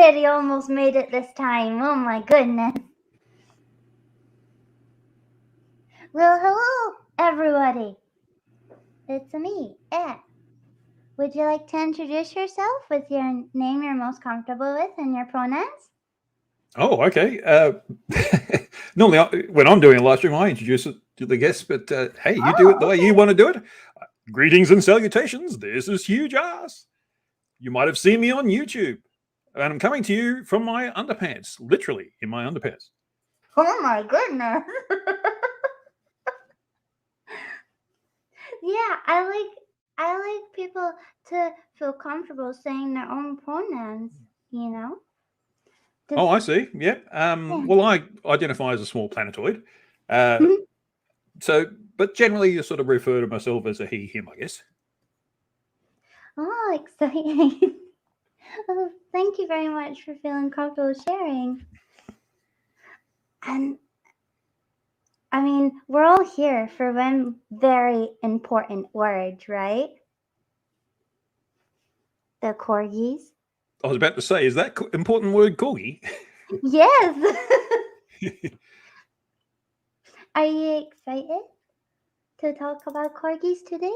video almost made it this time. Oh my goodness. Well, hello, everybody. It's me, Ette. Would you like to introduce yourself with your name you're most comfortable with and your pronouns? Oh, okay. Normally, when I'm doing a live stream, I introduce it to the guests, but hey, you do it the way you want to do it. Greetings and salutations. This is Hugh Jarsz. You might have seen me on YouTube, and I'm coming to you from my underpants, literally in my underpants. Oh my goodness. Yeah, I like people to feel comfortable saying their own pronouns, you know? Oh, I see. Yeah. Well, I identify as a small planetoid. But generally, you sort of refer to myself as a he, him, I guess. Oh, exciting. Well, thank you very much for feeling comfortable sharing. And I mean, we're all here for one very important word, right? The corgis. I was about to say, is that important word corgi? Yes. Are you excited to talk about corgis today?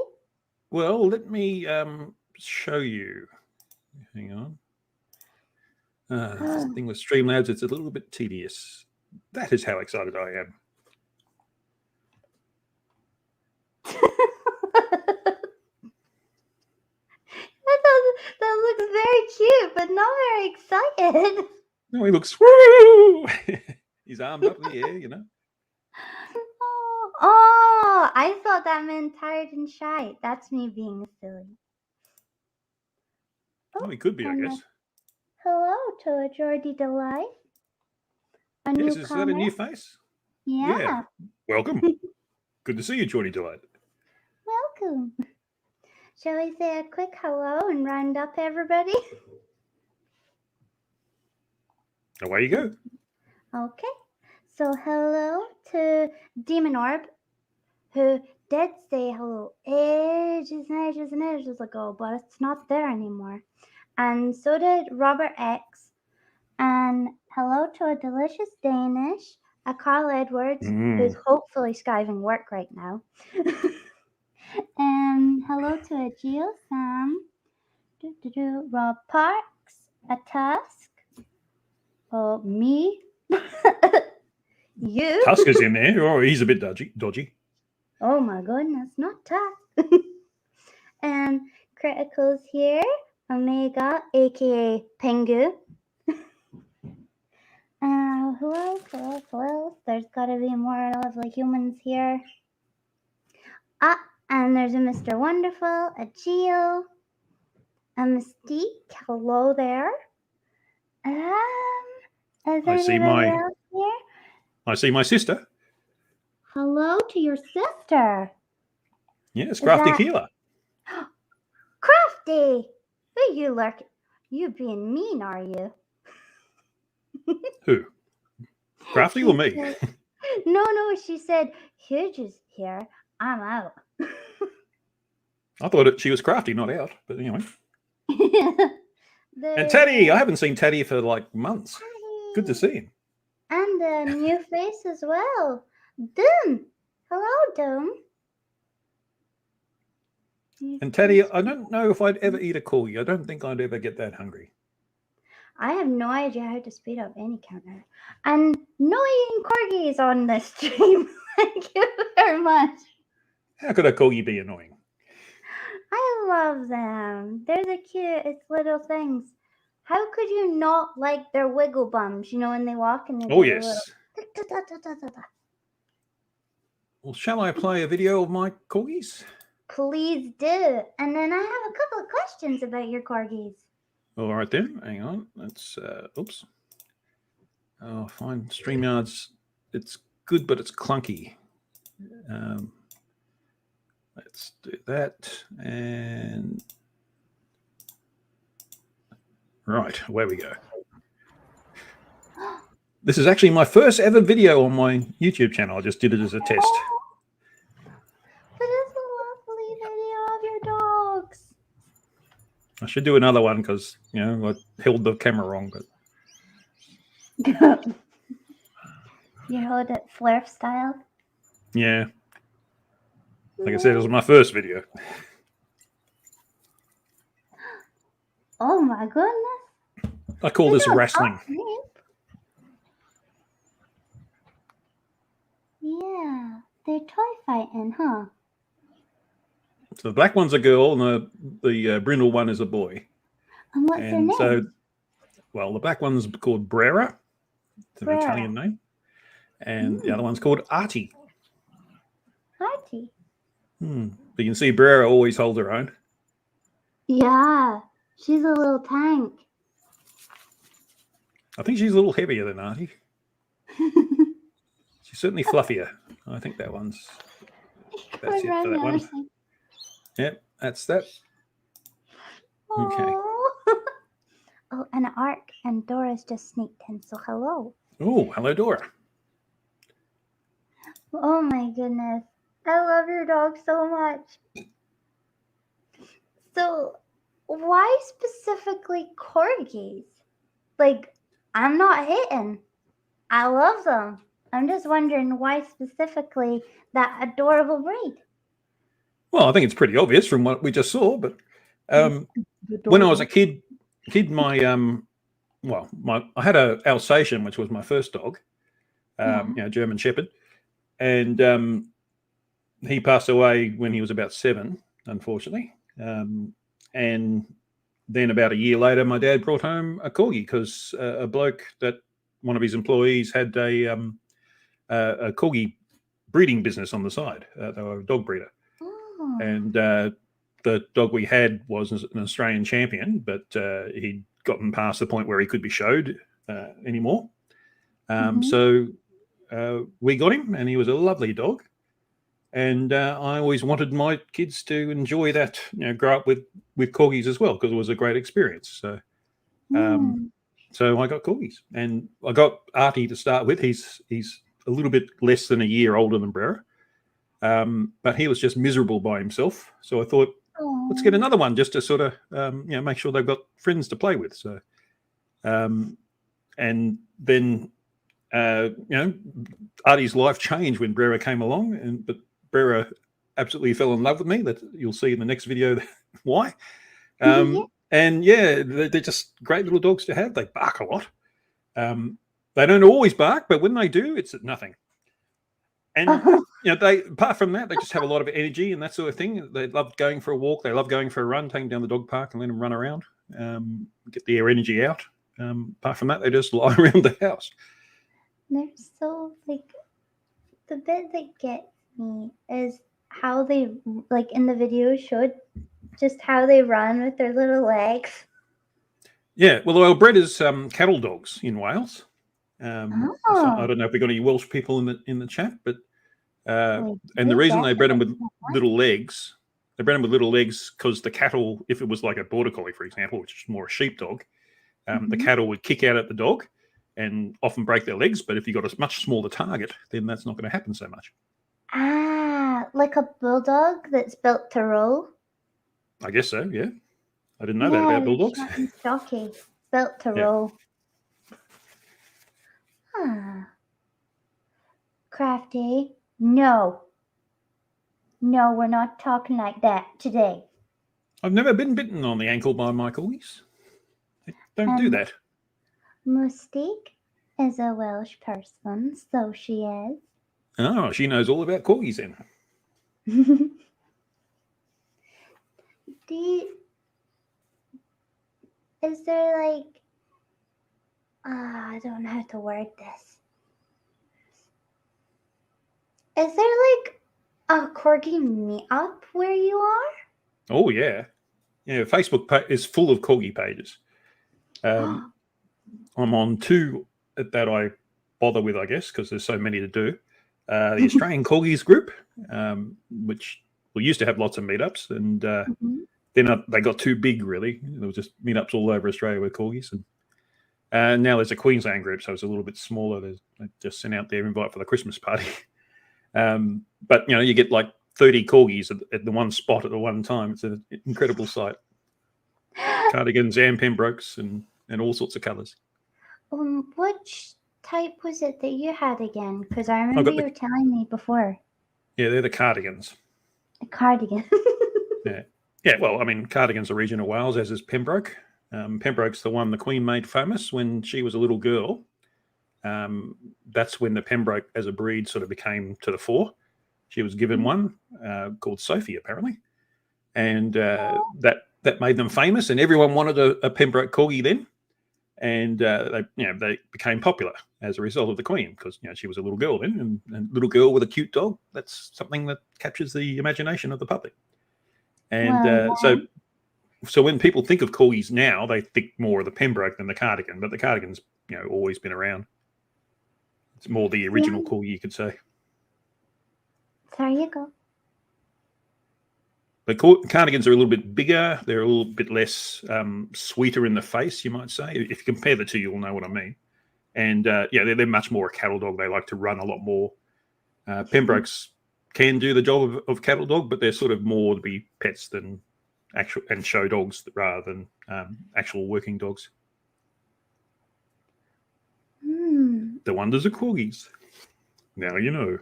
Well, let me show you. Hang on. This thing with Streamlabs, it's a little bit tedious. That is how excited I am. That looks very cute, but not very excited. No, he looks, woo! He's armed up in the air, you know. Oh, I thought that meant tired and shy. That's me being silly. Oh, he could be, I guess. Hello to a Geordie Delight. Yes, is that a new face? Yeah. Welcome. Good to see you, Geordie Delight. Welcome. Shall we say a quick hello and round up everybody? Away you go. Okay. So hello to Demon Orb, who did say hello ages and ages and ages ago, but it's not there anymore. And so did Robert X. And hello to a delicious Danish, a Carl Edwards, who's hopefully skiving work right now. And hello to a Geo Sam, Rob Parks, a Tusk, me, you. Tusk is in there. Oh, he's a bit dodgy. Oh my goodness, not Tusk. And Critical's here, Omega, aka Pingu. Who else? There's gotta be more lovely humans here. And there's a Mr. Wonderful, a Geo, a Mystique. Hello there. I see my sister. Hello to your sister. Yes, Crafty Keeler. Crafty! Who you lurking? You being mean, are you? Who? Crafty or me? No, she said, Huge is here. I'm out. I thought she was crafty, not out. But anyway. And Teddy! I haven't seen Teddy for like months. Teddy. Good to see him. And a new face as well. Doom! Hello, Doom. And Teddy, I don't know if I'd ever eat a corgi. I don't think I'd ever get that hungry. I have no idea how to speed up any counter. And no eating corgis on this stream. Thank you very much. How could a corgi be annoying? I love them. They're the cutest little things. How could you not like their wiggle bums, you know, when they walk and they Oh, yes. Little... Well, shall I play a video of my corgis? Please do. And then I have a couple of questions about your corgis. All right then. Hang on. Let's, oops. Oh, fine. StreamYard's, it's good, but it's clunky. Let's do that. And right, away we go. This is actually my first ever video on my YouTube channel. I just did it as a test. But it's a lovely video of your dogs. I should do another one because, you know, I held the camera wrong, but You hold it flurf style. Yeah. Like I said, it was my first video. Oh my goodness. I call They this don't wrestling. talk deep. Yeah, they're toy fighting, huh? So the black one's a girl and the brindle one is a boy. And what's their And name? so, well, the black one's called Brera. It's an Brera. Italian name. And the other one's called Artie. Artie. You can see Brera always holds her own. Yeah, she's a little tank. I think she's a little heavier than Artie. She's certainly fluffier. I think that one's... That's it for that one. Yep, that's that. Okay. Oh, and Ark and Dora's just sneaked in, so hello. Oh, hello, Dora. Oh my goodness. I love your dog so much. So, why specifically corgis? Like, I'm not hating. I love them. I'm just wondering why specifically that adorable breed. Well, I think it's pretty obvious from what we just saw, but when I was a kid, my I had a Alsatian, which was my first dog, German Shepherd, and he passed away when he was about 7, unfortunately. And then about a year later, my dad brought home a corgi because a bloke that one of his employees had a corgi breeding business on the side. They were a dog breeder. Oh. And the dog we had was an Australian champion, but he'd gotten past the point where he could be showed anymore. So we got him, and he was a lovely dog. And I always wanted my kids to enjoy that, grow up with corgis as well, because it was a great experience. So, so I got corgis, and I got Artie to start with. He's a little bit less than a year older than Brera, but he was just miserable by himself. So I thought, let's get another one just to sort of, make sure they've got friends to play with. So, and then, Artie's life changed when Brera came along, but Brera absolutely fell in love with me. That you'll see in the next video why. And yeah, they're just great little dogs to have. They bark a lot. They don't always bark, but when they do, it's at nothing. And they, apart from that, they just have a lot of energy and that sort of thing. They love going for a walk. They love going for a run, taking down the dog park and let them run around, get their energy out. Apart from that, they just lie around the house. They're so, like, the bit that gets me is how they, like, in the video showed just how they run with their little legs. Yeah, well, they were bred as cattle dogs in Wales. So I don't know if we got any Welsh people in the chat, but and the reason they bred them with little legs, they bred them with little legs because the cattle, if it was like a border collie, for example, which is more a sheepdog, the cattle would kick out at the dog and often break their legs. But if you got a much smaller target, then that's not going to happen so much. Like a bulldog that's built to roll. I guess so. Yeah, I didn't know that about bulldogs. Stocky, built to roll. Crafty, no, we're not talking like that today. I've never been bitten on the ankle by my corgis. They don't do that. Mystique is a Welsh person, so she is. Oh, she knows all about corgis then. Is there like, I don't know how to word this. Is there like a corgi meetup where you are? Oh yeah, Facebook is full of corgi pages. I'm on 2 that I bother with, I guess, because there's so many to do. The Australian Corgis group, which we used to have lots of meetups, and then they got too big, really. There was just meetups all over Australia with corgis. And now there's a Queensland group, so it's a little bit smaller. They just sent out their invite for the Christmas party. But, you get like 30 corgis at the one spot at the one time. It's an incredible sight. Cardigans and Pembrokes and all sorts of colours. Which type was it that you had again? Because I I've remember got you were telling me before. yeah, they're the cardigans. A cardigan. Yeah. Yeah, well, I mean, Cardigan's a region of Wales, as is Pembroke. Pembroke's the one the Queen made famous when she was a little girl. That's when the Pembroke as a breed sort of became to the fore. She was given one called Sophie, apparently, and that made them famous, and everyone wanted a Pembroke Corgi then, and they became popular as a result of the Queen because she was a little girl then, and little girl with a cute dog. That's something that captures the imagination of the public. And Well, so when people think of corgis now, they think more of the Pembroke than the Cardigan, but the Cardigan's always been around. It's more the original yeah. corgi, you could say. There you go. The Cardigans are a little bit bigger. They're a little bit less sweeter in the face, you might say. If you compare the two, you'll know what I mean. And they're much more a cattle dog. They like to run a lot more. Pembrokes can do the job of cattle dog, but they're sort of more to be pets than actual and show dogs rather than actual working dogs. The wonders of corgis. Now you know.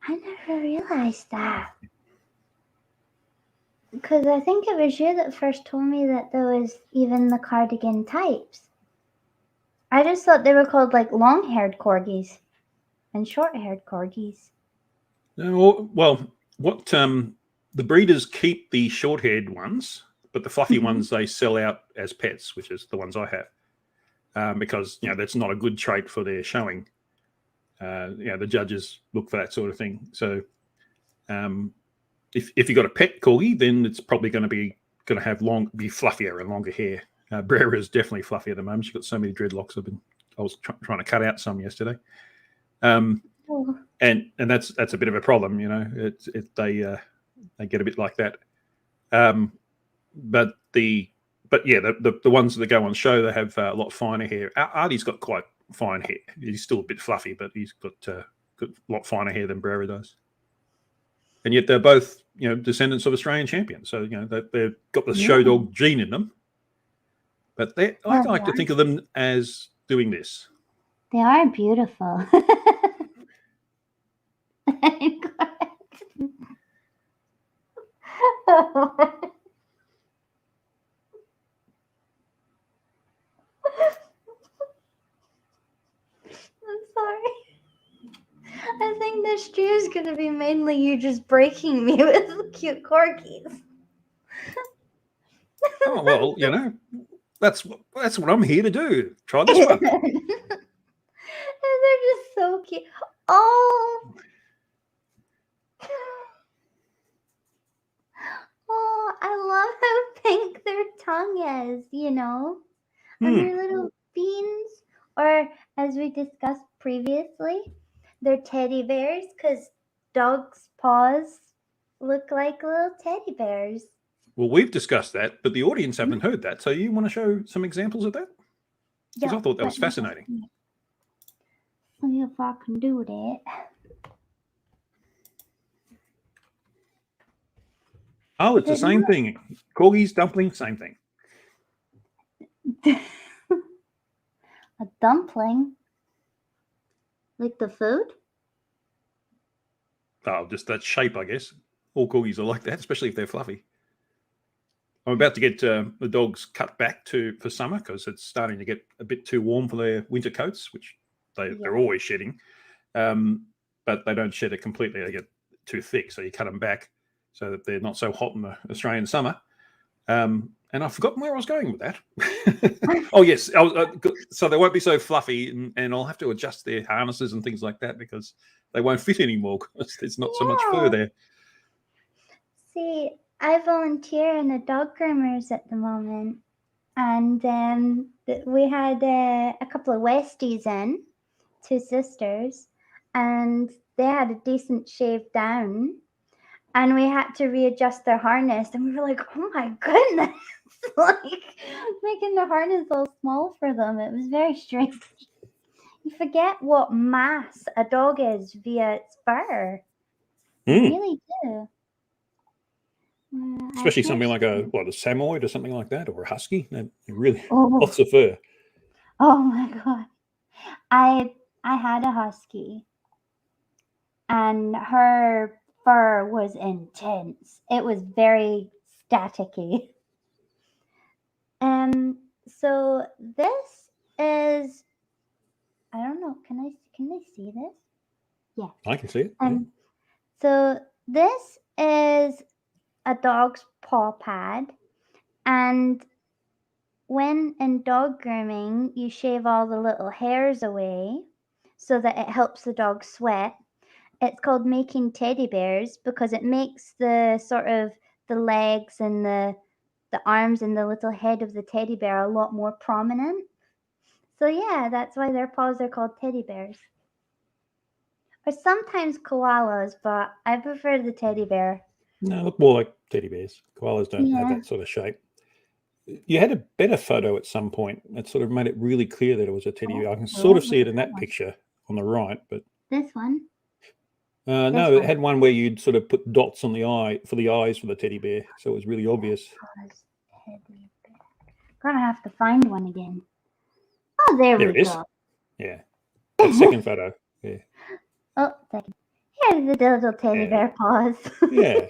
I never realized that. Because I think it was you that first told me that there was even the cardigan types. I just thought they were called like long-haired corgis and short-haired corgis. No, well, what the breeders keep the short-haired ones, but the fluffy ones they sell out as pets, which is the ones I have, because that's not a good trait for their showing. The judges look for that sort of thing. So, if you got a pet corgi, then it's probably going to be have be fluffier and longer hair. Brera is definitely fluffy at the moment. She's got so many dreadlocks. I was trying to cut out some yesterday. And that's a bit of a problem, they get a bit like that. But the ones that go on show, they have a lot finer hair. Artie's got quite fine hair. He's still a bit fluffy, but he's got a lot finer hair than Brera does. And yet they're both descendants of Australian champions, so they've got the show dog gene in them. But I like to think of them as doing this. They are beautiful. I'm sorry. I think this stream is going to be mainly you just breaking me with cute corgis. Oh, well, that's what I'm here to do. Try this one. And they're just so cute. Oh. Oh, I love how pink their tongue is, and their little beans, or as we discussed previously, they're teddy bears because dogs' paws look like little teddy bears. Well, we've discussed that, but the audience haven't heard that. So you want to show some examples of that? Because I thought that was fascinating. See if I can do that. Oh, it's the same thing. Corgis, dumpling, same thing. A dumpling? Like the food? Oh, just that shape, I guess. All corgis are like that, especially if they're fluffy. I'm about to get the dogs cut back for summer because it's starting to get a bit too warm for their winter coats, which they're always shedding. But they don't shed it completely. They get too thick, so you cut them back so that they're not so hot in the Australian summer. And I've forgotten where I was going with that. Oh, yes. So they won't be so fluffy, and I'll have to adjust their harnesses and things like that because they won't fit anymore because there's not so much fur there. See, I volunteer in a dog groomers at the moment, and we had a couple of Westies in, 2 sisters, and they had a decent shave down, and we had to readjust their harness, and we were like, oh my goodness, like making the harness all small for them. It was very strange. You forget what mass a dog is via its fur. You really do. Especially something like a Samoyed or something like that, or a husky. Really, Oh, lots of fur. oh my god! I had a husky, and her fur was intense. It was very staticky. So this is, I don't know. Can they see this? Yeah. I can see it. So this is a dog's paw pad, and when in dog grooming, you shave all the little hairs away so that it helps the dog sweat. It's called making teddy bears because it makes the sort of the legs and the arms and the little head of the teddy bear a lot more prominent. So yeah, that's why their paws are called teddy bears. Or sometimes koalas, but I prefer the teddy bear. No, look more like teddy bears. Koalas don't have Yeah. that sort of shape. You had a better photo at some point. It sort of made it really clear that it was a teddy bear. I can sort of see it in that picture on the right, but this one. No, it had one where you'd sort of put dots on the eye for the eyes for the teddy bear, so it was really obvious. Teddy bear. Gonna have to find one again. Oh, there we go. Yeah, that second photo. Yeah. Oh, second. Here's the little teddy bear paws. Yeah.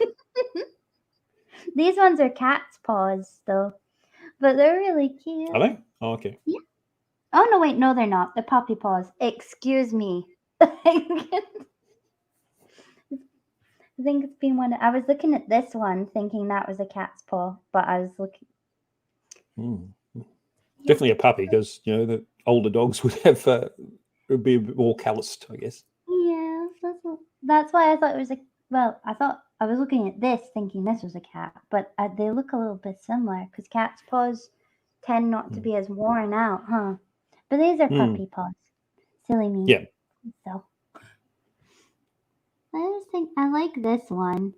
These ones are cat's paws, though, but they're really cute. Are they? Oh, okay. Yeah. Oh no, wait, no, they're not. They're puppy paws. Excuse me. I think it's been one. I was looking at this one, thinking that was a cat's paw, but I was looking. Definitely a puppy, because the older dogs would have would be a bit more calloused, I guess. Yeah, that's why I thought it was a. Well, I thought I was looking at this, thinking this was a cat, but they look a little bit similar because cat's paws tend not to be as worn out, huh? But these are puppy paws. Silly me. Yeah. So I just think I like this one.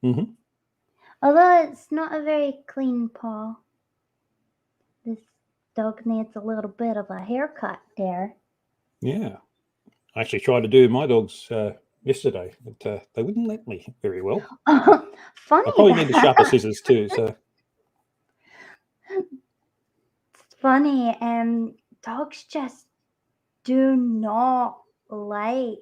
Mm-hmm. Although it's not a very clean paw. This dog needs a little bit of a haircut there. Yeah. I actually tried to do my dogs yesterday, but they wouldn't let me very well. Funny. I probably need the sharper scissors too. So it's funny. Dogs just do not like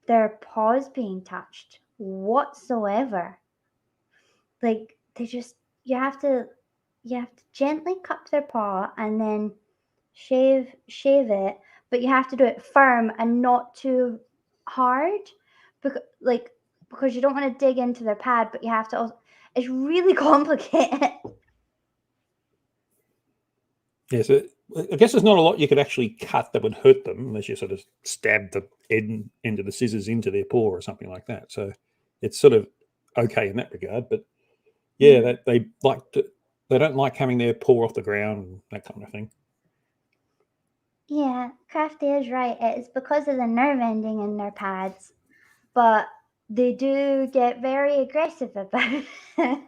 their paws being touched whatsoever. Like you have to gently cup their paw and then shave it, but you have to do it firm and not too hard, because you don't want to dig into their pad, but you have to also, it's really complicated. yes, I guess there's not a lot you could actually cut that would hurt them unless you sort of stab the end of the scissors into their paw or something like that. So it's sort of okay in that regard, but yeah, that they don't like having their paw off the ground and that kind of thing. Yeah, Crafty is right. It's because of the nerve ending in their pads, but they do get very aggressive about it.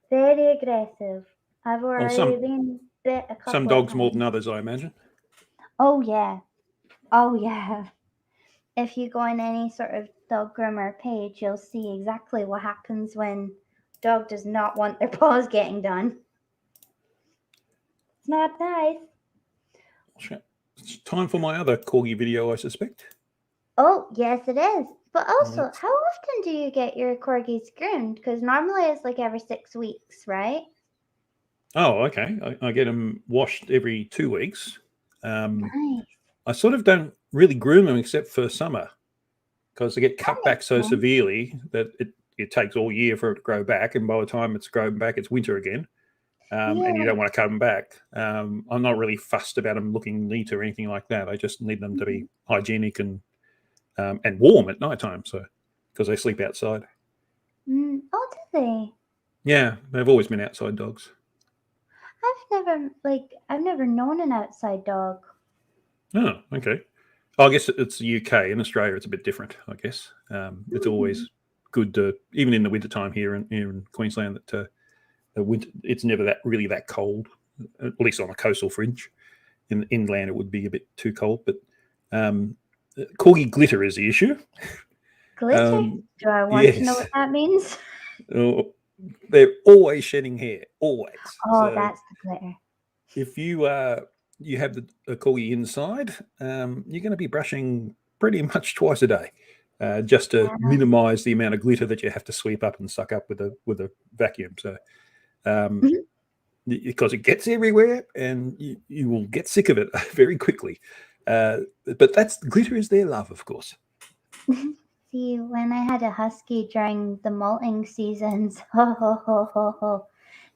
Very aggressive. I've already been bit a couple. Some dogs more than others, I imagine. Oh yeah, oh yeah. If you go on any sort of dog groomer page, you'll see exactly what happens when dog does not want their paws getting done. It's not nice. It's time for my other corgi video, I suspect. Oh, yes, it is. But also, how often do you get your corgis groomed? Because normally it's like every 6 weeks, right? Oh, okay. I get them washed every 2 weeks. Nice. I sort of don't really groom them except for summer, because they get cut back so severely that it takes all year for it to grow back. And by the time it's grown back, it's winter again. And you don't want to cut them back. I'm not really fussed about them looking neat or anything like that. I just need them to be hygienic and warm at nighttime, because they sleep outside. Oh, do they? Yeah, they've always been outside dogs. I've never known an outside dog. Oh, okay. I guess it's the UK. In Australia, it's a bit different, I guess. It's always good to, even in the wintertime here in Queensland, that the winter, it's never that cold, at least on the coastal fringe. In the inland, it would be a bit too cold, but corgi glitter is the issue. Glitter? Do I want to know Yes. what that means? Oh, they're always shedding hair, always. Oh, So that's the glitter. if you have the corgi inside, you're going to be brushing pretty much twice a day, just to minimise the amount of glitter that you have to sweep up and suck up with a vacuum. So, because it gets everywhere, and you will get sick of it very quickly. But glitter is their love, of course. See, when I had a husky during the molting seasons,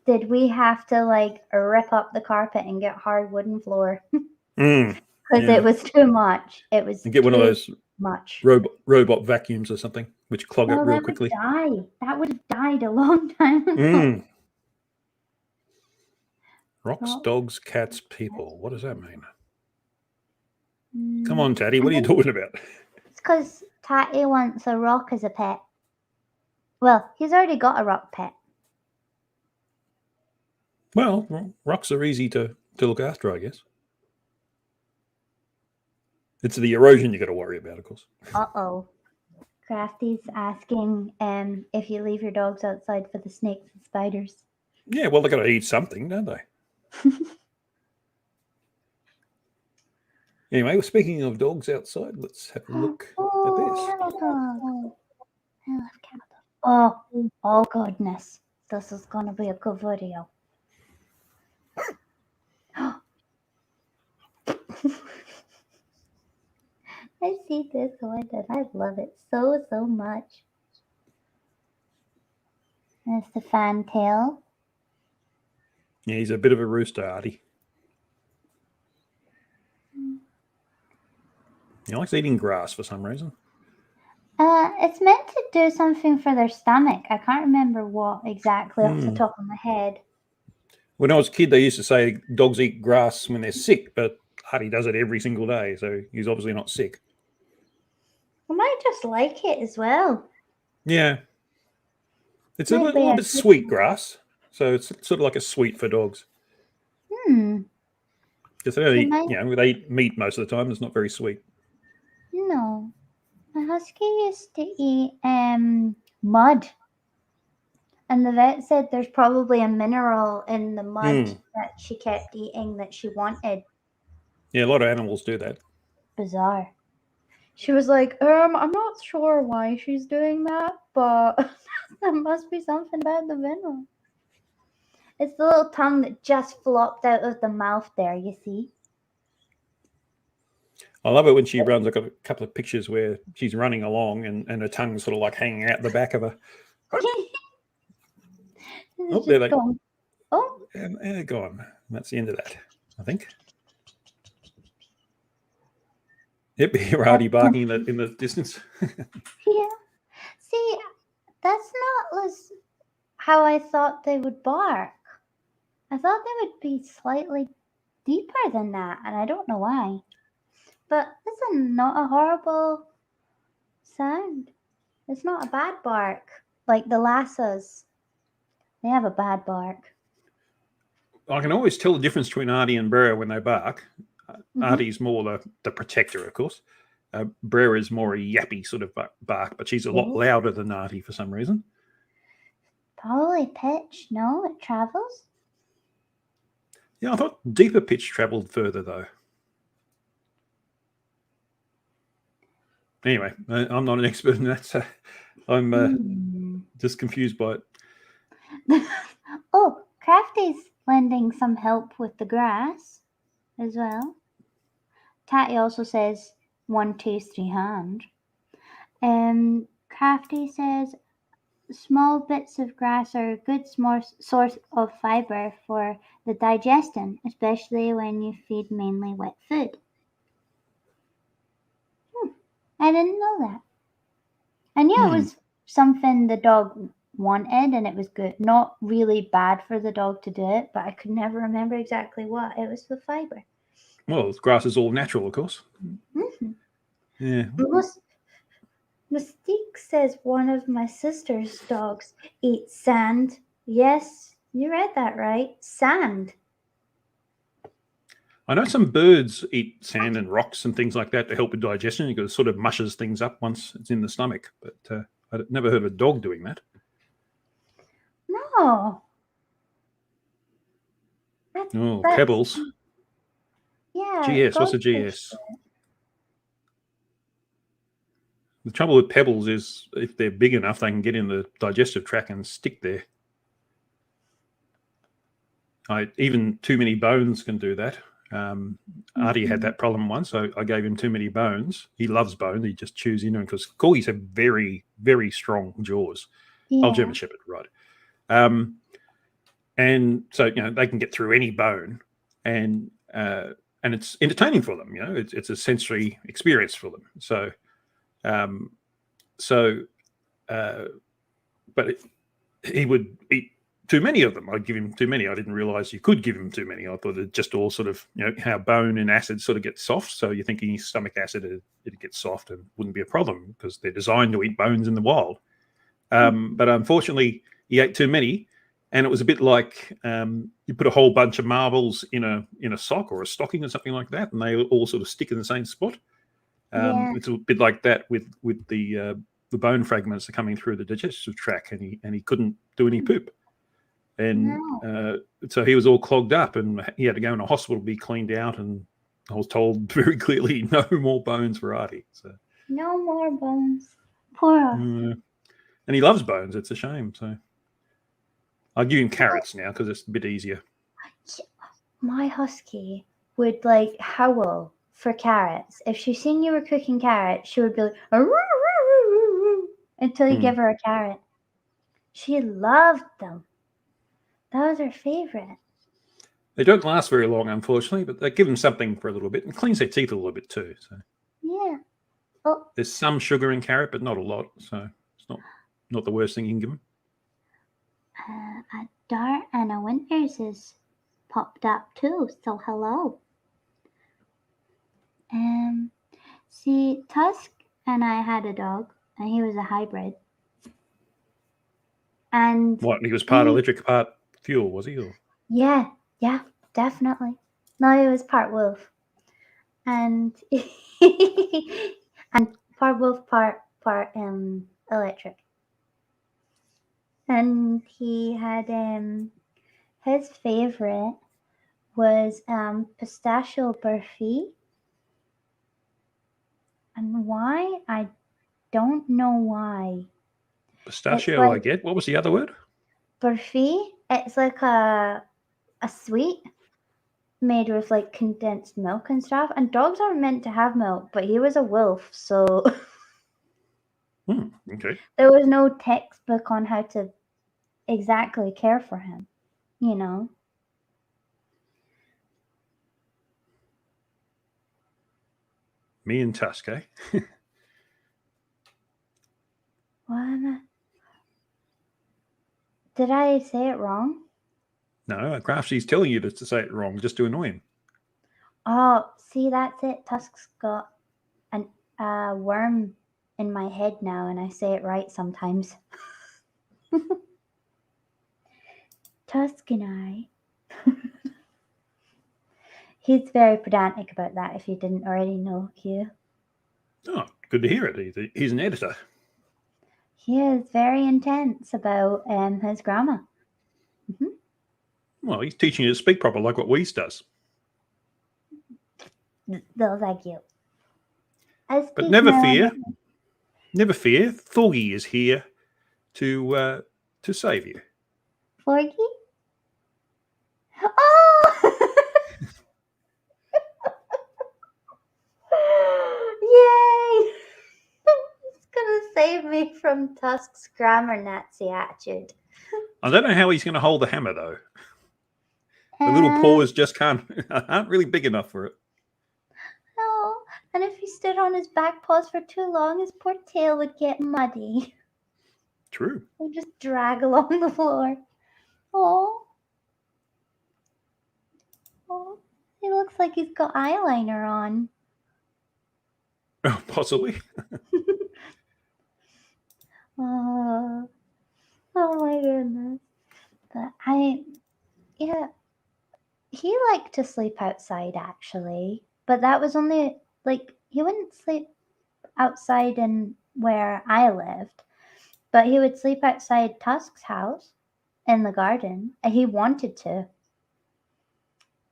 did we have to like rip up the carpet and get hard wooden floor because it was too much. It was and get one of those much robot vacuums or something, which clog up real quickly. That would have died a long time ago. Rocks, dogs, cats, people. What does that mean? Come on, Tatty. What are you talking about? It's because Tatty wants a rock as a pet. Well, he's already got a rock pet. Well, rocks are easy to look after, I guess. It's the erosion you got to worry about, of course. Uh-oh. Crafty's asking if you leave your dogs outside for the snakes and spiders. Yeah, well, they got to eat something, don't they? Anyway, speaking of dogs outside, let's have a look at this. I love cattle. Oh goodness. This is going to be a good video. I see this one and I love it so much. There's the fantail. Yeah, he's a bit of a rooster, Artie. He likes eating grass for some reason. It's meant to do something for their stomach. I can't remember what exactly off the top of my head. When I was a kid, they used to say dogs eat grass when they're sick, but Artie does it every single day, so he's obviously not sick. I might just like it as well. Yeah. It's a little bit sweet grass, so it's sort of like a sweet for dogs. Because they eat meat most of the time. It's not very sweet. No. My husky used to eat mud. And the vet said there's probably a mineral in the mud that she kept eating that she wanted. Yeah, a lot of animals do that. Bizarre. She was like, I'm not sure why she's doing that, but there must be something about the mineral. It's the little tongue that just flopped out of the mouth there, you see. I love it when she runs. I've got a couple of pictures where she's running along and her tongue's sort of like hanging out the back of her. There they go. And they're gone. That's the end of that, I think. Yep, hear Artie barking in the distance. Yeah. See, that's not how I thought they would bark. I thought they would be slightly deeper than that, and I don't know why. But this is not a horrible sound. It's not a bad bark. Like the Lassas, they have a bad bark. I can always tell the difference between Artie and Brer when they bark. Artie's more the protector, of course. Brer is more a yappy sort of bark, but she's a lot louder than Artie for some reason. Probably pitch. No, it travels. Yeah, I thought deeper pitch travelled further, though. Anyway, I'm not an expert in that, so I'm just confused by it. Oh, Crafty's lending some help with the grass as well. Tatty also says 1, 2, 3 hand. Crafty says small bits of grass are a good source of fiber for the digestion, especially when you feed mainly wet food. I didn't know that. I knew it was something the dog wanted and it was good. Not really bad for the dog to do it, but I could never remember exactly what. It was for fiber. Well, grass is all natural, of course. Yeah. Mystique says one of my sister's dogs eats sand. Yes, you read that right. Sand. I know some birds eat sand and rocks and things like that to help with digestion because it sort of mushes things up once it's in the stomach. But I've never heard of a dog doing that. No. Oh, That's pebbles. yeah. GS. What's a goldfish. GS? The trouble with pebbles is if they're big enough, they can get in the digestive tract and stick there. Even too many bones can do that. Artie had that problem once, so I gave him too many bones. He loves bone. He just chews into them because corgis have very, very strong jaws. Yeah. Oh, German Shepherd, right. And so, they can get through any bone and it's entertaining for them. It's a sensory experience for them. So, but he would eat too many of them. I'd give him too many. I didn't realize you could give him too many. I thought it just all sort of, how bone and acid sort of get soft. So you're thinking stomach acid, it gets soft and wouldn't be a problem because they're designed to eat bones in the wild. But unfortunately, he ate too many. And it was a bit like you put a whole bunch of marbles in a sock or a stocking or something like that, and they all sort of stick in the same spot. It's a bit like that with the bone fragments are coming through the digestive tract, and he couldn't do any poop, and so he was all clogged up, and he had to go in a hospital to be cleaned out. And I was told very clearly, no more bones for Artie. So no more bones. Poor. And he loves bones. It's a shame. So I'll give him carrots now because it's a bit easier. My husky would howl for carrots. If she seen you were cooking carrots, she would be like, until you give her a carrot. She loved them. That was her favorite. They don't last very long, unfortunately, but they give them something for a little bit and cleans their teeth a little bit too. So yeah. Oh. There's some sugar in carrot, but not a lot. So it's not the worst thing you can give them. A Dart and a Winters is popped up too, so hello. See, Tusk and I had a dog, and he was a hybrid. And what, he was part electric, part fuel, was he? Or? Yeah, definitely. No, he was part wolf, and and part wolf, part electric. And he had his favorite was pistachio burfi. And why? I don't know why. Pistachio, I get. What was the other word? Burfi. It's like a sweet made with condensed milk and stuff. And dogs aren't meant to have milk, but he was a wolf, so okay. There was no textbook on how to exactly care for him, Me and Tusk, eh? What? Did I say it wrong? No, Crafty's telling you to say it wrong just to annoy him. Oh, see, that's it. Tusk's got a worm in my head now, and I say it right sometimes. Tusk and I. He's very pedantic about that, if you didn't already know, Hugh. Oh, good to hear it. He's an editor. He is very intense about his grammar. Mm-hmm. Well, he's teaching you to speak proper like what Weeze does. Well, thank you. But never fear. Never fear. Thorgy is here to save you. Forgy? Oh! Yay! He's gonna save me from Tusk's grammar Nazi attitude. I don't know how he's going to hold the hammer, though. The little paws just aren't really big enough for it. No, and if he stood on his back paws for too long, his poor tail would get muddy. True. He would just drag along the floor. Oh, he looks like he's got eyeliner on. Oh, possibly. Oh my goodness. But he liked to sleep outside actually, but that was only like he wouldn't sleep outside in where I lived, but he would sleep outside Tusk's house in the garden. He wanted to.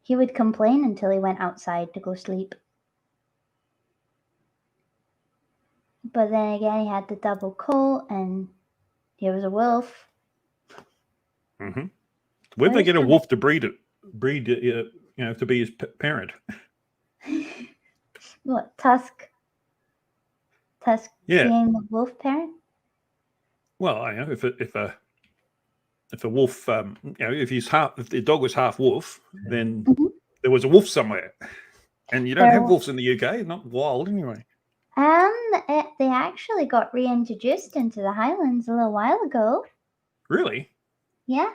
He would complain until he went outside to go sleep. But then again, he had the double coat and he was a wolf. Mm-hmm. Where'd they get a wolf to breed to be his parent? What, Tusk? Tusk Yeah. being the wolf parent? Well, I know if a wolf, if the dog was half wolf, then there was a wolf somewhere, and you don't have wolves in the UK, not wild anyway. They actually got reintroduced into the Highlands a little while ago. Really? Yeah.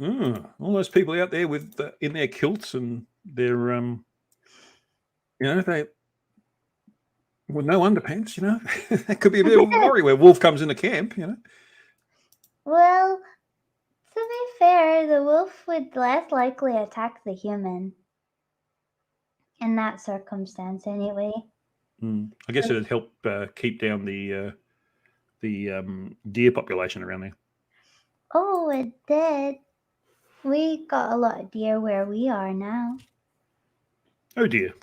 All those people out there with in their kilts and their they with no underpants, that could be a bit of a worry where wolf comes into camp, Well, to be fair, the wolf would less likely attack the human in that circumstance anyway. I guess it'd help keep down the deer population around there. Oh, it did. We got a lot of deer where we are now. Oh dear.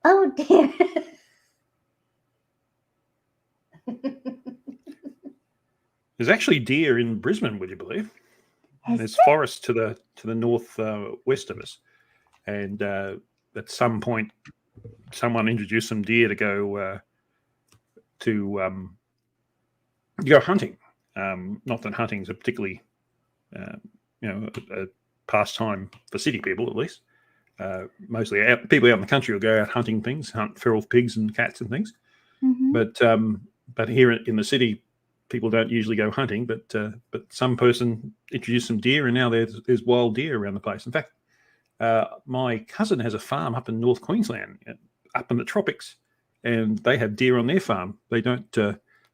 Oh dear. There's actually deer in Brisbane, would you believe? There's forest to the north west of us, and at some point, someone introduced some deer to go hunting. Not that hunting is a particularly a pastime for city people, at least. Mostly people out in the country will go out hunting things, hunt feral pigs and cats and things. Mm-hmm. But here in the city, people don't usually go hunting. But some person introduced some deer, and now there's wild deer around the place. In fact, my cousin has a farm up in North Queensland, up in the tropics, and they have deer on their farm. They don't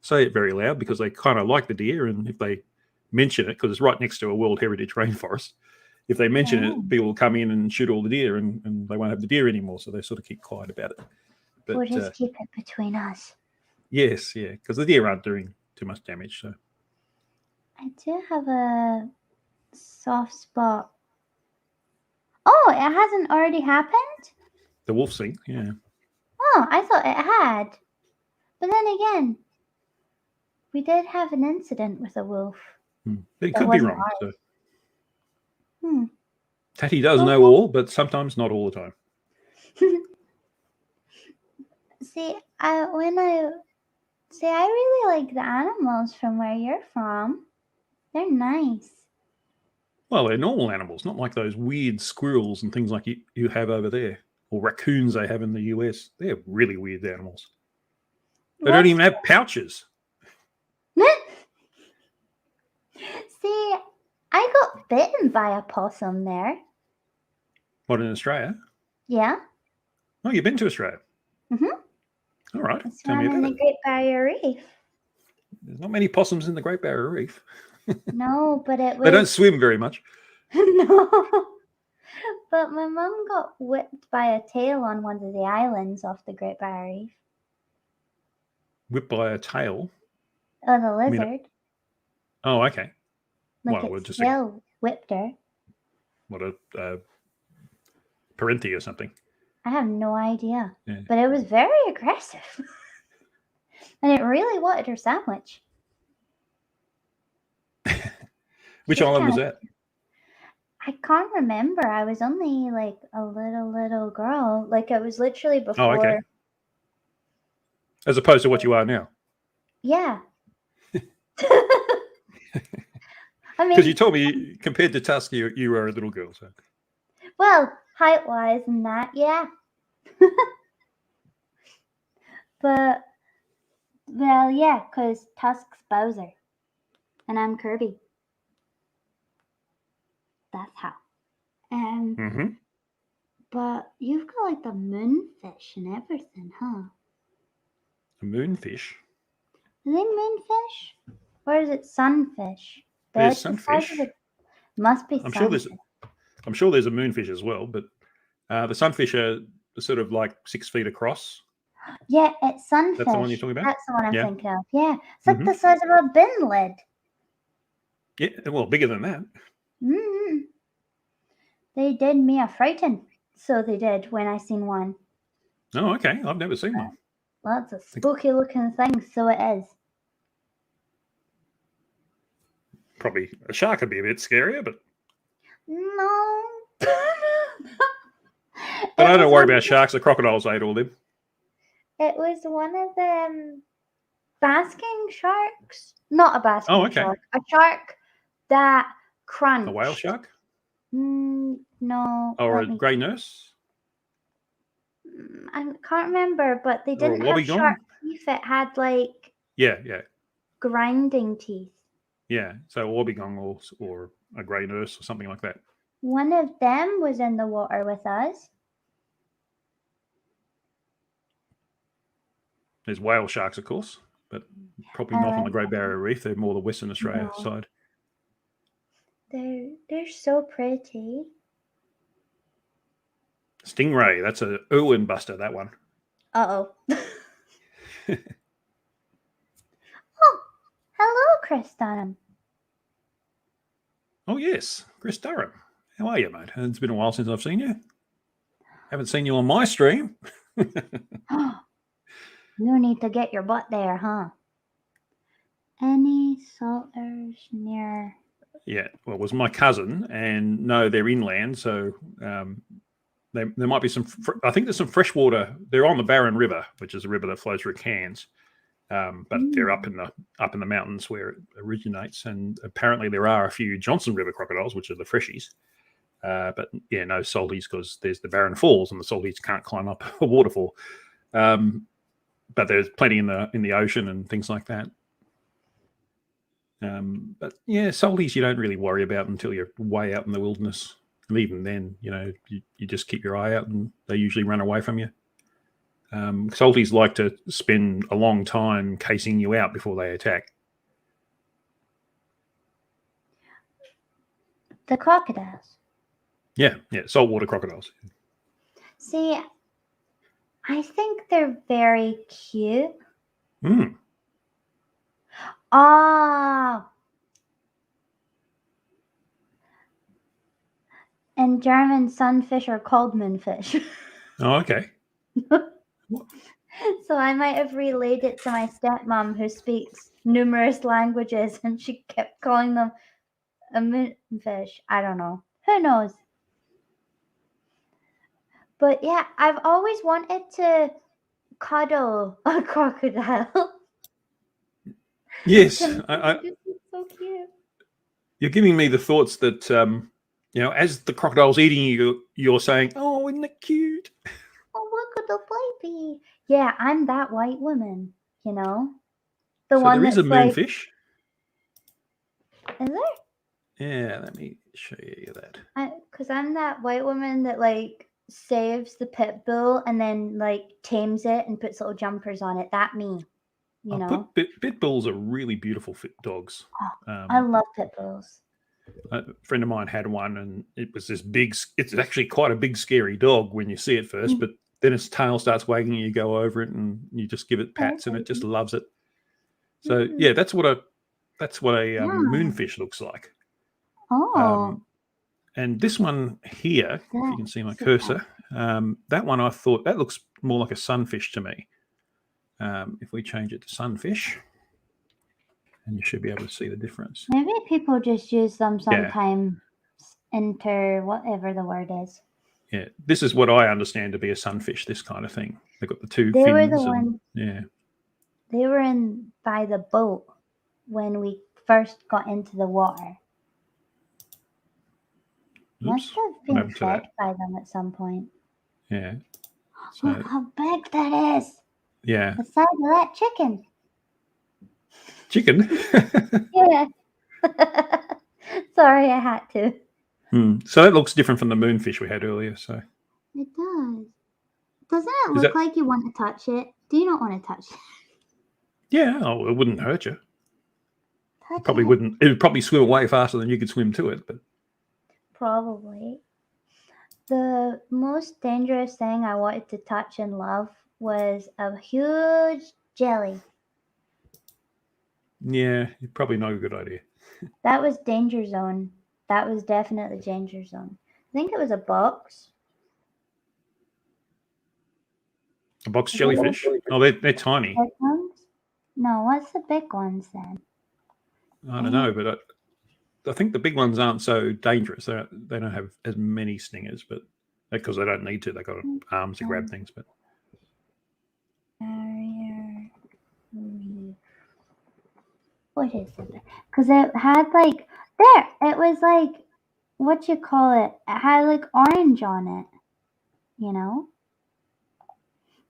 say it very loud because they kind of like the deer, and if they mention it, because it's right next to a World Heritage Rainforest, if they mention it, people will come in and shoot all the deer, and they won't have the deer anymore. So they sort of keep quiet about it. But we'll just keep it between us. Yes, yeah, because the deer aren't doing too much damage. So I do have a soft spot. Oh, it hasn't already happened? The wolf thing, yeah. Oh, I thought it had. But then again, we did have an incident with a wolf. It could be wrong. So. Tatty does know all, but sometimes not all the time. See, I really like the animals from where you're from. They're nice. Well, they're normal animals, not like those weird squirrels and things like you have over there, or raccoons they have in the US. They're really weird animals. They don't even have pouches. See, I got bitten by a possum there. What, in Australia? Yeah. Oh, you've been to Australia? Mm-hmm. All right. It's Tell me about in the Great Barrier Reef. There's not many possums in the Great Barrier Reef. No, but it was... They don't swim very much. No. But my mum got whipped by a tail on one of the islands off the Great Barrier Reef. Whipped by a tail? Oh, the lizard. Oh, okay. Like its tail whipped her. What, a Parenti or something? I have no idea. Yeah. But it was very aggressive. And it really wanted her sandwich. Which island was that? I can't remember. I was only like a little girl. Like it was literally before. Oh, okay. As opposed to what you are now. Yeah. I mean, because you told me compared to Tusk, you were a little girl. So. Well, height-wise and that, yeah. But, well, yeah, because Tusk's Bowser. And I'm Kirby. That's how. But you've got like the moonfish and everything, huh? A moonfish? Is it moonfish? Or is it sunfish? There's sunfish. Must be I'm sunfish. sure I'm sure there's a moonfish as well, but the sunfish are sort of like 6 feet across. Yeah, it's sunfish. That's the one you're talking about? That's the one I'm Yeah. thinking of. Yeah, it's like the size of a bin lid. Yeah, well, bigger than that. Mm-hmm. They did me a frighten. So they did when I seen one. Oh, okay. I've never seen one. Well, it's a spooky looking thing, so it is. Probably a shark would be a bit scarier, but No. but I don't worry about sharks. The crocodiles ate all them. It was one of them basking sharks. Not a basking shark. A shark that crunched. A whale shark? No. Or a grey nurse? I can't remember, but they didn't have sharp teeth. It had like grinding teeth. Yeah, so a wobbegong or a grey nurse or something like that. One of them was in the water with us. There's whale sharks, of course, but probably not on the Great Barrier Reef. They're more the Western Australia side. They're so pretty. Stingray, that's a Irwin buster, that one. Uh-oh. Oh, hello, Chris Dunham. Oh, yes, Chris Durham. How are you, mate? It's been a while since I've seen you. Haven't seen you on my stream. You need to get your butt there, huh? Any salters near? Yeah, well, it was my cousin, and no, they're inland, so there might be some. I think there's some freshwater. They're on the Barron River, which is a river that flows through Cairns, but they're up in the mountains where it originates. And apparently, there are a few Johnson River crocodiles, which are the freshies. But yeah, no salties because there's the Barron Falls, and the salties can't climb up a waterfall. But there's plenty in the ocean and things like that. But yeah, salties you don't really worry about until you're way out in the wilderness. And even then, you just keep your eye out and they usually run away from you. Salties like to spend a long time casing you out before they attack. The crocodiles. Yeah, saltwater crocodiles. See, I think they're very cute. In German, sunfish are called moonfish. Oh, okay. So I might have relayed it to my stepmom, who speaks numerous languages, and she kept calling them a moonfish. I don't know. Who knows? But yeah, I've always wanted to cuddle a crocodile. Yes, it's so cute. You're giving me the thoughts that as the crocodile's eating you, you're saying, "Oh, isn't it cute? Oh, look at the baby." Yeah, I'm that white woman. The so one there is a moonfish. Is there? Yeah, let me show you that. Because I'm that white woman that saves the pit bull and then tames it and puts little jumpers on it. That me. Pit bulls are really beautiful dogs. I love pit bulls. A friend of mine had one, and it was this big. It's actually quite a big, scary dog when you see it first, but then its tail starts wagging, and you go over it, and you just give it pats, and it just loves it. So yeah, that's what a moonfish looks like. Oh. And this one here, if you can see my cursor, that one I thought that looks more like a sunfish to me. If we change it to sunfish, and you should be able to see the difference. Maybe people just use them sometimes into whatever the word is. Yeah, this is what I understand to be a sunfish, this kind of thing. They've got the two fins. They were the ones. Yeah. They were in by the boat when we first got into the water. Must have been fed by them at some point. Yeah. So, look how big that is. Yeah. The size of that chicken. Chicken? Yeah. Sorry, I had to. So that looks different from the moonfish we had earlier. So it does. Doesn't it look like you want to touch it? Do you not want to touch it? Yeah, it wouldn't hurt you. It probably wouldn't. It would probably swim away faster than you could swim to it. But probably. The most dangerous thing I wanted to touch and love was a huge jelly. Yeah, probably not a good idea. That was danger zone. That was definitely danger zone. I think it was a box. A box Is it jellyfish? Oh, they're tiny. big ones? No, what's the big ones then? I don't know, but I think the big ones aren't so dangerous. They don't have as many stingers, but because they don't need to. They've got arms to grab things. But barrier reef. What is it? Because it had like there. It was like what you call it. It had like orange on it. You know.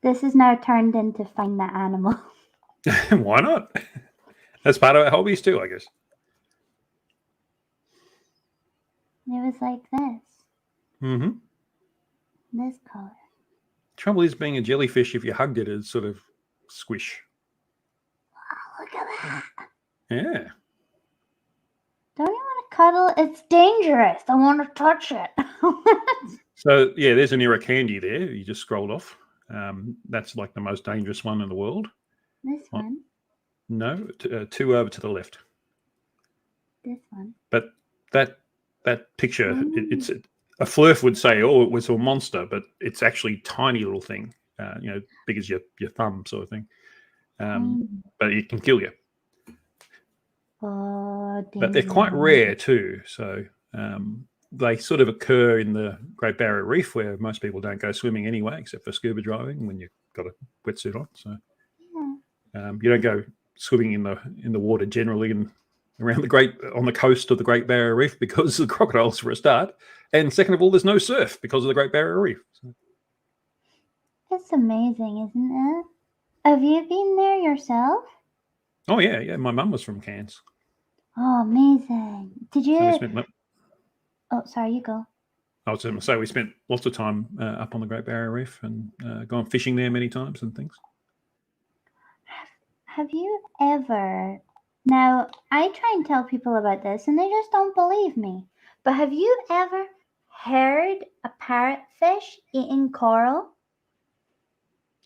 This is now turned into find the animal. why not? That's part of our hobbies too, I guess. It was like this. Mm-hmm. This color. Trouble is, being a jellyfish, if you hugged it, it'd sort of squish. Oh, look at that. Yeah. Don't you want to cuddle? It's dangerous. I want to touch it. So yeah, there's an irukandji there. You just scrolled off. That's like the most dangerous one in the world. This one. No, two over to the left. This one. But that picture, it's a flurf would say, oh, it was a monster, but it's actually a tiny little thing, big as your thumb sort of thing. But it can kill you. Oh, but they're quite rare too. So they sort of occur in the Great Barrier Reef, where most people don't go swimming anyway, except for scuba diving when you've got a wetsuit on. So you don't go swimming in the water generally around on the coast of the Great Barrier Reef because of the crocodiles for a start, and second of all, there's no surf because of the Great Barrier Reef. So. It's amazing, isn't it? Have you been there yourself? Oh yeah. My mum was from Cairns. Oh, amazing! Did you? So oh, sorry, you go. I was going to say we spent lots of time up on the Great Barrier Reef and gone fishing there many times and things. Have you ever? Now, I try and tell people about this, and they just don't believe me. But have you ever heard a parrotfish eating coral?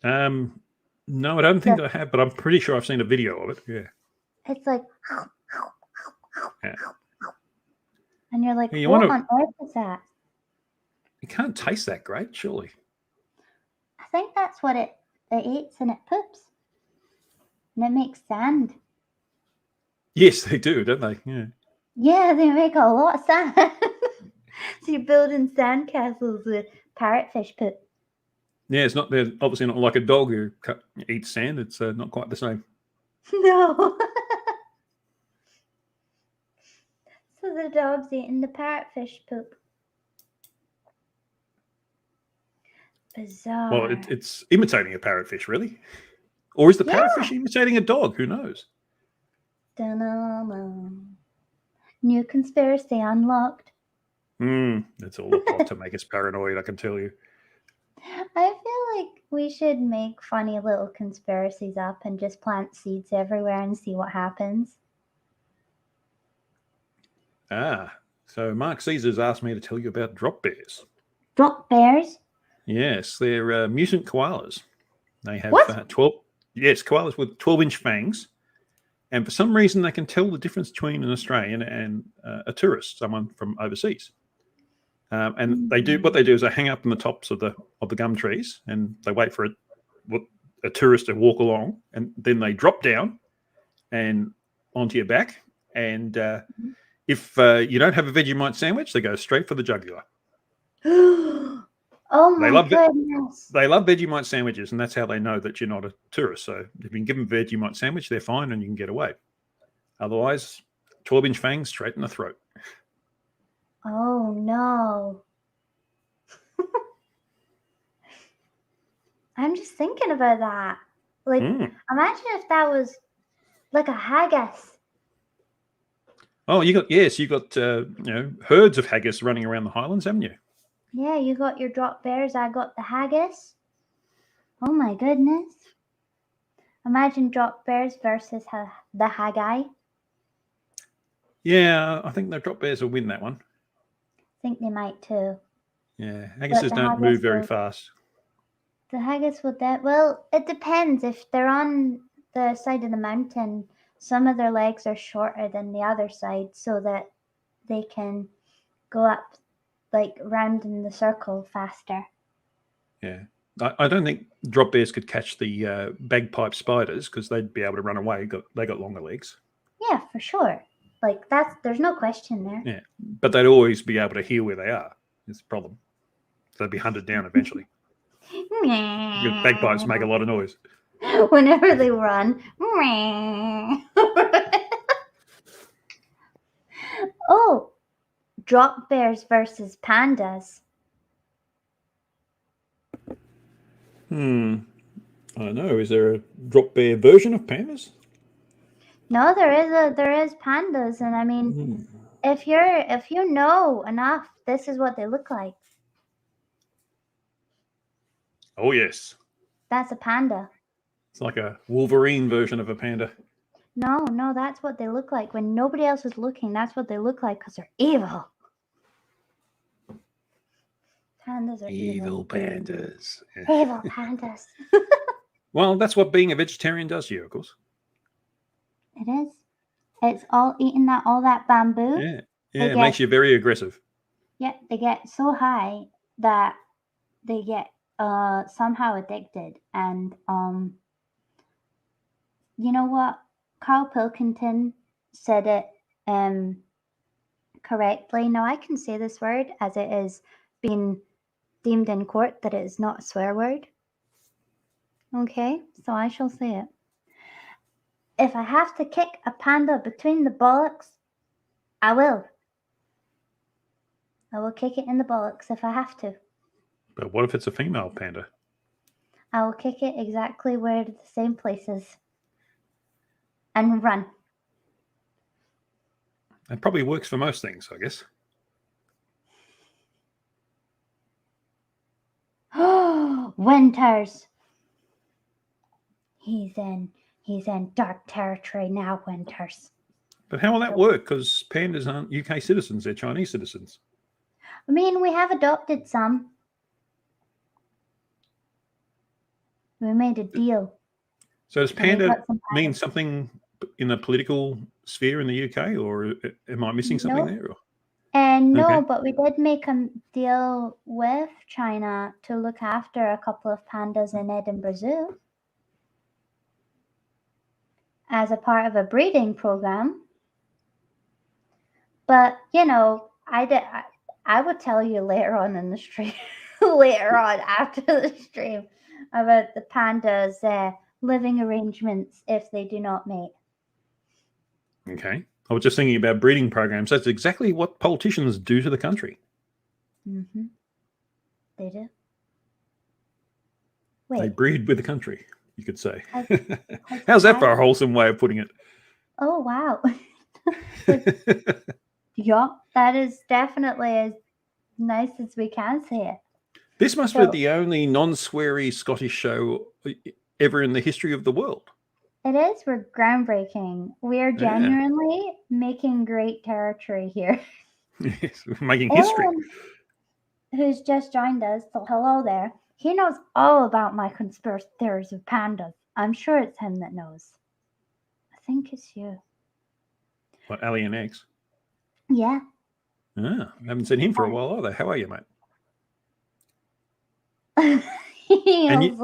No, I don't think I have, but I'm pretty sure I've seen a video of it. Yeah. It's like, yeah. And you're like, what on earth is that? It can't taste that great, surely. I think that's what it eats, and it poops. And it makes sand. Yes, they do, don't they? Yeah. Yeah, they make a lot of sand. So you're building sand castles with parrotfish poop. Yeah, they're obviously not like a dog who eats sand. It's not quite the same. No. So the dog's eating the parrotfish poop. Bizarre. Well, it's imitating a parrotfish, really. Or is the parrotfish imitating a dog? Who knows? New conspiracy unlocked. That's all a plot to make us paranoid, I can tell you. I feel like we should make funny little conspiracies up and just plant seeds everywhere and see what happens. So Mark Caesar's asked me to tell you about drop bears. Drop bears? Yes, they're mutant koalas. They have 12. Yes, koalas with 12-inch fangs. And for some reason, they can tell the difference between an Australian and a tourist, someone from overseas. And what they do is they hang up on the tops of the gum trees, and they wait for a tourist to walk along, and then they drop down and onto your back. And if you don't have a Vegemite sandwich, they go straight for the jugular. Oh my goodness. They love Vegemite sandwiches, and that's how they know that you're not a tourist. So if you can give them a Vegemite sandwich, they're fine and you can get away. Otherwise, 12-inch fangs straight in the throat. Oh no. I'm just thinking about that. Like, imagine if that was like a haggis. Oh, you got herds of haggis running around the Highlands, haven't you? Yeah, you got your drop bears. I got the haggis. Oh my goodness! Imagine drop bears versus the haggai. Yeah, I think the drop bears will win that one. I think they might too. Yeah, But haggises the don't haggis move very will, fast. the haggis will well, it depends. If they're on the side of the mountain, some of their legs are shorter than the other side so that they can go up like round in the circle faster. Yeah. I don't think drop bears could catch the bagpipe spiders because they'd be able to run away. They got longer legs. Yeah, for sure. Like there's no question there. Yeah, but they'd always be able to hear where they are. That's the problem. So they'd be hunted down eventually. Because bagpipes make a lot of noise. Whenever they run. Oh, drop bears versus pandas. I don't know. Is there a drop bear version of pandas? No, there is pandas, and I mean, if you know enough, this is what they look like. Oh yes, That's a panda. it's like a Wolverine version of a panda. No, that's what they look like when nobody else is looking. That's what they look like because they're evil. Pandas are evil. pandas. Evil pandas. Well, that's what being a vegetarian does to you, of course. It is. It's all eating all that bamboo. Yeah, it makes you very aggressive. Yeah, they get so high that they get somehow addicted. And you know what? Carl Pilkington said it correctly. Now I can say this word as it is being deemed in court that it is not a swear word. Okay, so I shall say it. If I have to kick a panda between the bollocks, I will. I will kick it in the bollocks if I have to. But what if it's a female panda? I will kick it exactly where the same places and run. That probably works for most things, I guess. Winters. He's in dark territory now, Winters. But how will that work? Because pandas aren't UK citizens; they're Chinese citizens. I mean, we have adopted some. We made a deal. So does panda mean something in the political sphere in the UK, or am I missing something there? No, but we did make a deal with China to look after a couple of pandas in Edinburgh Zoo as a part of a breeding program. But I would tell you later on in the stream, later on after the stream, about the pandas' living arrangements if they do not mate. Okay. I was just thinking about breeding programs. That's exactly what politicians do to the country. Mm-hmm. They do. Wait. They breed with the country, you could say. How's that for a wholesome way of putting it? Oh, wow. Yeah, that is definitely as nice as we can say it. This must be the only non-sweary Scottish show ever in the history of the world. It is. We're groundbreaking. We are genuinely making great territory here. Yes, we're making history. Who's just joined us, so hello there. He knows all about my conspiracy theories of pandas. I'm sure it's him that knows. I think it's you. What, Alien X? Yeah. I haven't seen him for a while either. How are you, mate? And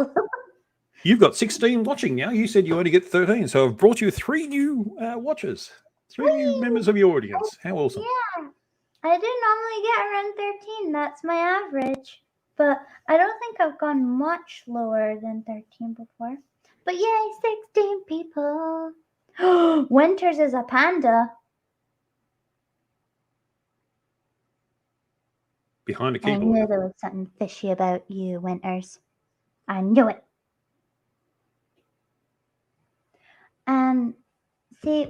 you've got 16 watching now. You said you only get 13, so I've brought you 3 new watchers, 3 new members of your audience. How awesome! Yeah, I do normally get around 13. That's my average, but I don't think I've gone much lower than 13 before. But yay, 16 people. Winters is a panda. Behind a keyboard. I knew there was something fishy about you, Winters. I knew it. See,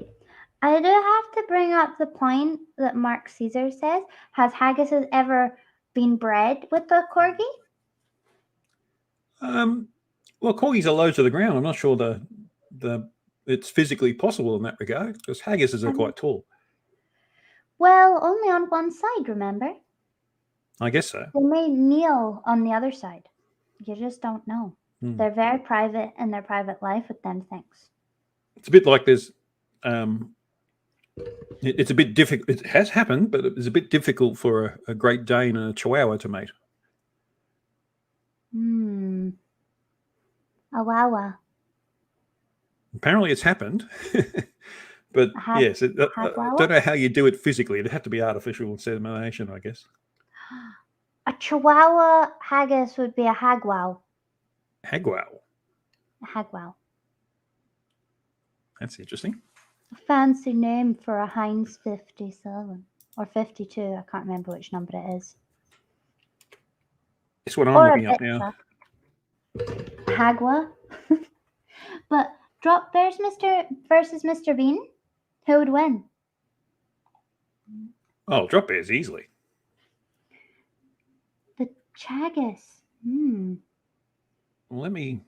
I do have to bring up the point that Mark Caesar says. Has haggises ever been bred with the corgi? Well, corgis are low to the ground. I'm not sure it's physically possible in that regard because haggises are quite tall. Well, only on one side, remember? I guess so. They may kneel on the other side. You just don't know. Hmm. They're very private in their private life with them things. It's a bit like there's. It's a bit difficult. It has happened, but it's a bit difficult for a Great Dane and a Chihuahua to mate. A wawa. Apparently, it's happened. But yes, I don't know how you do it physically. It'd have to be artificial insemination, I guess. A Chihuahua haggis would be a hagwow. Hagwow. A hagwow. That's interesting. A fancy name for a Heinz 57 or 52. I can't remember which number it is. It's what I'm looking up now. Hagwa. But Drop Bears versus Mr. Bean? Who would win? Oh, Drop Bears easily. The Chagas. Well, let me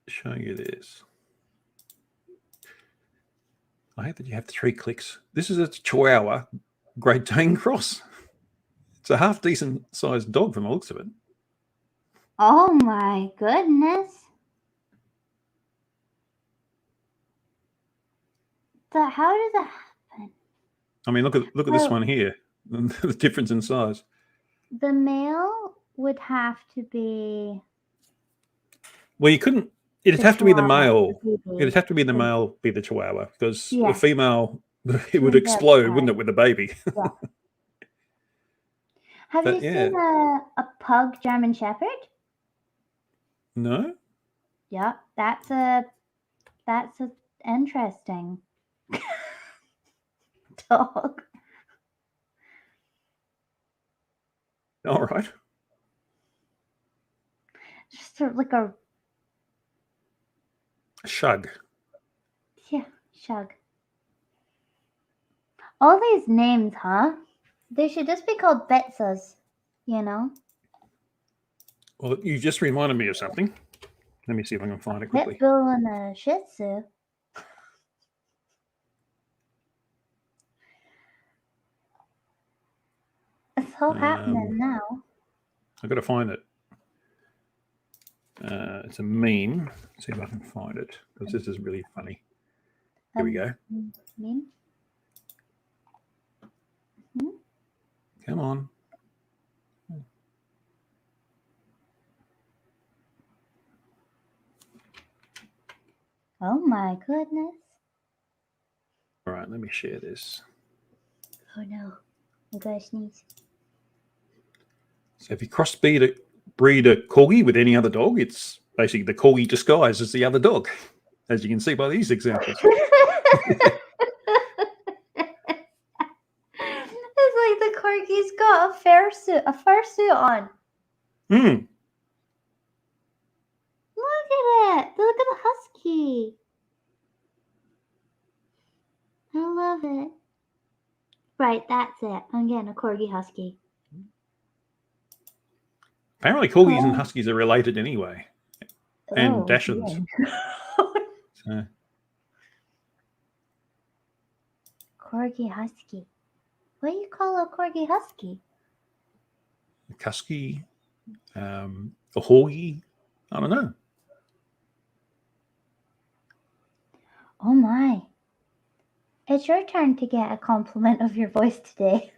show you this. I hate that you have 3 clicks. This is a Chihuahua Great Dane cross. It's a half decent sized dog from the looks of it. Oh my goodness. How does that happen? I mean, look at this one here. The difference in size. The male would have to be. Well, you couldn't. It'd have to be the male. It'd have to be the male, be the Chihuahua, because the female, it would explode, wouldn't it, with the baby? Yeah. Have you seen a pug German Shepherd? No. Yeah, that's interesting dog. All right. Just sort of like a shug. Yeah, shug. All these names, huh? They should just be called Betsas, you know? Well, you just reminded me of something. Let me see if I can find it quickly. Pitbull and a Shih Tzu. It's all happening now. I've got to find it. It's a meme. Let's see if I can find it, because this is really funny. Here we go. Meme? Come on. Oh my goodness. All right, let me share this. Oh no. I'm going to sneeze. So if you breed a corgi with any other dog, it's basically the corgi disguised as the other dog, as you can see by these examples. It's like the corgi's got a fursuit on. Hmm. Look at it. Look at the husky. I love it. Right, that's it. I'm getting a corgi husky. Apparently corgis and huskies are related anyway. And Dachshunds. So. Corgi husky. What do you call a corgi husky? A husky, a horgie. I don't know. Oh my. It's your turn to get a compliment of your voice today.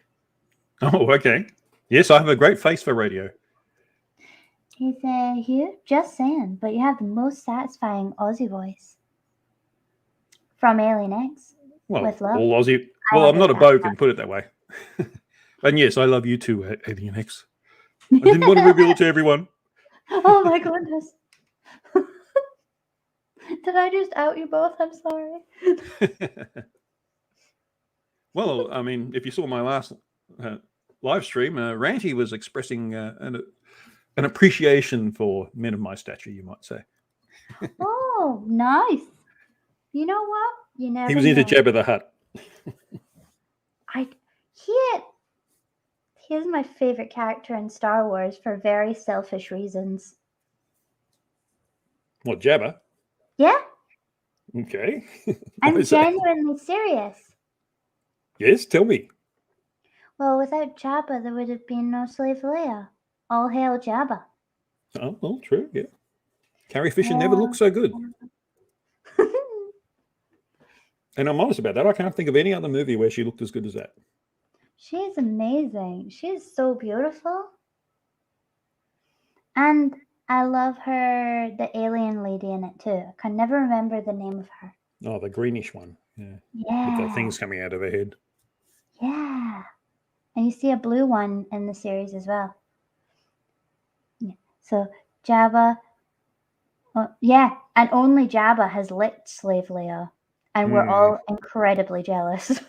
Oh, okay. Yes, I have a great face for radio. He said, Hugh, just saying, but you have the most satisfying Aussie voice. From Alien X. Well, with love. all Aussie. Well, I'm not a bogan, put it that way. And yes, I love you too, Alien X. I didn't want to reveal it to everyone. Oh my goodness. Did I just out you both? I'm sorry. Well, I mean, if you saw my last live stream, Ranty was expressing an appreciation for men of my stature, you might say. Oh, nice. You know what? You never. He was into Jabba the Hutt. He is my favorite character in Star Wars for very selfish reasons. What, Jabba? Yeah. Okay. I'm genuinely serious. Yes, tell me. Well, without Jabba, there would have been no Slave Leia. All hail Jabba. Oh, well, true, yeah. Carrie Fisher never Hail looked so good. Jabba. And I'm honest about that. I can't think of any other movie where she looked as good as that. She's amazing. She's so beautiful. And I love her, the alien lady in it too. I can never remember the name of her. Oh, the greenish one. Yeah. With the Yeah. things coming out of her head. Yeah. And you see a blue one in the series as well. Yeah. So Jabba, yeah, and only Jabba has licked Slave Leia, and we're all incredibly jealous.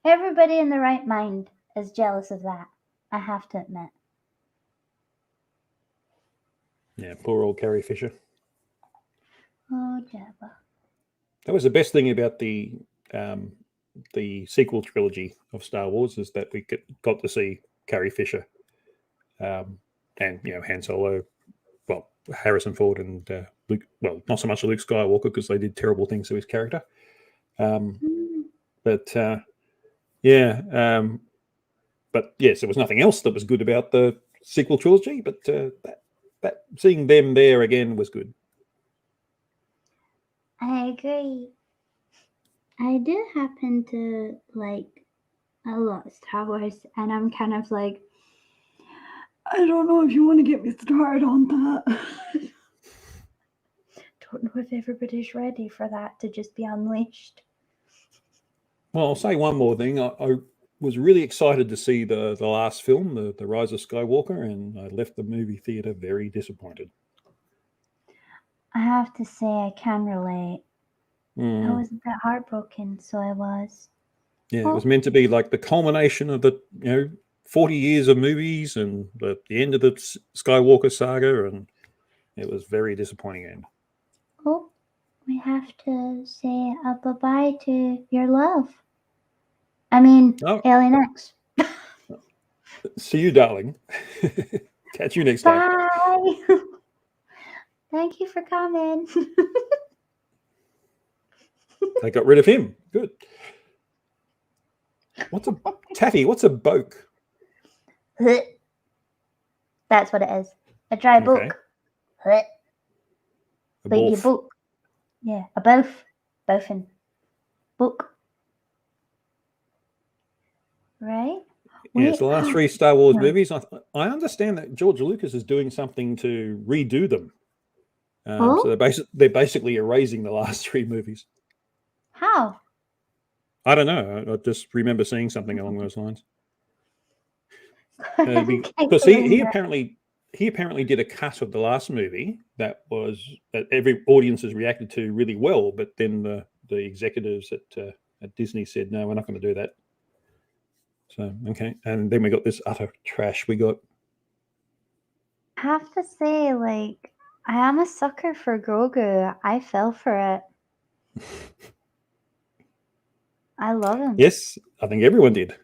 Everybody in the right mind is jealous of that, I have to admit. Yeah, poor old Carrie Fisher. Oh, Jabba. That was the best thing about the sequel trilogy of Star Wars, is that we got to see Carrie Fisher, and Han Solo, well, Harrison Ford and Luke. Well, not so much Luke Skywalker because they did terrible things to his character. But yes, there was nothing else that was good about the sequel trilogy. But that seeing them there again was good. I agree. I do happen to like a lot of Star Wars, and I'm kind of like, I don't know if you want to get me started on that. Don't know if everybody's ready for that to just be unleashed. Well, I'll say one more thing. I was really excited to see the last film, the Rise of Skywalker, and I left the movie theater very disappointed. I have to say, I can relate. I was a bit heartbroken, so I was. Yeah, it was meant to be like the culmination of the 40 years of movies and the end of the Skywalker saga, and it was very disappointing end. Oh, we have to say a bye-bye to your love. I mean, Alien X. See you, darling. Catch you next time. Bye. Thank you for coming. They got rid of him. Good. What's a tatty? What's a boke? That's what it is. A dry book. Like your book. Yeah, a both. Bothing. Book. Right? Yes, the last 3 Star Wars movies. I understand that George Lucas is doing something to redo them. So they're basically erasing the last 3 movies. How? I don't know. I just remember seeing something along those lines. Because he apparently did a cut of the last movie that every audience has reacted to really well, but then the executives at Disney said, no, we're not going to do that. So okay, and then we got this utter trash. We got. I have to say, like, I am a sucker for Grogu. I fell for it. I love him. Yes, I think everyone did.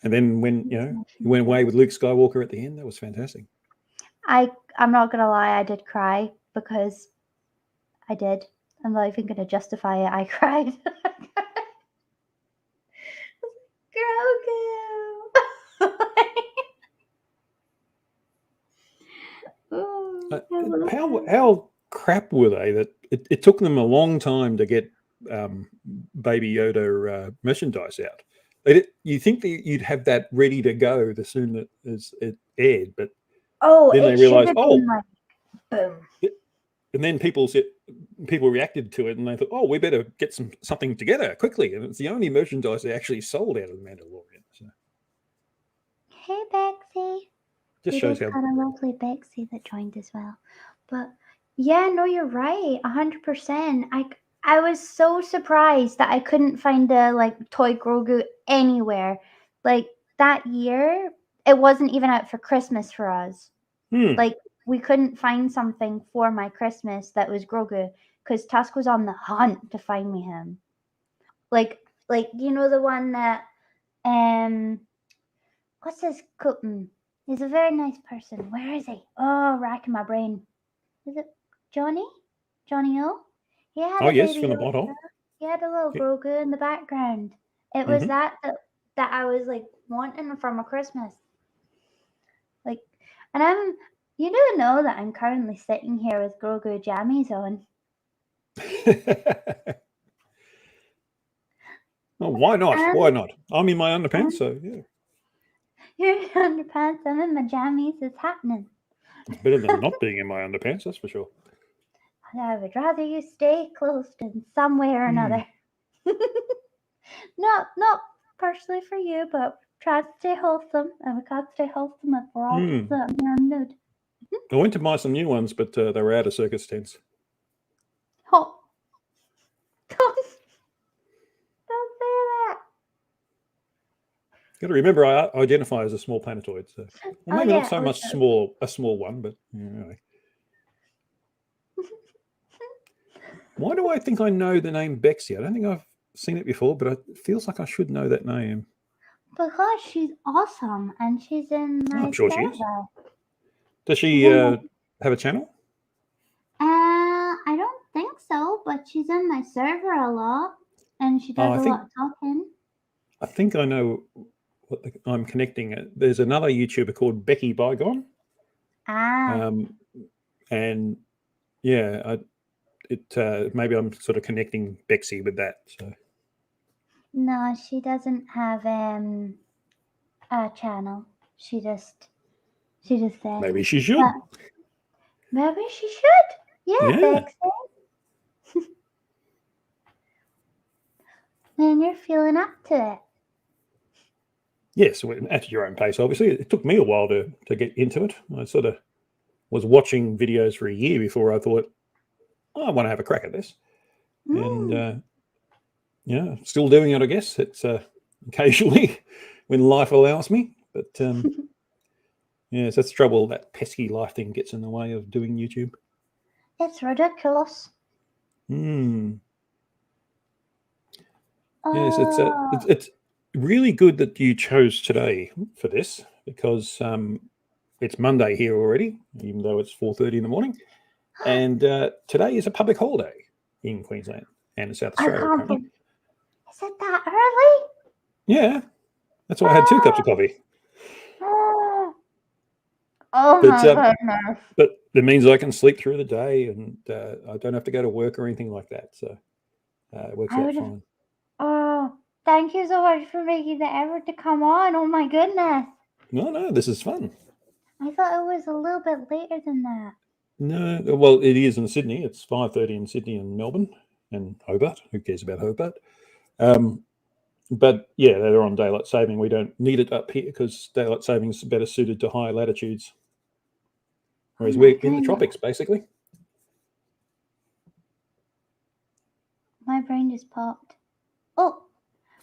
And then when he went away with Luke Skywalker at the end, that was fantastic. I'm not gonna lie, I did cry because I did. I'm not even gonna justify it. I cried. Grogu. How crap were they that it took them a long time to get Baby Yoda merchandise out? You think that you'd have that ready to go the soon that it aired, but then they realized, boom. And then people reacted to it, and they thought, oh, we better get something together quickly. And it's the only merchandise they actually sold out of the Mandalorian. So. Hey, Bexy. Just shows how. Got a lovely Bexy that joined as well. But yeah, no, you're right, 100%. I was so surprised that I couldn't find a toy Grogu anywhere. Like that year, it wasn't even out for Christmas for us. Like we couldn't find something for my Christmas that was Grogu because Tusk was on the hunt to find me him. Like the one that what's his cooking? He's a very nice person. Where is he? Oh, racking my brain. Is it Johnny? Johnny O? He had yes, from the bottle. He had a little Grogu in the background. It was that I was like wanting from a Christmas. Like, and you do know that I'm currently sitting here with Grogu jammies on. Oh, why not? And Why not? I'm in my underpants, so yeah. you're in underpants, I'm in my jammies, it's happening. It's better than not being in my underpants, that's for sure. I would rather you stay close in some way or another. Not partially for you, but try to stay wholesome, and we can't stay wholesome if we're all just sitting here in nude. I went to buy some new ones, but they were out of circus tents. Oh. Don't say that. Got to remember, I identify as a small planetoid, so well, maybe not so much a small one, but anyway. Why do I think I know the name Bexy? I don't think I've seen it before, but it feels like I should know that name. Because she's awesome, and she's in my I'm sure server. she is. Does she have a channel? I don't think so, but she's in my server a lot, and she does a lot of talking. I think I know what I'm connecting. There's another YouTuber called Becky Bygone. And yeah, maybe I'm sort of connecting Bexy with that. So. No, she doesn't have a channel. She just said. Maybe she should. Maybe she should. Yeah. Bexy. And you're feeling up to it. Yes, at your own pace, obviously. It took me a while to get into it. I sort of was watching videos for a year before I thought, I want to have a crack at this. And, still doing it, I guess. It's occasionally when life allows me. But, yes, that's the trouble. That pesky life thing gets in the way of doing YouTube. It's ridiculous. Yes, it's really good that you chose today for this because it's Monday here already, even though it's 4:30 in the morning, and today is a public holiday in Queensland and in South Australia. Is it that early? Yeah, that's why I had 2 cups of coffee. Oh my goodness! But it means I can sleep through the day and I don't have to go to work or anything like that. So it works out fine. Oh, thank you so much for making the effort to come on. Oh my goodness. No, this is fun. I thought it was a little bit later than that. No, well, it is in Sydney. It's 5:30 in Sydney and Melbourne and Hobart. Who cares about Hobart? But yeah, they're on daylight saving. We don't need it up here because daylight saving is better suited to high latitudes. Whereas we're in the tropics, basically. My brain just popped. Oh,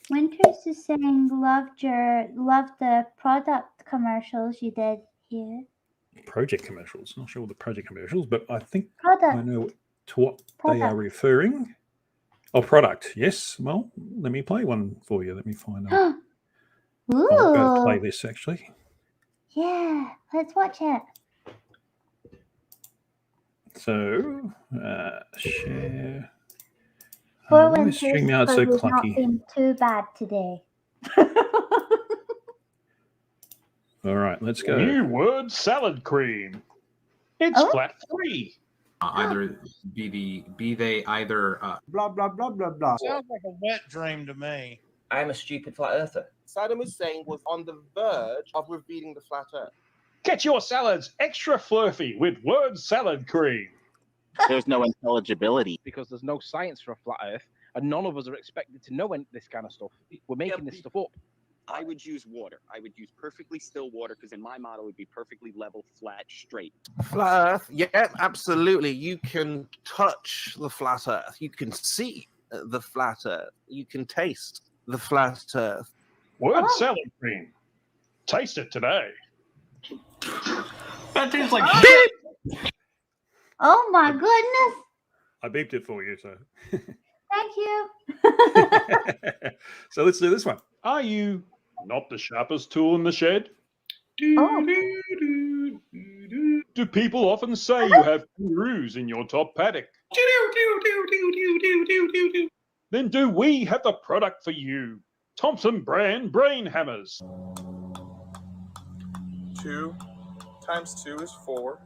Winters is saying loved the product commercials you did here. Project commercials. Not sure what the project commercials, but I think I know to what they are referring. Oh, product. Yes. Well, let me play one for you. Let me find out. Ooh. I'll go to play this actually. Yeah, let's watch it. So, share. Why is StreamYard so clunky? Not been too bad today. All right, let's go. New word salad cream. It's flat 3. Either be they either blah blah blah blah blah. Sounds like a wet dream to me. I am a stupid flat earther. Saddam Hussein was on the verge of revealing the flat earth. Get your salads extra fluffy with word salad cream. There's no intelligibility because there's no science for a flat earth, and none of us are expected to know this kind of stuff. We're making this stuff up. I would use water. I would use perfectly still water because in my model it would be perfectly level, flat, straight. Flat Earth, yeah, absolutely. You can touch the flat Earth. You can see the flat Earth. You can taste the flat Earth. Word salad cream. Taste it today. That tastes like shit. Oh my goodness. I beeped it for you, so. Thank you. So let's do this one. Are you not the sharpest tool in the shed? Oh. Do people often say you have kangaroos in your top paddock? Then do we have the product for you? Thompson brand brain hammers. 2 times 2 is 4.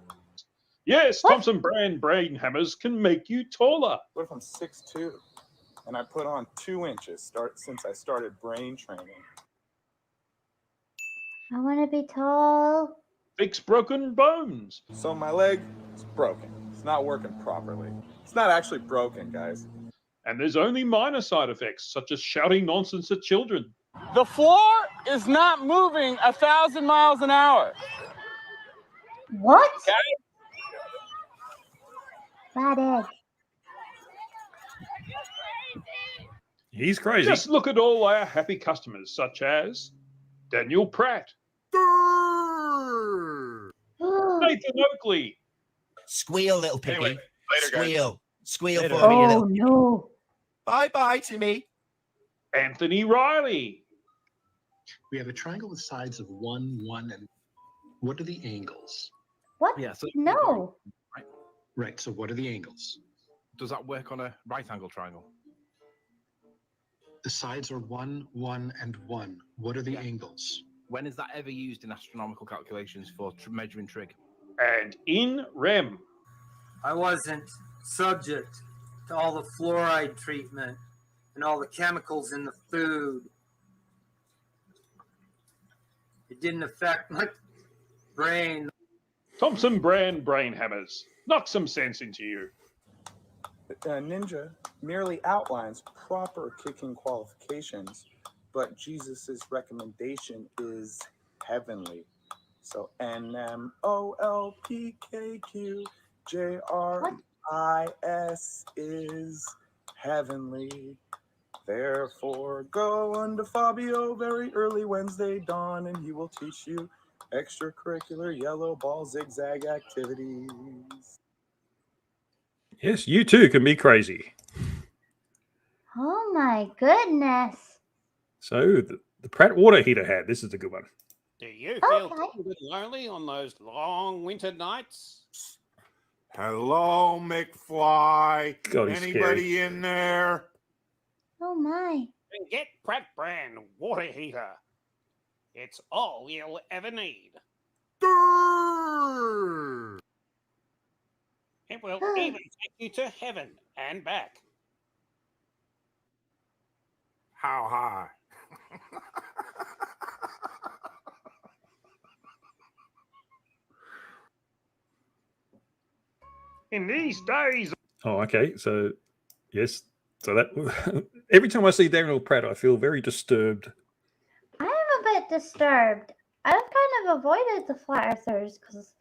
Yes, Thompson brand brain hammers can make you taller. What if I'm 6'2" and I put on 2 inches since I started brain training? I want to be tall. Fix broken bones. So my leg is broken. It's not working properly. It's not actually broken, guys. And there's only minor side effects, such as shouting nonsense at children. The floor is not moving 1,000 miles an hour. What? Okay? Bad egg. He's crazy. Just look at all our happy customers, such as Daniel Pratt, Nathan Oakley. Squeal, little piggy. Anyway, later, guys. Squeal Later. for me, you Oh little. no. Bye, Timmy. Anthony Riley. We have a triangle with sides of 1, 1, and what are the angles? What? Yeah. So No. Right, so what are the angles? does that work on a right angle triangle? The sides are 1, 1, and 1. What are the angles? When is that ever used in astronomical calculations for measuring trig? And in REM. I wasn't subject to all the fluoride treatment and all the chemicals in the food. It didn't affect my brain. Thompson brand brain hammers. Knock some sense into you. Ninja merely outlines proper kicking qualifications, but Jesus's recommendation is heavenly. So NMOLPKQJRIS is heavenly. Therefore, go unto Fabio very early Wednesday dawn, and he will teach you extracurricular yellow ball zigzag activities. Yes, you too can be crazy. Oh my goodness. So the Pratt water heater hat. This is a good one. Do you feel Okay. a bit lonely on those long winter nights? Hello, McFly. God, he's Anybody scary. in there? Oh my. Then get Pratt brand water heater. It's all you'll ever need. Durr! It will even take you to heaven and back. How high? In these days. Oh, okay. So, yes. So that every time I see Daniel Pratt, I feel very disturbed. I am a bit disturbed. I've kind of avoided the flat earthers because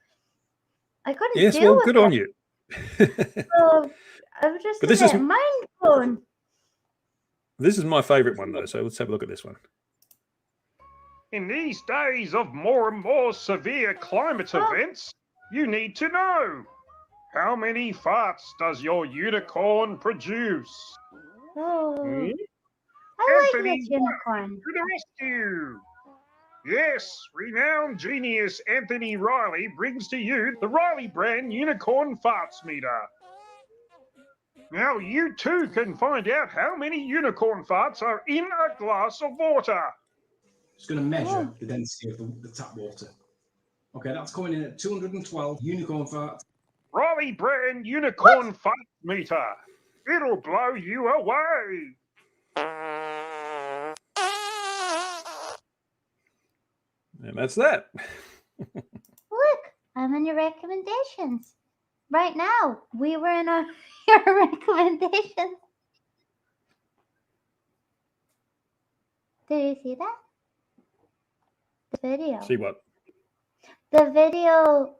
I couldn't Yes, deal well, with good it. on you. So I'm just But a this is- bit mind blown. This is my favorite one, though. So let's have a look at this one. In these days of more and more severe climate events, you need to know, how many farts does your unicorn produce? Oh, Hmm? I like Anthony this unicorn. To the rescue! Yes, renowned genius Anthony Riley brings to you the Riley brand unicorn farts meter. Now you too can find out how many unicorn farts are in a glass of water. It's going to measure the density of the tap water. Okay, that's coming in at 212 unicorn farts. Riley brand unicorn fart meter. It'll blow you away. And that's that. Look, I'm in your recommendations. Right now, we were in your recommendations. Did you see that? The video. See what? The video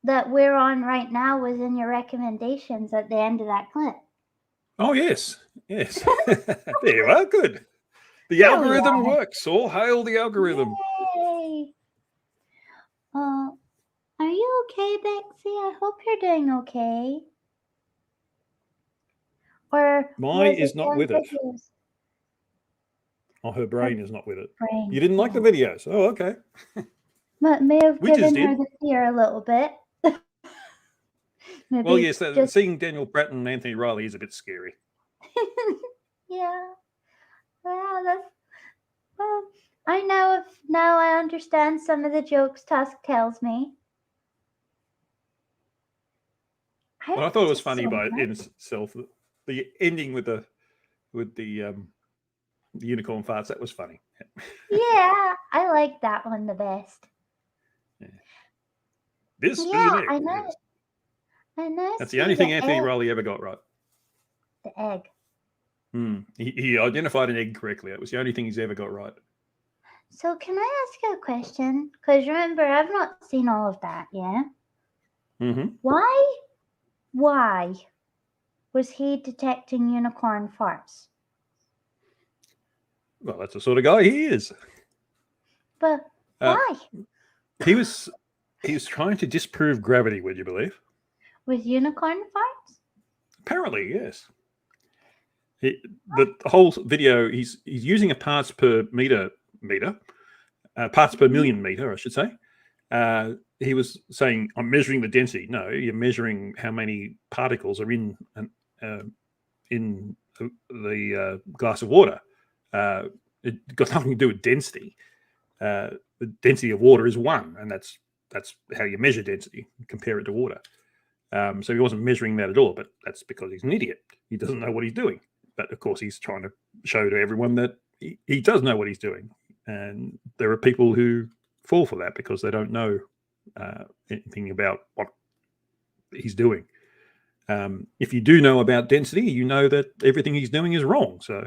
that we're on right now was in your recommendations at the end of that clip. Oh, yes. Yes. There you are. Good. The algorithm works. All hail the algorithm. Yay! Are you okay, Bexy? I hope you're doing okay. Or Mine was is not your with it. videos? Oh, her brain is not with it. Brain, You didn't like the videos? Oh, okay. But may have We just given her did. the fear a little bit. Maybe Well, yes, just seeing Daniel Pratt and Anthony Riley is a bit scary. yeah. Wow, Well, I know if now I understand some of the jokes Tusk tells me. Well, I thought it was funny by in itself. The ending with the unicorn farts, that was funny. Yeah, I like that one the best. This is Yeah, an egg. I know. Yes. I know. That's the only thing Anthony Riley ever got right. The egg. He identified an egg correctly. That was the only thing he's ever got right. So can I ask you a question? Because remember, I've not seen all of that yet. Mm-hmm. Why was he detecting unicorn farts? Well, that's the sort of guy he is. But why? He was trying to disprove gravity, would you believe? With unicorn farts? Apparently, yes. The whole video, he's using a parts per million meter, I should say. He was saying, "I'm measuring the density." No, you're measuring how many particles are in the glass of water. It got nothing to do with density. The density of water is 1, and that's how you measure density. Compare it to water. So he wasn't measuring that at all, but that's because he's an idiot. He doesn't know what he's doing. But of course, he's trying to show to everyone that he does know what he's doing. And there are people who fall for that because they don't know anything about what he's doing. If you do know about density, you know that everything he's doing is wrong. So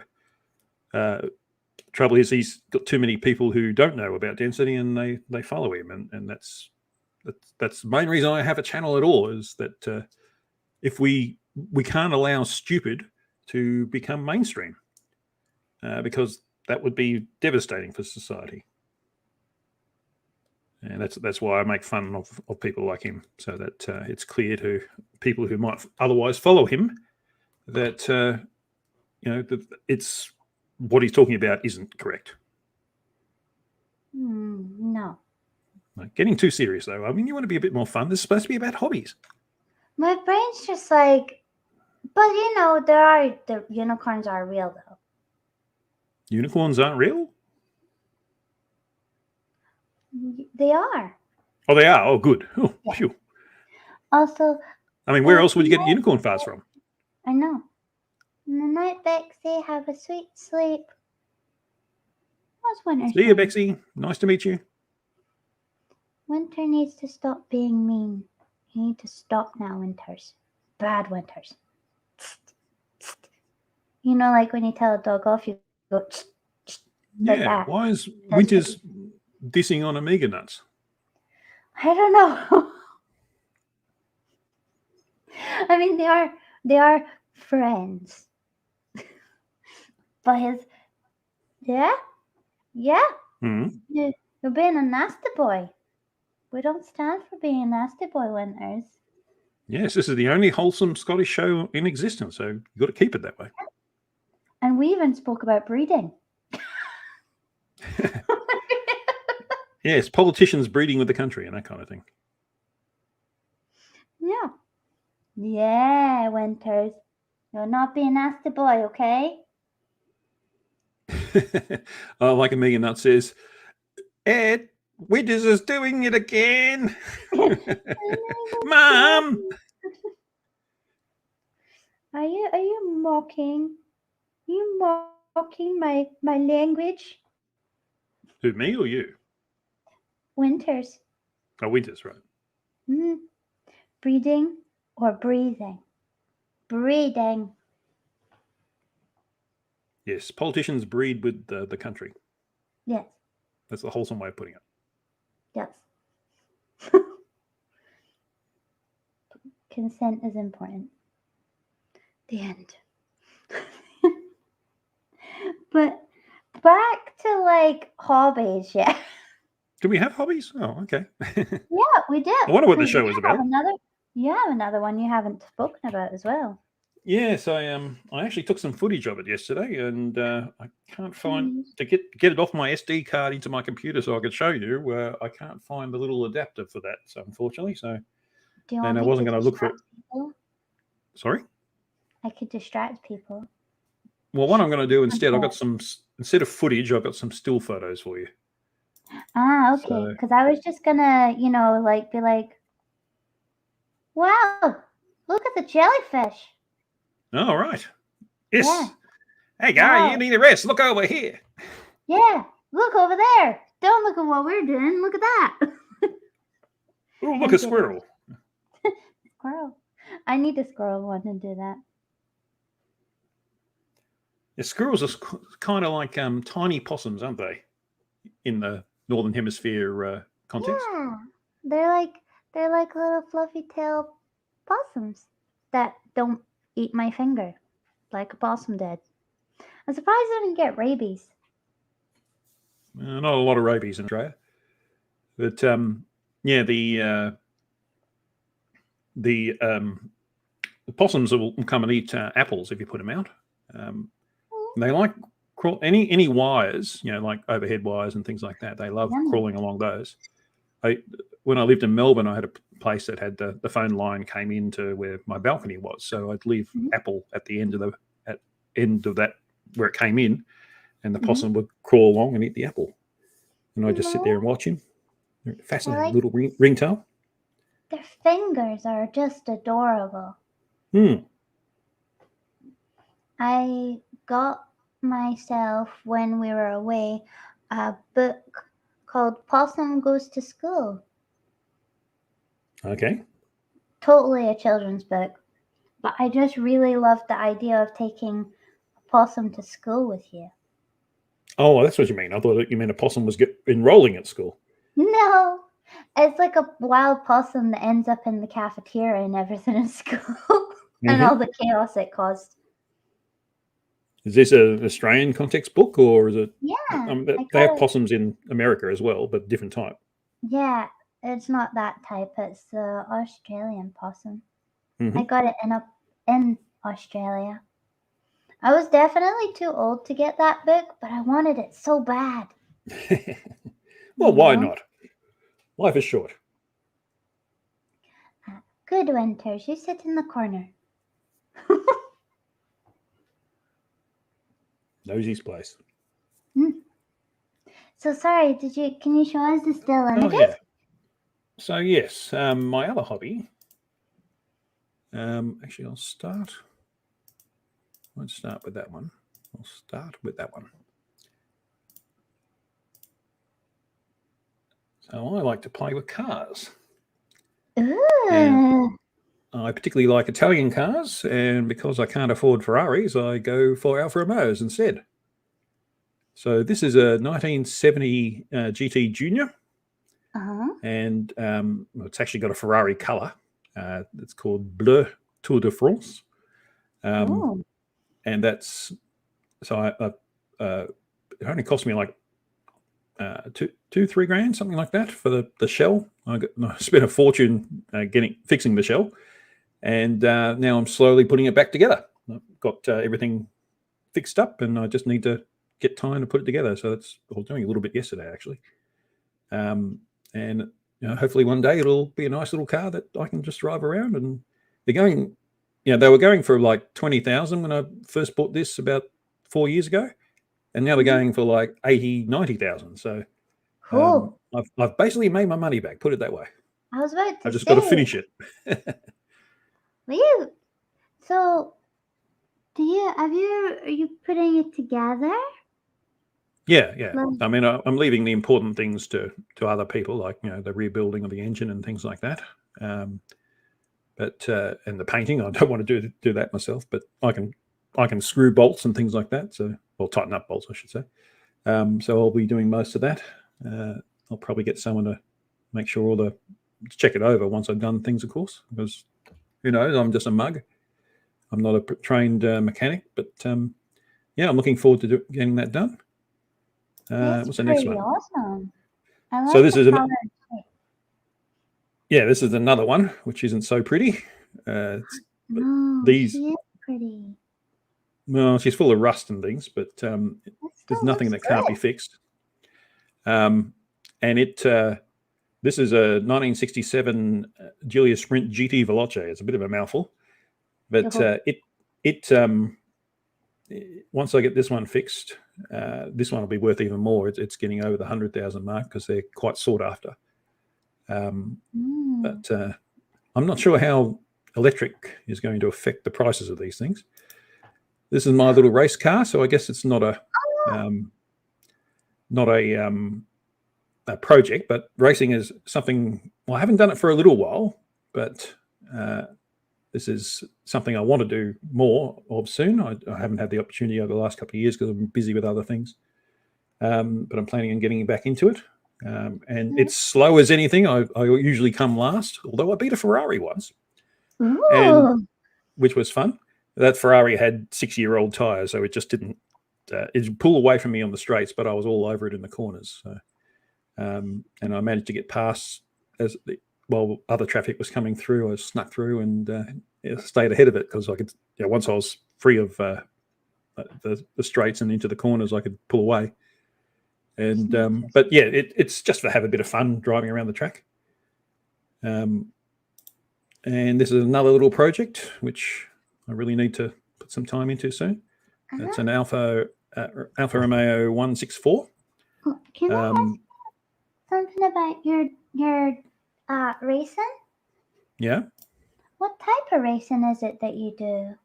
trouble is he's got too many people who don't know about density and they follow him. And that's the main reason I have a channel at all, is that if we can't allow stupid to become mainstream, because that would be devastating for society. And that's why I make fun of people like him, so that it's clear to people who might otherwise follow him that that it's what he's talking about isn't correct. No. Getting too serious, though. I mean, you want to be a bit more fun. This is supposed to be about hobbies. My brain's just like, but the unicorns are real though. Unicorns aren't real? They are. Oh, they are? Oh, good. Oh, phew. Also, I mean, where else would you get unicorn farts from? I know. In the night, Bexy, have a sweet sleep. What's Winter? See you, Bexy. Nice to meet you. Winter needs to stop being mean. You need to stop now, Winters. Bad Winters. Like when you tell a dog off, you go like that. Why is Winters dissing on Amiga Nuts? I don't know. I mean, they are friends. But yeah. Mm-hmm. You're being a nasty boy. We don't stand for being a nasty boy, Winters. Yes, this is the only wholesome Scottish show in existence, so you've got to keep it that way. And we even spoke about breeding. Yes, politicians breeding with the country and that kind of thing. Yeah. Yeah, Winters. You're not being a nasty boy, okay? Like Amiga Nut says, Ed, Winters is doing it again. Mom! Are you mocking? You mocking my language? Who, me or you? Winters. Oh, Winters, right. Breeding or breathing? Breeding. Yes, politicians breed with the country. Yes. That's the wholesome way of putting it. Yes. Consent is important. The end. But back to hobbies, yeah. Do we have hobbies? Oh, okay. Yeah, we did. I wonder what the show is about. You have another one you haven't spoken about as well. Yes, I actually took some footage of it yesterday, and I can't find to get it off my SD card into my computer so I could show you. I can't find the little adapter for that, so unfortunately. So, and I wasn't going to look for it. People? Sorry. I could distract people. Well, what I'm going to do instead, I've got some instead of footage, I've got some still photos for you. Ah, okay. So- Because I was just gonna, like be like, wow, look at the jellyfish. All right. Yes. Yeah. Hey, guy, Wow. you need a rest. Look over here. Yeah, look over there. Don't look at what we're doing. Look at that. Oh, look, I'm a kidding. squirrel. Squirrel. I need a squirrel one to do that. Yeah, squirrels are kind of like tiny possums, aren't they? In the Northern Hemisphere context. Yeah, they're like little fluffy tail possums that don't eat my finger like a possum did. I'm surprised I didn't get rabies. Not a lot of rabies in Australia, but yeah, the possums will come and eat apples if you put them out. They like any wires, like overhead wires and things like that. They love crawling along those. When I lived in Melbourne, I had a place that had the phone line came into where my balcony was, so I'd leave apple at the end of that where it came in, and the possum would crawl along and eat the apple, and I'd just sit there and watch him. Fascinating little ringtail. Their fingers are just adorable. I got myself, when we were away, a book called Possum Goes to School. Okay. Totally a children's book. But I just really loved the idea of taking a possum to school with you. Oh, that's what you mean. I thought you meant a possum was enrolling at school. No, it's like a wild possum that ends up in the cafeteria and everything in school and all the chaos it caused. Is this an Australian context book, or is it? Yeah. They have possums in America as well, but different type. Yeah, it's not that type. It's the Australian possum. Mhm. I got it in Australia. I was definitely too old to get that book, but I wanted it so bad. Well, why not? Life is short. Good, Winters. You sit in the corner. Nosy's place. So sorry, can you show us the still images? Oh, yeah. So yes, my other hobby. Actually, I'll start. I won't start with that one. I'll start with that one. So I like to play with cars. And I particularly like Italian cars, and because I can't afford Ferraris, I go for Alfa Romeos instead. So this is a 1970 GT Junior, and it's actually got a Ferrari color. It's called Bleu Tour de France, and that's so it only cost me like $2-3 grand, something like that, for the shell. I spent a fortune fixing the shell, and now I'm slowly putting it back together. I've got everything fixed up, and I just need to get time to put it together. So I was doing a little bit yesterday, actually, and hopefully one day it'll be a nice little car that I can just drive around. And they're going, they were going for like 20,000 when I first bought this about 4 years ago, and now they're going for like 80,000-90,000. So Cool. I've basically made my money back. Put it that way. I was about to I've just got to finish it. So are you putting it together? Yeah. I mean, I'm leaving the important things to other people, like the rebuilding of the engine and things like that. But and the painting, I don't want to do that myself. But I can screw bolts and things like that. Or tighten up bolts, I should say. So I'll be doing most of that. I'll probably get someone to make sure check it over once I've done things, of course, because who knows? I'm just a mug. I'm not a trained mechanic, but I'm looking forward to getting that done. What's the next one? Awesome. So this is this is another one which isn't so pretty. She is pretty. Well, she's full of rust and things, but there's nothing that can't be fixed. And this is a 1967 Giulia Sprint GT Veloce. It's a bit of a mouthful, but once I get this one fixed, this one will be worth even more. It's getting over the 100,000 mark because they're quite sought after. But I'm not sure how electric is going to affect the prices of these things. This is my little race car, so I guess it's not a project, but racing is something. Well, I haven't done it for a little while, but this is something I want to do more of soon. I haven't had the opportunity over the last couple of years because I've been busy with other things, but I'm planning on getting back into it. And it's slow as anything. I usually come last, although I beat a Ferrari once, and which was fun. That Ferrari had 6-year-old tires, so it just didn't it pull away from me on the straights, but I was all over it in the corners. So, and I managed to get past while other traffic was coming through. I snuck through and stayed ahead of it because I could. Once I was free of the straights and into the corners, I could pull away. And but yeah, it's just to have a bit of fun driving around the track. And this is another little project which I really need to put some time into soon. It's an Alfa Romeo 164. Can I ask something about your racing? Yeah. What type of racing is it that you do?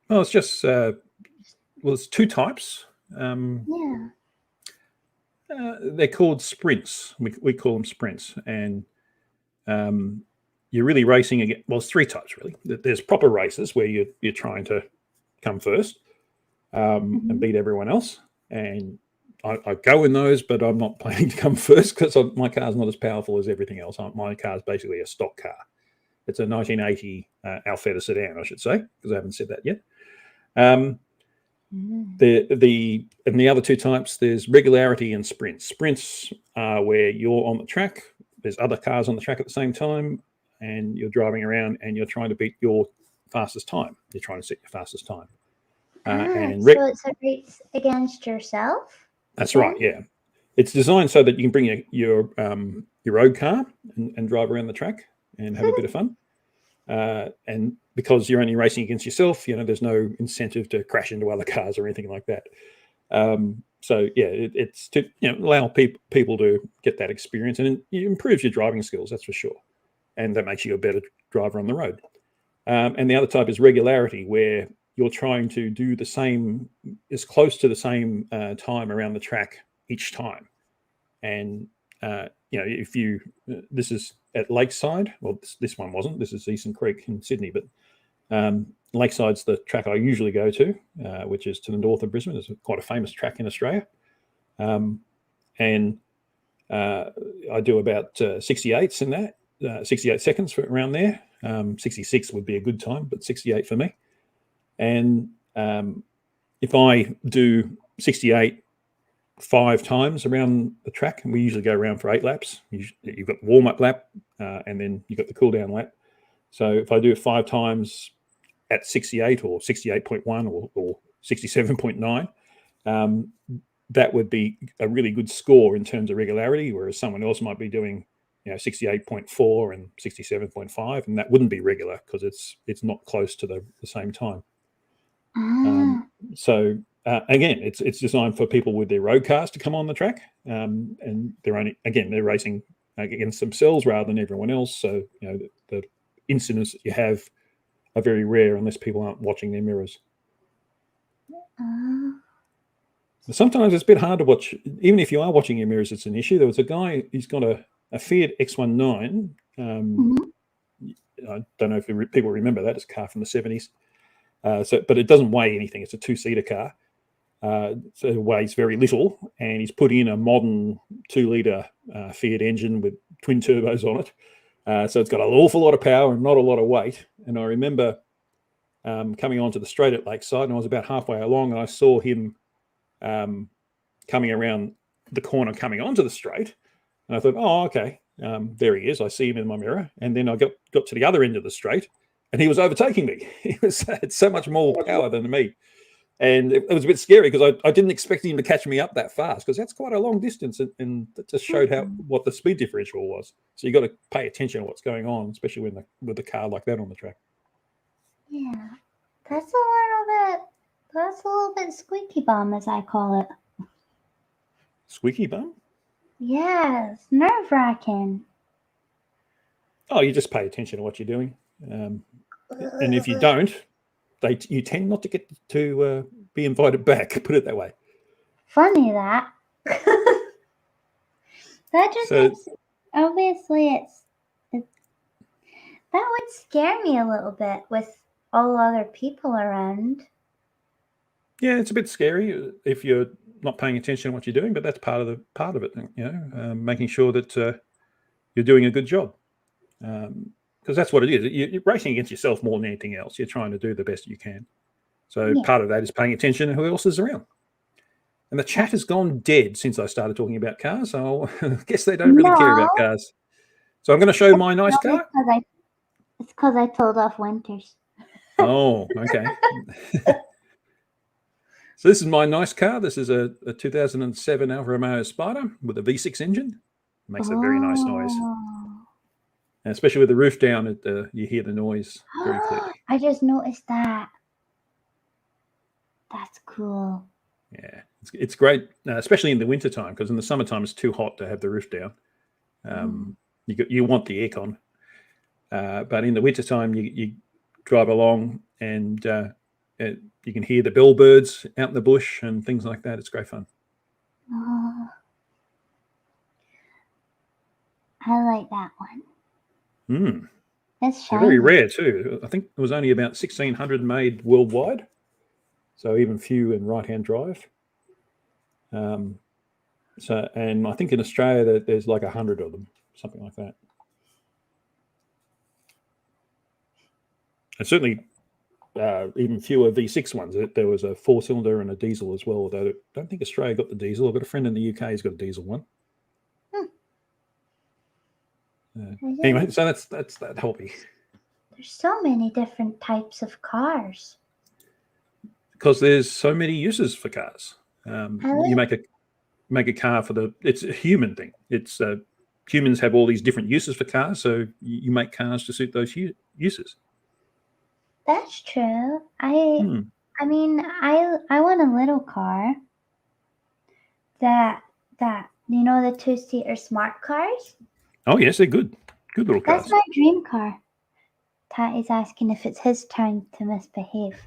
Well, it's just it's two types. Yeah. They're called sprints. We call them sprints, and you're really racing again. Well, it's three types really. There's proper races where you're trying to come first and beat everyone else, and I go in those, but I'm not planning to come first because my car's not as powerful as everything else. My car's basically a stock car. It's a 1980 Alfetta sedan, I should say, because I haven't said that yet. The other two types, there's regularity and sprints. Sprints are where you're on the track, there's other cars on the track at the same time, and you're driving around and you're trying to beat your fastest time. You're trying to set your fastest time. So it's a race against yourself? That's right, yeah. It's designed so that you can bring your road car and drive around the track and have a bit of fun. And because you're only racing against yourself, there's no incentive to crash into other cars or anything like that. So yeah, it's to allow people to get that experience, and it improves your driving skills, that's for sure, and that makes you a better driver on the road. And the other type is regularity, where you're trying to do the same, as close to the same time around the track each time. And if you this is at Lakeside. Well, this one wasn't. This is Eastern Creek in Sydney, but Lakeside's the track I usually go to, which is to the north of Brisbane. It's quite a famous track in Australia. And I do about 68s in that, 68 seconds for around there. 66 would be a good time, but 68 for me. And if I do 68 5 times around the track, and we usually go around for 8 laps. You've got the warm-up lap, and then you've got the cool-down lap. So if I do it 5 times at 68 or 68.1 or 67.9, that would be a really good score in terms of regularity, whereas someone else might be doing 68.4 and 67.5, and that wouldn't be regular because it's not close to the same time. So again, it's designed for people with their road cars to come on the track, and they're racing against themselves rather than everyone else. So the incidents that you have are very rare unless people aren't watching their mirrors. Sometimes it's a bit hard to watch. Even if you are watching your mirrors, it's an issue. There was a guy, he's got a Fiat X19. I don't know if people remember that. It's a car from the 70s. But it doesn't weigh anything. It's a 2-seater car. So it weighs very little. And he's put in a modern 2-litre Fiat engine with twin turbos on it. So it's got an awful lot of power and not a lot of weight. And I remember coming onto the straight at Lakeside, and I was about halfway along, and I saw him coming around the corner coming onto the straight. And I thought, oh, okay, there he is. I see him in my mirror. And then I got to the other end of the straight, and he was overtaking me. He had so much more power than me. And it was a bit scary because I didn't expect him to catch me up that fast, because that's quite a long distance, and that just showed what the speed differential was. So you got to pay attention to what's going on, especially with a car like that on the track. Yeah, that's a little bit That's a little bit squeaky bum, as I call it. Squeaky bum? Yes, nerve-wracking. Oh, you just pay attention to what you're doing. And if you don't, you tend not to get to be invited back, put it that way. Funny that. That just makes, obviously that would scare me a little bit with all other people around. Yeah, it's a bit scary if you're not paying attention to what you're doing, but that's part of it. You know, making sure that you're doing a good job, because that's what it is. You're racing against yourself more than anything else. You're trying to do the best you can. So part of that is paying attention to who else is around. And the chat has gone dead since I started talking about cars. So I guess they don't really care about cars. So I'm going to show my nice car. It's because I told off Winters. Oh, okay. So this is my nice car. This is a 2007 Alfa Romeo Spider with a V6 engine. Makes a very nice noise. And especially with the roof down, you hear the noise very clearly. I just noticed that. That's cool. Yeah, it's great, especially in the wintertime, because in the summertime it's too hot to have the roof down. You want the aircon. But in the wintertime, you drive along and you can hear the bellbirds out in the bush and things like that. It's great fun. I like that one. It's shiny. They're very rare too. I think it was only about 1,600 made worldwide, so even few in right-hand drive. And I think in Australia there's like 100 of them, something like that. And certainly even fewer V6 ones. There was a 4-cylinder and a diesel as well, although I don't think Australia got the diesel. I've got a friend in the UK who's got a diesel one. Anyway, so that's that hobby. There's so many different types of cars. Because there's so many uses for cars. You make a car it's a human thing. It's humans have all these different uses for cars, so you make cars to suit those uses. That's true. I mean, I want a little car that you know, the 2-seater smart cars. Oh yes, they're good. Good little cars. That's my dream car. Tatty's asking if it's his turn to misbehave.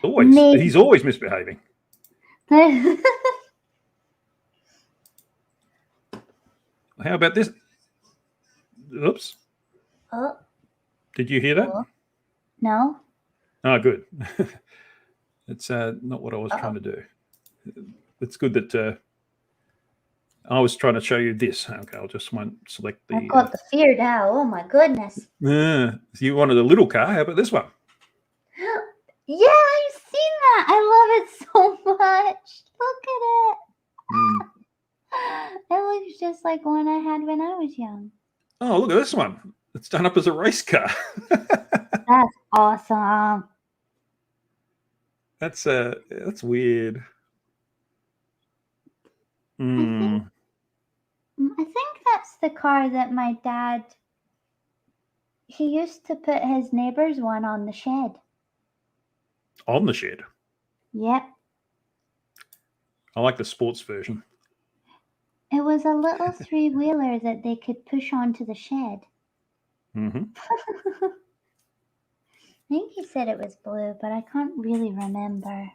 Always. He's always misbehaving. How about this? Oops. Oh. Did you hear that? No. Oh, good. It's not what I was trying to do. It's good that I was trying to show you this. Okay, I'll just select the... I've got the fear now. Oh, my goodness. So you wanted a little car. How about this one? Yeah, I've seen that. I love it so much. Look at it. It looks just like one I had when I was young. Oh, look at this one. It's done up as a race car. That's awesome. That's weird. I think that's the car that my dad, he used to put his neighbor's one on the shed. On the shed? Yep. I like the sports version. It was a little 3-wheeler that they could push onto the shed. Mm-hmm. I think he said it was blue, but I can't really remember.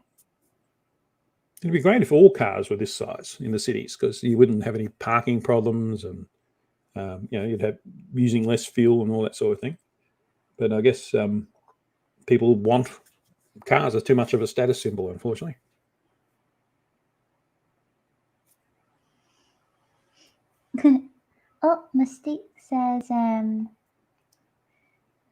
It'd be great if all cars were this size in the cities, because you wouldn't have any parking problems, and you'd have using less fuel and all that sort of thing. But I guess people want cars are too much of a status symbol, unfortunately. Oh, Mystique says,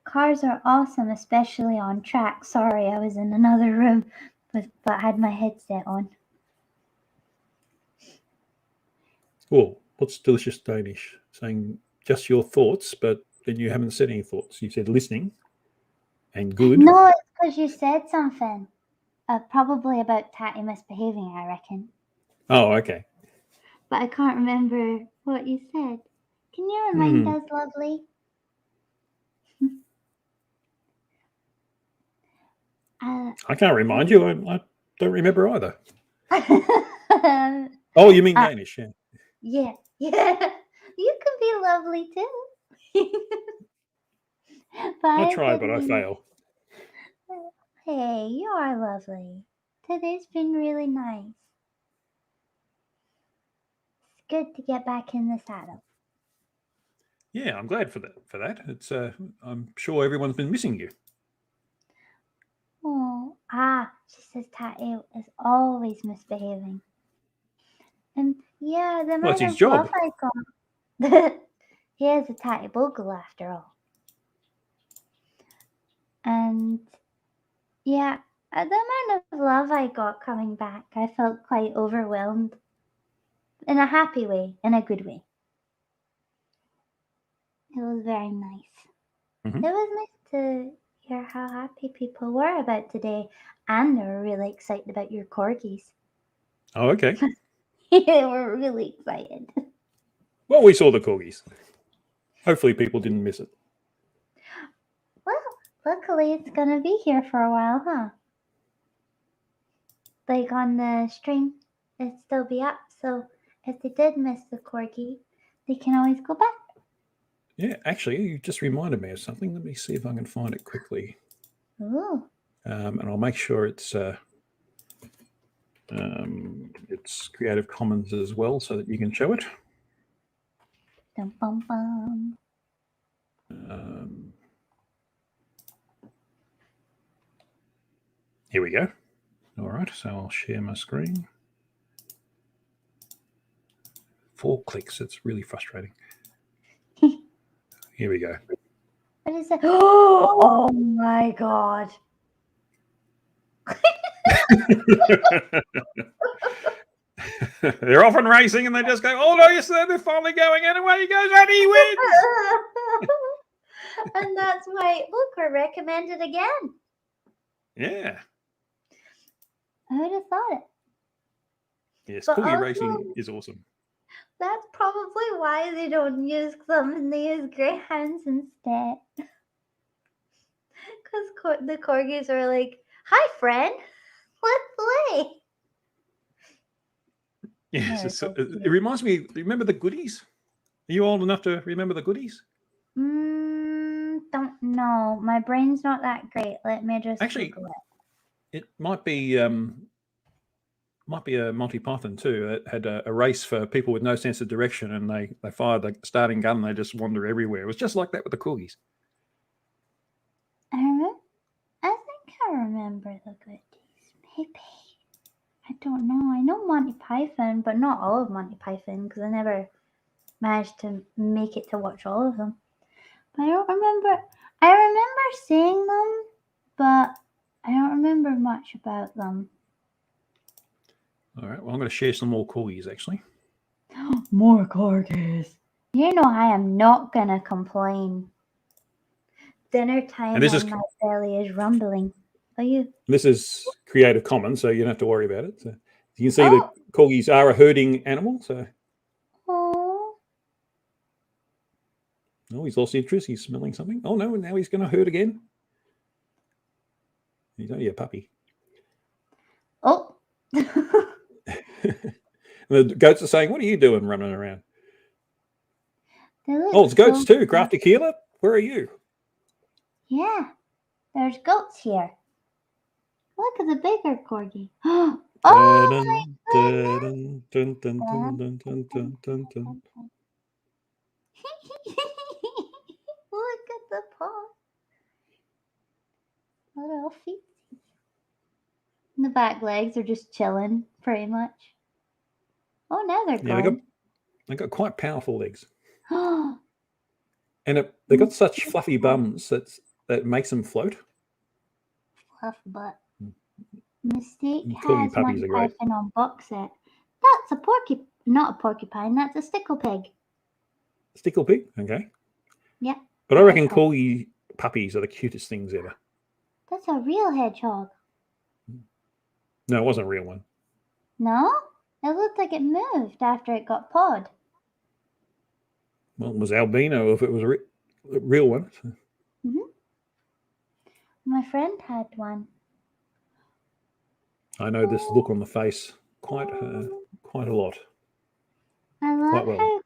cars are awesome, especially on track. Sorry, I was in another room, but had my headset on. Oh, what's delicious Danish? Saying just your thoughts, but then you haven't said any thoughts. You said listening and good. No, it's because you said something. Probably about Tatty misbehaving, I reckon. Oh, okay. But I can't remember what you said. Can you remind us, lovely? I can't remind you. I don't remember either. Oh, you mean Danish? Yeah. Yeah, yeah. You can be lovely too. I try, but I fail. Hey, you are lovely. Today's been really nice. It's good to get back in the saddle. Yeah, I'm glad for that. It's I'm sure everyone's been missing you. Oh, she says Tatty is always misbehaving. And yeah, the Well, it's amount his of job. love I got. He is a Tatty Bogle after all. And yeah, the amount of love I got coming back, I felt quite overwhelmed. In a happy way, in a good way. It was very nice. Mm-hmm. It was nice to hear how happy people were about today, and they were really excited about your corgis. Oh, okay. They were really excited. Well, we saw the corgis. Hopefully, people didn't miss it. Well, luckily it's gonna be here for a while, huh? Like on the stream, it'd still be up, so if they did miss the corgi, they can always go back. Yeah, actually, you just reminded me of something. Let me see if I can find it quickly. Ooh. And I'll make sure it's Creative Commons as well, so that you can show it. Dum, bum, bum. Here we go. All right, so I'll share my screen. 4 clicks. It's really frustrating. Here we go. What is that? Oh my god. They're often racing and they just go, oh no, yes, they're finally going, and away he goes, and he wins. And that's why, look, we're recommended again. Yeah. I would have thought it. Yes, But corgi also, racing is awesome. that's probably why they don't use them and they use greyhounds instead. Because the corgis are like, hi, friend, let's play. Yes, it reminds me, remember the goodies? Are you old enough to remember the goodies? Don't know. My brain's not that great. Let me just Actually, Google it. It might be a Monty Python too. It had a race for people with no sense of direction, and they fired the starting gun and they just wander everywhere. It was just like that with the corgis. I think I remember the goodies. Maybe. I don't know. I know Monty Python, but not all of Monty Python because I never managed to make it to watch all of them. But I don't remember. I remember seeing them, but I don't remember much about them. All right. Well, I'm going to share some more corgis actually. More corgis. You know I am not going to complain. Dinner time and my belly is rumbling. Are you? This is Creative Commons, so you don't have to worry about it. So you can see that corgis are a herding animal. So. Oh, he's lost interest. He's smelling something. Oh no! Now he's going to herd again. He's only a puppy. Oh. The goats are saying, "What are you doing, running around?" Oh, it's goats too. Crafty Keeler, where are you? Yeah, there's goats here. Look at the bigger corgi. Oh my goodness! Look at the paw. Little feet. The back legs are just chilling, pretty much. Oh, now they're gone. They got quite powerful legs. And they got such fluffy bums that makes them float. Fluff butt. Mistake Corgi has puppies are great. Python on box set. That's a not a porcupine. That's a stickle pig. Stickle pig, okay. Yeah. But I reckon corgi puppies are the cutest things ever. That's a real hedgehog. No, it wasn't a real one. No, it looked like it moved after it got pawed. Well, it was albino if it was a real one. My friend had one. I know this look on the face quite a lot. I love Quite well. how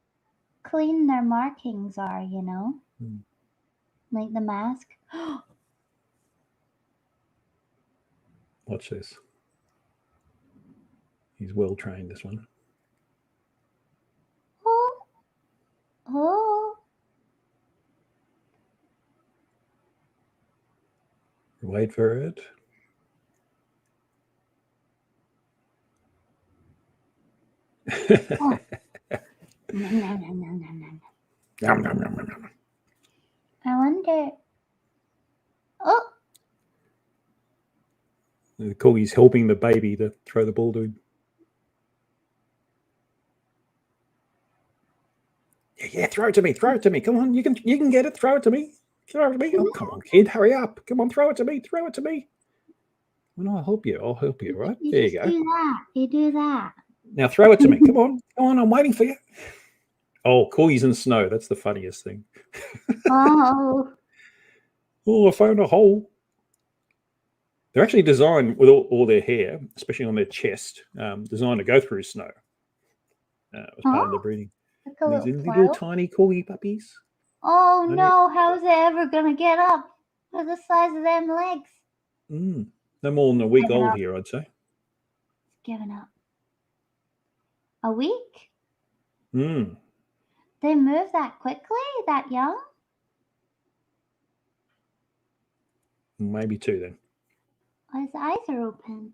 clean their markings are, you know? Hmm. Like the mask. Watch this. He's well trained, this one. Oh. Oh. Wait for it. Oh. Nom, nom, nom, nom, nom, nom. Yum, yum, yum, yum, yum. I wonder. Oh. The corgi's helping the baby to throw the ball to him. Yeah, throw it to me. Throw it to me. Come on, you can get it. Throw it to me. Throw it to me. Oh, come on, kid, hurry up. Come on, throw it to me. Throw it to me. Well, I'll help you. I'll help you. Right there, you go. Do that. You do that. Now throw it to me. Come on, come on. I'm waiting for you. Oh, corgis in snow. That's the funniest thing. Oh. Oh, I found a hole. They're actually designed with all their hair, especially on their chest, designed to go through snow. As part of the breeding. Like a These little little cloud. tiny corgi puppies. Oh Only- no, how is it ever gonna get up? Look at the size of them legs. No more than a week Giving old up. here, I'd say. Giving up. A week? Mm. They move that quickly? That young? Maybe two then. Oh, his eyes are open.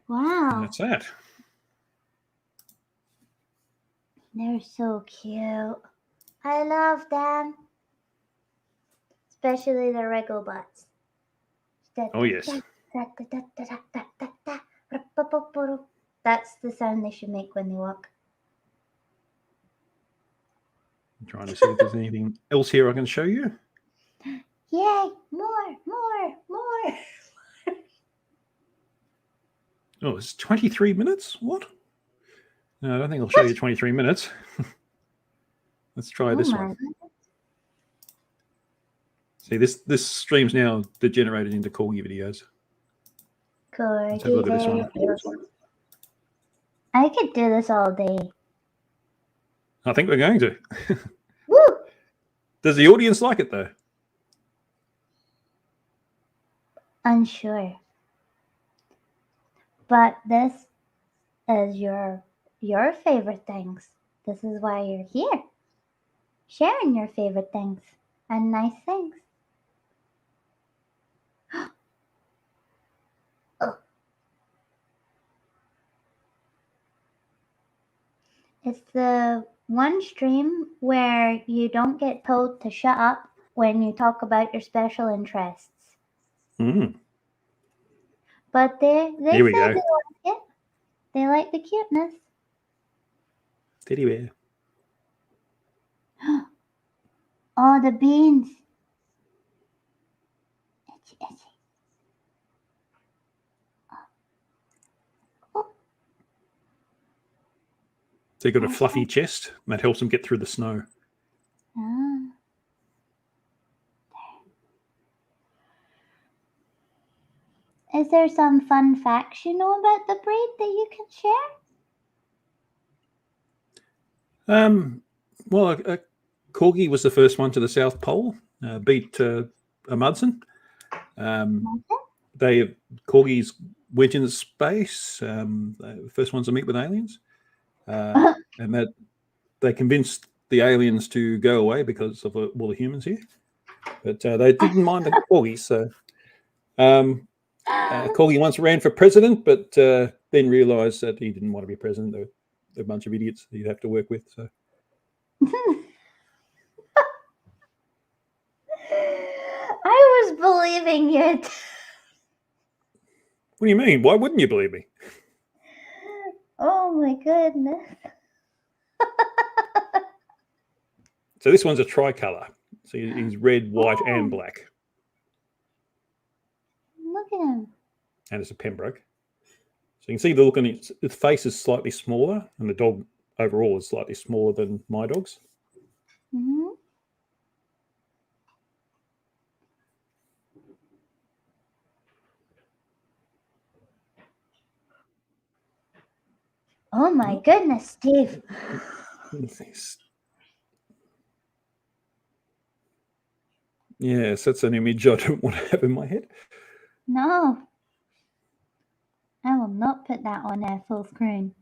And Wow. that's that. They're so cute. I love them. Especially the wriggle butts. Oh, yes. That's the sound they should make when they walk. I'm trying to see if there's anything else here I can show you. Yay! More! Oh, it's 23 minutes? What? No, I don't think I'll show you 23 minutes. Let's try this my one. See, this stream's now degenerated into corgi videos. Let's have a look at this one. I could do this all day. I think we're going to. Woo! Does the audience like it, though? Unsure. But this is your favorite things. This is why you're here. Sharing your favorite things and nice things. Oh. It's the one stream where you don't get told to shut up when you talk about your special interests. Mm. But they Here we said go. they like it. They like the cuteness. Teddy bear. Oh, the beans. Itchy, itchy. So you've got a fluffy chest, and that helps them get through the snow. Ah. Is there some fun facts you know about the breed that you can share? Well, a corgi was the first one to the South Pole, beat a Mudson. Corgis went into space, the first ones to meet with aliens, and that they convinced the aliens to go away because of all the humans here. But they didn't mind the corgis, so corgi once ran for president, but then realised that he didn't want to be president. They're a bunch of idiots he'd have to work with. So I was believing it. what do you mean? Why wouldn't you believe me? Oh my goodness. So this one's a tricolour. So he's red, white, and black. Look at him. And it's a Pembroke. So you can see the look on its face is slightly smaller, and the dog overall is slightly smaller than my dog's. Mm-hmm. Oh my goodness, Steve. Yes, that's an image I don't want to have in my head. No. I will not put that on there full screen.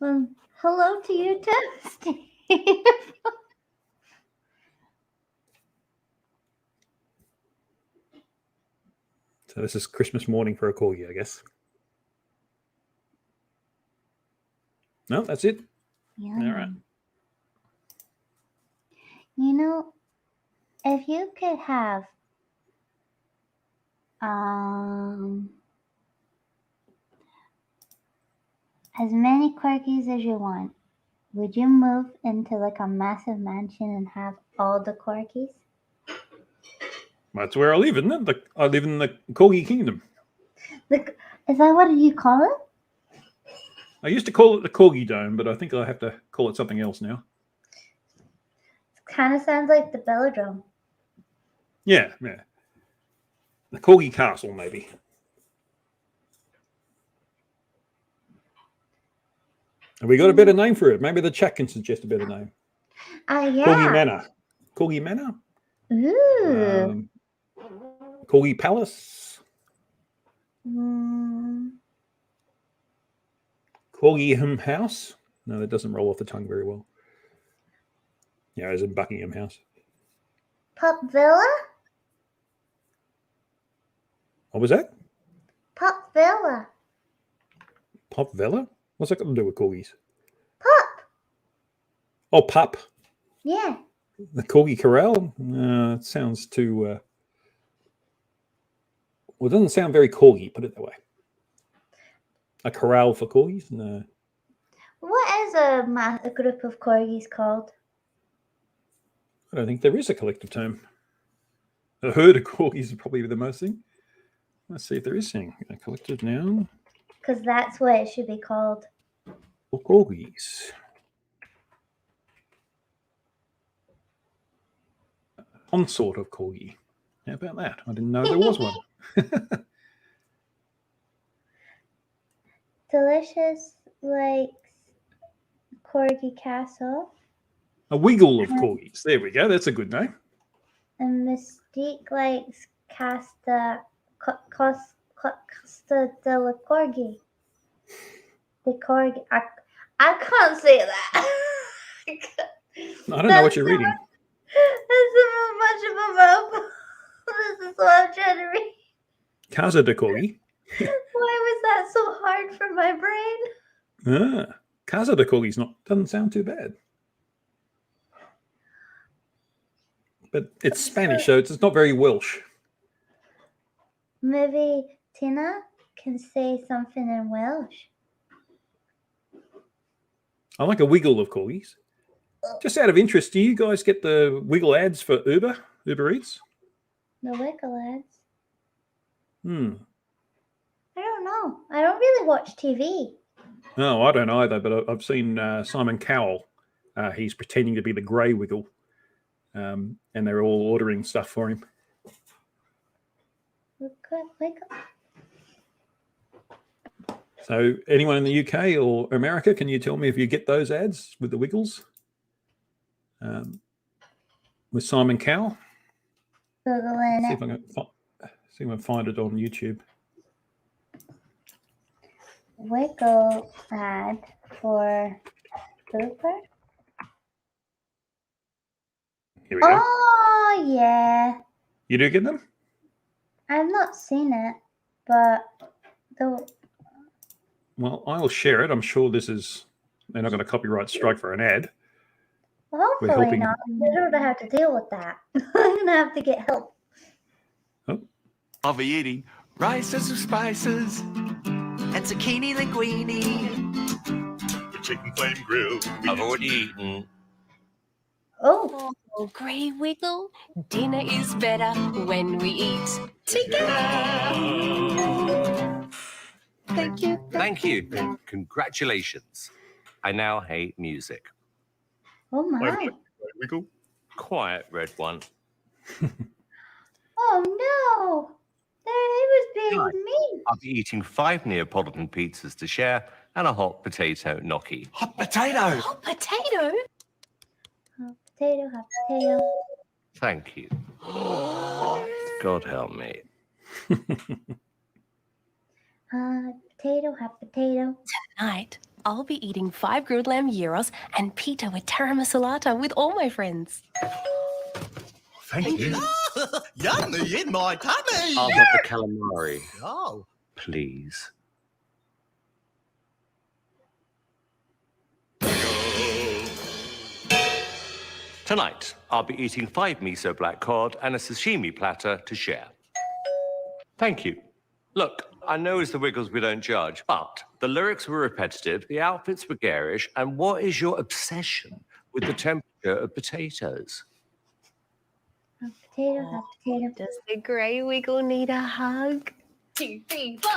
Well, hello to you too, Steve. So this is Christmas morning for a corgi, I guess. No, that's it. Yeah. All right. You know, if you could have as many corgis as you want, would you move into like a massive mansion and have all the corgis? That's where I live, isn't it? I live in the corgi kingdom. Like, is that what you call it? I used to call it the corgi dome, but I think I have to call it something else now. Kind of sounds like the velodrome. Yeah. The corgi castle, maybe. Have we got a better name for it? Maybe the chat can suggest a better name. Yeah. Corgi Manor. Corgi Manor? Ooh. Corgi Palace? Corgi House? No, that doesn't roll off the tongue very well. Yeah, as in Buckingham House. Pop Villa? What was that? Pop Villa. Pop Villa? What's that got to do with corgis? Pop. Oh, Pup. Yeah. The Corgi Corral? It sounds too... well, it doesn't sound very corgi, put it that way. A corral for corgis? No. What is a group of corgis called? I don't think there is a collective term. A herd of corgis is probably the most thing. Let's see if there is a collective noun. Because that's what it should be called. For corgis. Consort of corgi. How about that? I didn't know there was one. Delicious likes Corgi Castle. A wiggle of corgis. There we go. That's a good name. And Mystique likes Costa della Corgi. The Corgi. I can't say that. I don't know what you're reading. That's so much of a mouthful. This is what I'm trying to read. Casa de Corgi. Why was that so hard for my brain? Casa de Corgi's doesn't sound too bad. But it's Spanish, so it's not very Welsh. Maybe Tina can say something in Welsh. I like a wiggle of corgis. Just out of interest, do you guys get the wiggle ads for Uber Eats? The wiggle ads? I don't know. I don't really watch TV. No, I don't either, but I've seen Simon Cowell. He's pretending to be the grey wiggle. And they're all ordering stuff for him. So anyone in the UK or America, can you tell me if you get those ads with the wiggles? With Simon Cowell? See if I can find it on YouTube. Wiggle ad for Uber? Here we go. Oh, yeah. You do get them? I've not seen it, but Well, I'll share it. I'm sure they're not going to copyright strike for an ad. hopefully not. I don't have to deal with that. I'm going to have to get help. I'll be eating rices with spices and zucchini linguine. The chicken flame grill. I've already eaten. Oh, Grey Wiggle, dinner is better when we eat together. Thank you. Thank you. Congratulations. I now hate music. Oh my. Wiggle. Quiet, red one. Oh no. was big Tonight, with me. I'll be eating 5 Neapolitan pizzas to share and a hot potato gnocchi. Hot potato. Hot potato? Hot potato, hot potato. Thank you. God help me. Hot potato, hot potato. Tonight, I'll be eating 5 grilled lamb gyros and pita with tiramisu latte with all my friends. Thank you. Yummy in my tummy. I'll have the calamari, Oh. please. Tonight, I'll be eating 5 miso black cod and a sashimi platter to share. Thank you. Look, I know as the Wiggles we don't judge, but the lyrics were repetitive, the outfits were garish, and what is your obsession with the temperature of potatoes? Hot potato, hot potato. Does the grey Wiggle need a hug? 2, 3, 4.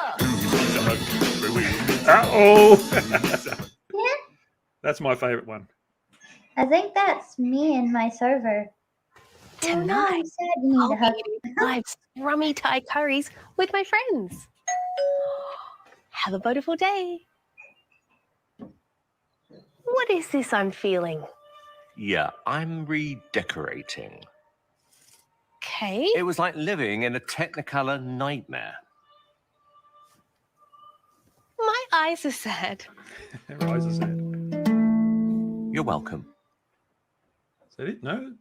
Uh-oh! Yeah, That's my favorite one. I think that's me and my server. Tonight, I'm sad you need I'll a hug. be eating 5 scrummy Thai curries with my friends. Have a beautiful day. What is this I'm feeling? Yeah, I'm redecorating. Okay. It was like living in a Technicolor nightmare. My eyes are sad. Her eyes are sad. You're welcome. Is that it? No?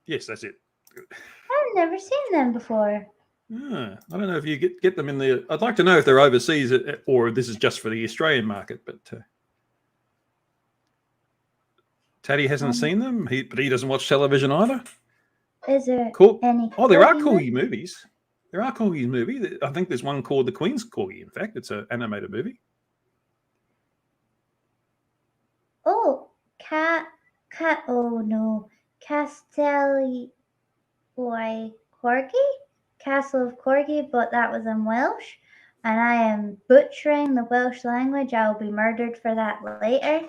Yes, that's it. I've never seen them before. I don't know if you get them in the... I'd like to know if they're overseas or this is just for the Australian market, but Taddy hasn't seen them, but he doesn't watch television either. Is there any? Oh, there are Corgi Corgi movies. There are Corgi movies. I think there's one called The Queen's Corgi. In fact, it's an animated movie. Oh, oh no, Castelli Boy Corgi? Castle of Corgi, but that was in Welsh. And I am butchering the Welsh language. I will be murdered for that later.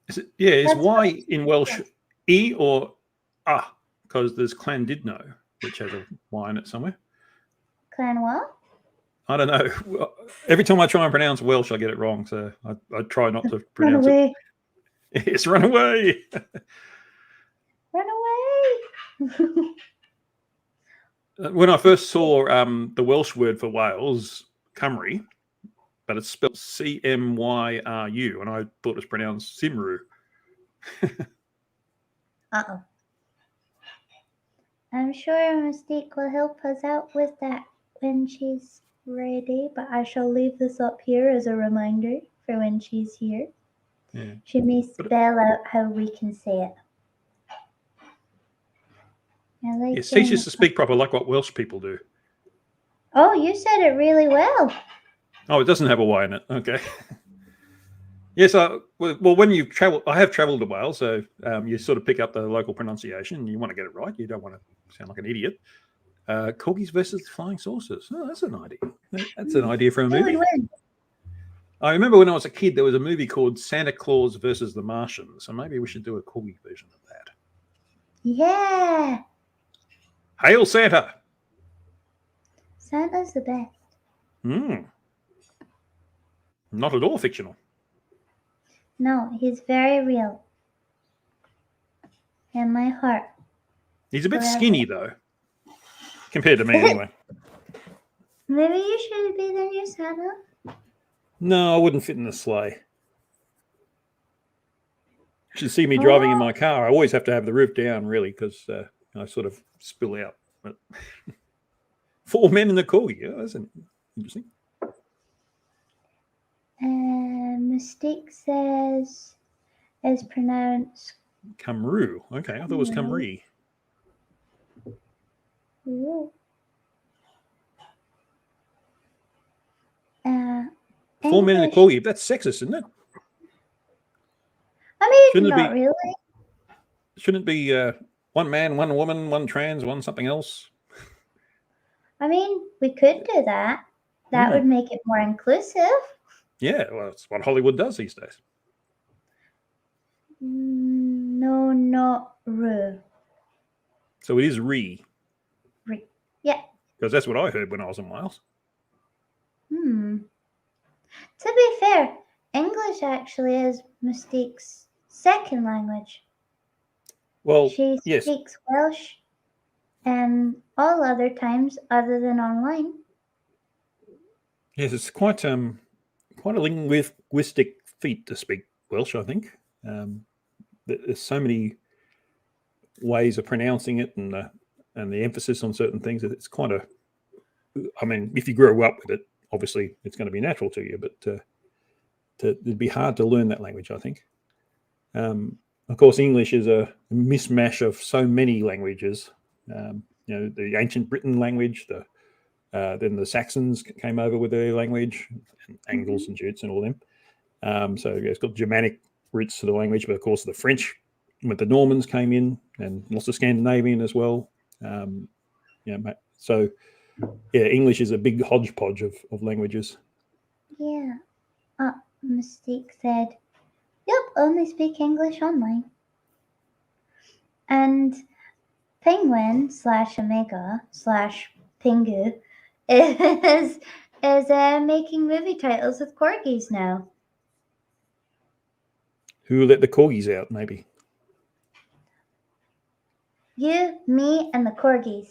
Is it? Yeah, is That's Y in Welsh E or ah? Because there's Llandudno, which has a Y in it somewhere. Clan what? I don't know. Well, every time I try and pronounce Welsh, I get it wrong. So I try not to Run pronounce away. it. Yes, run away. Run away. When I first saw the Welsh word for Wales, Cymru, but it's spelled Cmyru, and I thought it was pronounced Simru. Uh-oh. I'm sure Mystique will help us out with that when she's ready, but I shall leave this up here as a reminder for when she's here. Yeah. She may spell out how we can say it. I like Yes, teach saying us to speak proper like what Welsh people do. Oh, you said it really well. Oh, it doesn't have a Y in it. Okay. Yes, well, when you travel, I have travelled to Wales, so you sort of pick up the local pronunciation. You want to get it right. You don't want to sound like an idiot. Corgis versus flying saucers. Oh, that's an idea. That's an idea for a movie. I remember when I was a kid, there was a movie called Santa Claus versus the Martians. So maybe we should do a Corgi version of that. Yeah. Hail Santa! Santa's the best. Not at all fictional. No, he's very real. In my heart. He's a bit Forever. skinny, though, compared to me anyway. Maybe you should be the new Santa. No, I wouldn't fit in the sleigh. You should see me driving in my car. I always have to have the roof down, really, because I sort of spill out. But 4 men in the Corgi. Oh, that's interesting. Mystique says is pronounced Cymru. Okay, I thought it was Cymru. Ooh. 4 men in the Corgi. That's sexist, isn't it? I mean, Shouldn't it not be- really. Shouldn't it be 1 man, 1 woman, 1 trans, 1 something else? I mean, we could do that. That would make it more inclusive. Yeah, well, that's what Hollywood does these days. No, not ru. So it is re. Re. Yeah. Because that's what I heard when I was in Wales. To be fair, English actually is Mystique's second language. Well, She yes. speaks Welsh and all other times other than online. Yes, it's quite a linguistic feat to speak Welsh, I think. There's so many ways of pronouncing it and the emphasis on certain things. It's quite a, I mean, if you grew up with it, obviously it's going to be natural to you, but it'd be hard to learn that language, I think. Of course, English is a mishmash of so many languages. The ancient Britain language, then the Saxons came over with their language, and Angles and Jutes and all them. So it's got Germanic roots to the language, but of course the French, with the Normans, came in, and lots of Scandinavian as well. So English is a big hodgepodge of languages. Yeah. Mystique said, "Yep, only speak English online." And Penguin / Omega / Pingu is making movie titles with corgis now. Who let the corgis out, maybe? You, me, and the corgis.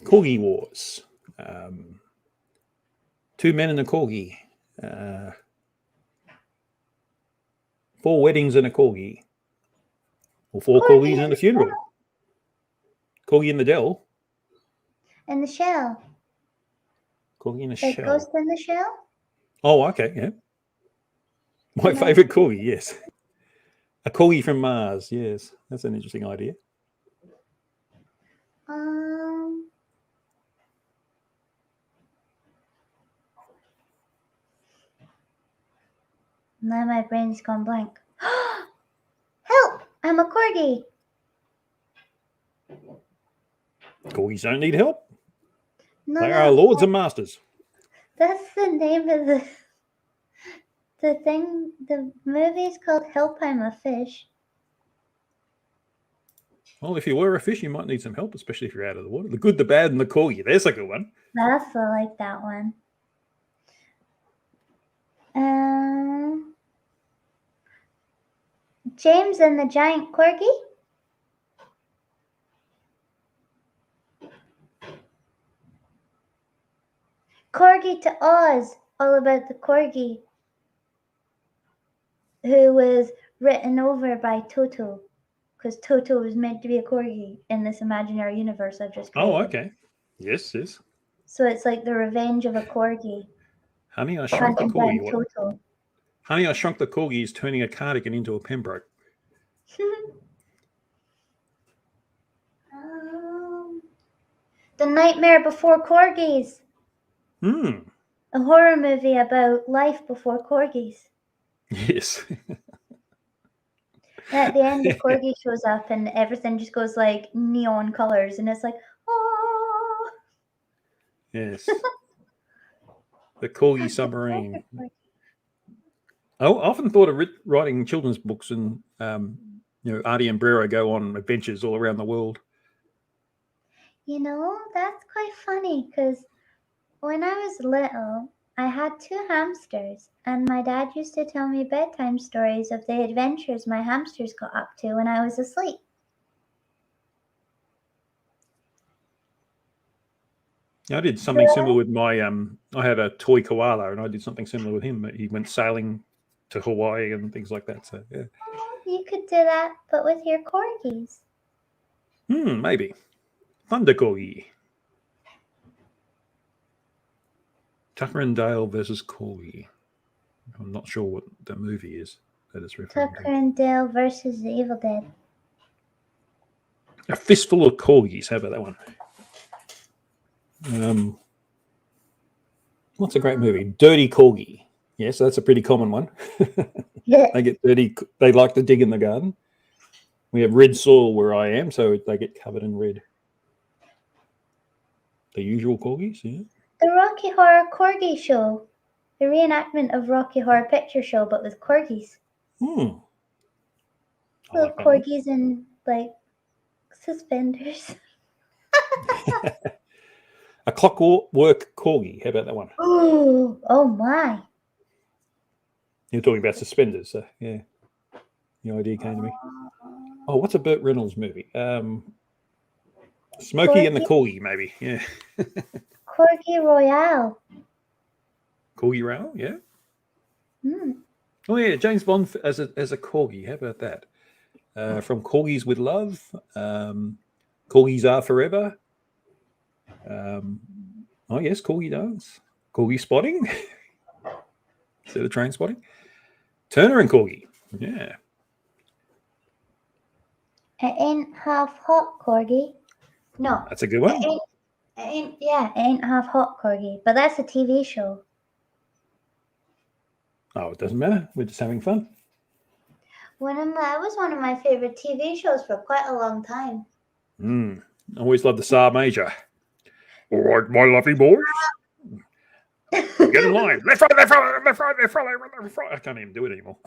Corgi Wars. 2 men and a corgi. 4 weddings and a corgi. Or 4 corgis and a funeral. Corgi in the Dell. In the shell. Corgi in a Like shell. Ghost in the Shell? Oh, okay, yeah. My favourite corgi, yes. A corgi from Mars, yes. That's an interesting idea. Now my brain's gone blank. Help! I'm a corgi. Corgis don't need help. No, They are lords and masters. That's the name of the thing. The movie's called Help, I'm a Fish. Well, if you were a fish, you might need some help, especially if you're out of the water. The Good, the Bad, and the Corgi. There's a good one. I like that one. James and the Giant Corgi? Corgi to Oz, all about the corgi who was written over by Toto, because Toto was meant to be a corgi in this imaginary universe I've just created. Oh, okay. Yes, yes. So it's like the revenge of a corgi. Honey, I Shrunk the hunted Corgi. by Toto. Honey, I Shrunk the Corgi is turning a cardigan into a Pembroke. The Nightmare Before Corgis. A horror movie about life before corgis. Yes. And at the end, the corgi shows up and everything just goes like neon colors, and it's like, oh. Yes. The Corgi Submarine. I often thought of writing children's books, and Artie and Brero go on adventures all around the world. That's quite funny, because when I was little, I had 2 hamsters, and my dad used to tell me bedtime stories of the adventures my hamsters got up to when I was asleep. I did something similar with my I had a toy koala, and I did something similar with him. He went sailing to Hawaii and things like that. So yeah. You could do that, but with your corgis. Maybe. Thunder Corgi. Tucker and Dale versus Corgi. I'm not sure what the movie is that it's referring Tucker and Dale versus the Evil Dead. to. A Fistful of Corgis. How about that one? What's a great movie? Dirty Corgi. Yes, that's a pretty common one. Yeah. They get dirty. They like to dig in the garden. We have red soil where I am, so they get covered in red. The usual corgis, yeah. The Rocky Horror Corgi Show. The reenactment of Rocky Horror Picture Show, but with corgis. I Little like that one. corgis in like suspenders. A clockwork corgi. How about that one? Oh my. You're talking about suspenders, so yeah. The idea came to me. Oh, what's a Burt Reynolds movie? Smokey and the Corgi, maybe. Yeah. Corgi Royale. Corgi Royale, yeah. Hmm. Oh yeah, James Bond as a corgi. How about that? From Corgis with Love, Corgis Are Forever. Oh yes, Corgi Dance, Corgi Spotting. Instead of Train Spotting. Turner and Corgi. Yeah. It ain't half hot, Corgi. No. That's a good one. It ain't half hot, Corgi. But that's a TV show. Oh, it doesn't matter. We're just having fun. That was one of my favorite TV shows for quite a long time. Always loved the Tsar Major. All right, my lovely boys. Get in line. Left, right, left, right, left, right, left, right, left, right. I can't even do it anymore.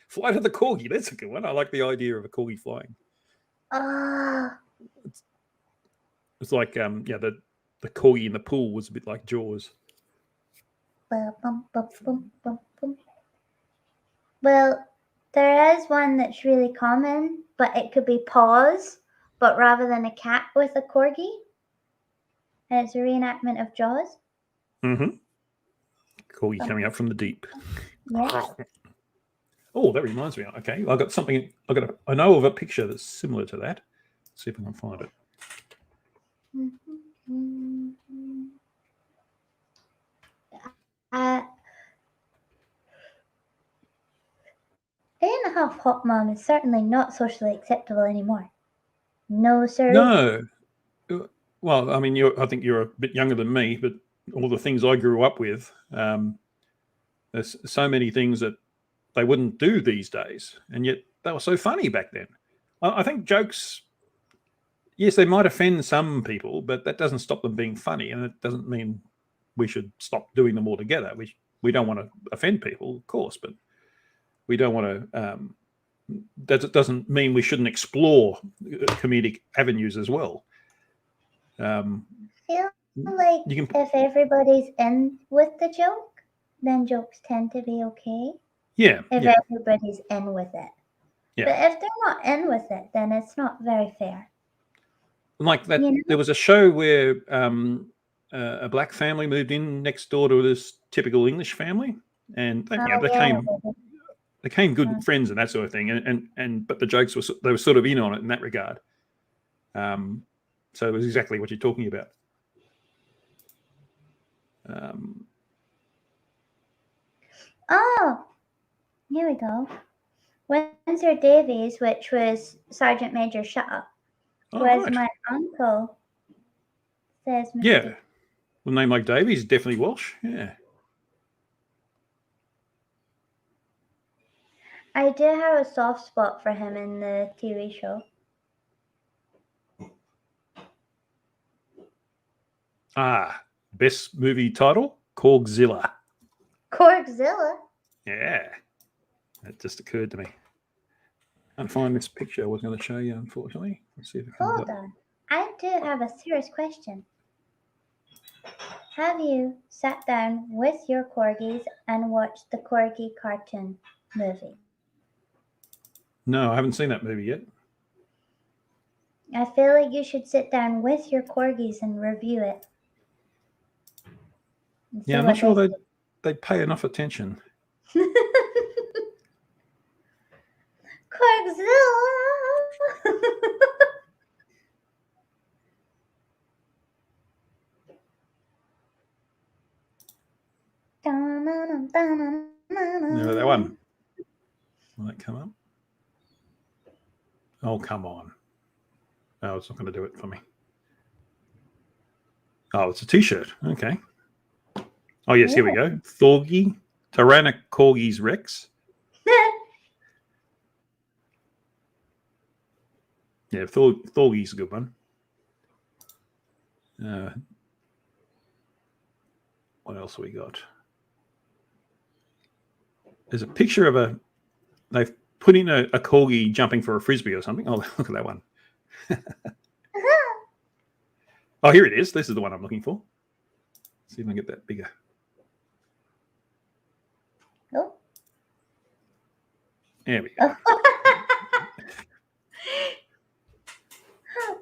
Flight of the Corgi. That's a good one. I like the idea of a corgi flying. It's like the corgi in the pool was a bit like Jaws. Well, there is one that's really common, but it could be Paws, but rather than a cat with a corgi. And it's a reenactment of Jaws. Mm-hmm. Corgi coming up from the deep. Yeah. Oh, that reminds me. Okay, I got something. I know of a picture that's similar to that. Let's see if I can find it. Eight and a half hot mom is certainly not socially acceptable anymore. No, sir. No. Well, I mean, I think you're a bit younger than me, but all the things I grew up with, there's so many things that they wouldn't do these days, and yet they were so funny back then. I think jokes, yes, they might offend some people, but that doesn't stop them being funny, and it doesn't mean we should stop doing them altogether. We don't want to offend people, of course, but we don't want to. That doesn't mean we shouldn't explore comedic avenues as well. I feel like if everybody's in with the joke, then jokes tend to be okay. Yeah. If everybody's in with it. Yeah. But if they're not in with it, then it's not very fair. Like that, there was a show where a black family moved in next door to this typical English family, and they became good friends and that sort of thing. But the jokes they were sort of in on it in that regard. So it was exactly what you're talking about. Oh, here we go. Windsor Davies, which was Sergeant Major Shut Up, was my uncle. Says Mr. Yeah. Well, a name like Davies is definitely Welsh. Yeah. I do have a soft spot for him in the TV show. Best movie title? Corgzilla. Corgzilla? Yeah. That just occurred to me. I can't find this picture I was going to show you, unfortunately. Let's see if it comes Hold up. on. I do have a serious question. Have you sat down with your corgis and watched the Corgi cartoon movie? No, I haven't seen that movie yet. I feel like you should sit down with your corgis and review it. Yeah, I'm not sure they pay enough attention. Corgzilla! Remember that one? Will that come up? Oh, come on. Oh, it's not going to do it for me. Oh, it's a T-shirt. Okay. Oh, yes, here we go. Thorgy, Tyrannocorgis Rex. Yeah, Thorgy's a good one. What else have we got? There's a picture of they've put in a corgi jumping for a frisbee or something. Oh, look at that one. Oh, here it is. This is the one I'm looking for. Let's see if I can get that bigger. Oh. There we go.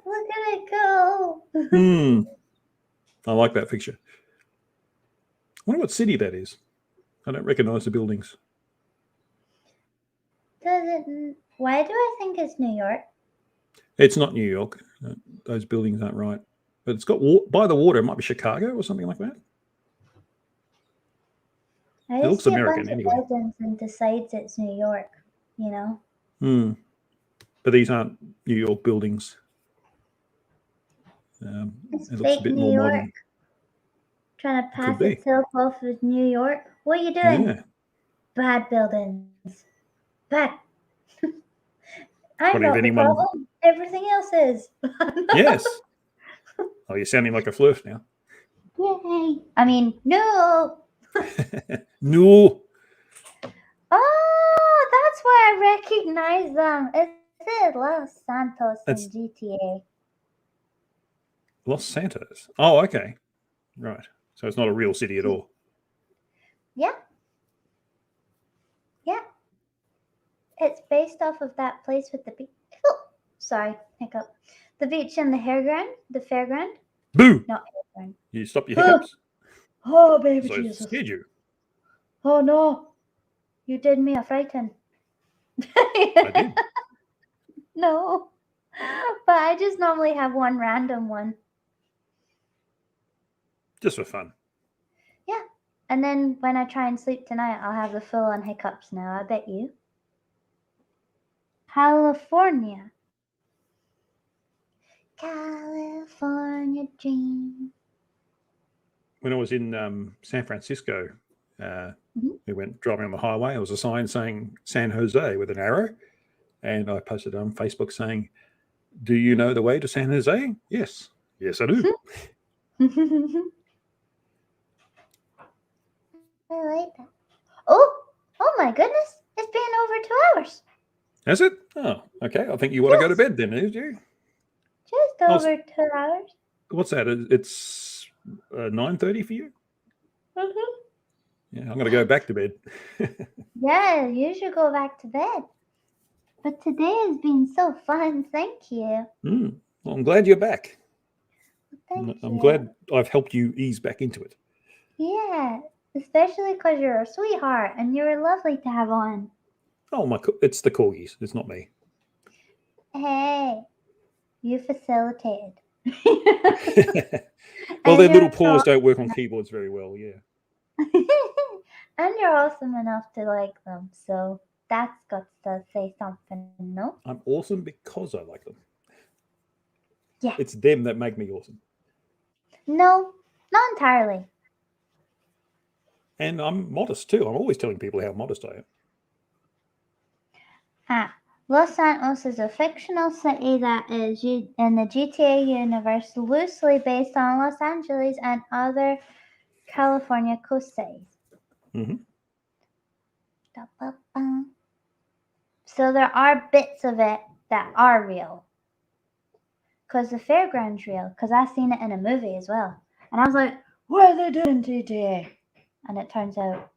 Look at it go. I like that picture. I wonder what city that is. I don't recognize the buildings. Why do I think it's New York? It's not New York. Those buildings aren't right. But it's got by the water. It might be Chicago or something like that. I It just looks see American a bunch anyway. of buildings and decides it's New York, you know? But these aren't New York buildings. It's It looks a fake bit New more York. modern. Trying to pass be. itself off as New York. What are you doing? Yeah. Bad buildings. Bad. What I'm if not the anyone- problem. Everything else is. Yes. Oh, you're sounding like a flirt now. Yay. I mean, no. No. Oh, that's why I recognize them. It's Los Santos That's- in GTA. Los Santos. Oh, okay. Right. So it's not a real city at all. Yeah. Yeah. It's based off of that place with the beach. Oh, sorry, hiccup. The beach and the fairground. Boo! Not fairground. You stop your hiccups. Oh, baby So it Jesus. scared you. Oh, no. You did me a frighten. I did. No. But I just normally have one random one. Just for fun. Yeah. And then when I try and sleep tonight, I'll have the full on hiccups now, I bet you. California. California dream. When I was in San Francisco, we went driving on the highway. There was a sign saying San Jose with an arrow. And I posted on Facebook saying, "Do you know the way to San Jose?" Yes. Yes, I do. I like that. Oh my goodness. It's been over 2 hours. Has it? Oh, okay. I think you want to go to bed then, do you? Just Oh, over 2 hours. What's that? It's 9:30 for you? Yeah, I'm going to go back to bed. Yeah, you should go back to bed. But today has been so fun. Thank you. Well, I'm glad you're back. Thank I'm you. glad I've helped you ease back into it. Yeah, especially because you're a sweetheart and you're lovely to have on. Oh, it's the corgis. It's not me. Hey, you facilitated. Well, And their little you're paws aw- don't work on keyboards very well, yeah. And you're awesome enough to like them, so that's got to say something, no? I'm awesome because I like them. Yeah. It's them that make me awesome. No, not entirely. And I'm modest too. I'm always telling people how modest I am. Los Santos is a fictional city that is in the GTA universe, loosely based on Los Angeles and other California coast cities. So there are bits of it that are real. Because the fairground's real. Because I've seen it in a movie as well. And I was like, what are they doing GTA? And it turns out,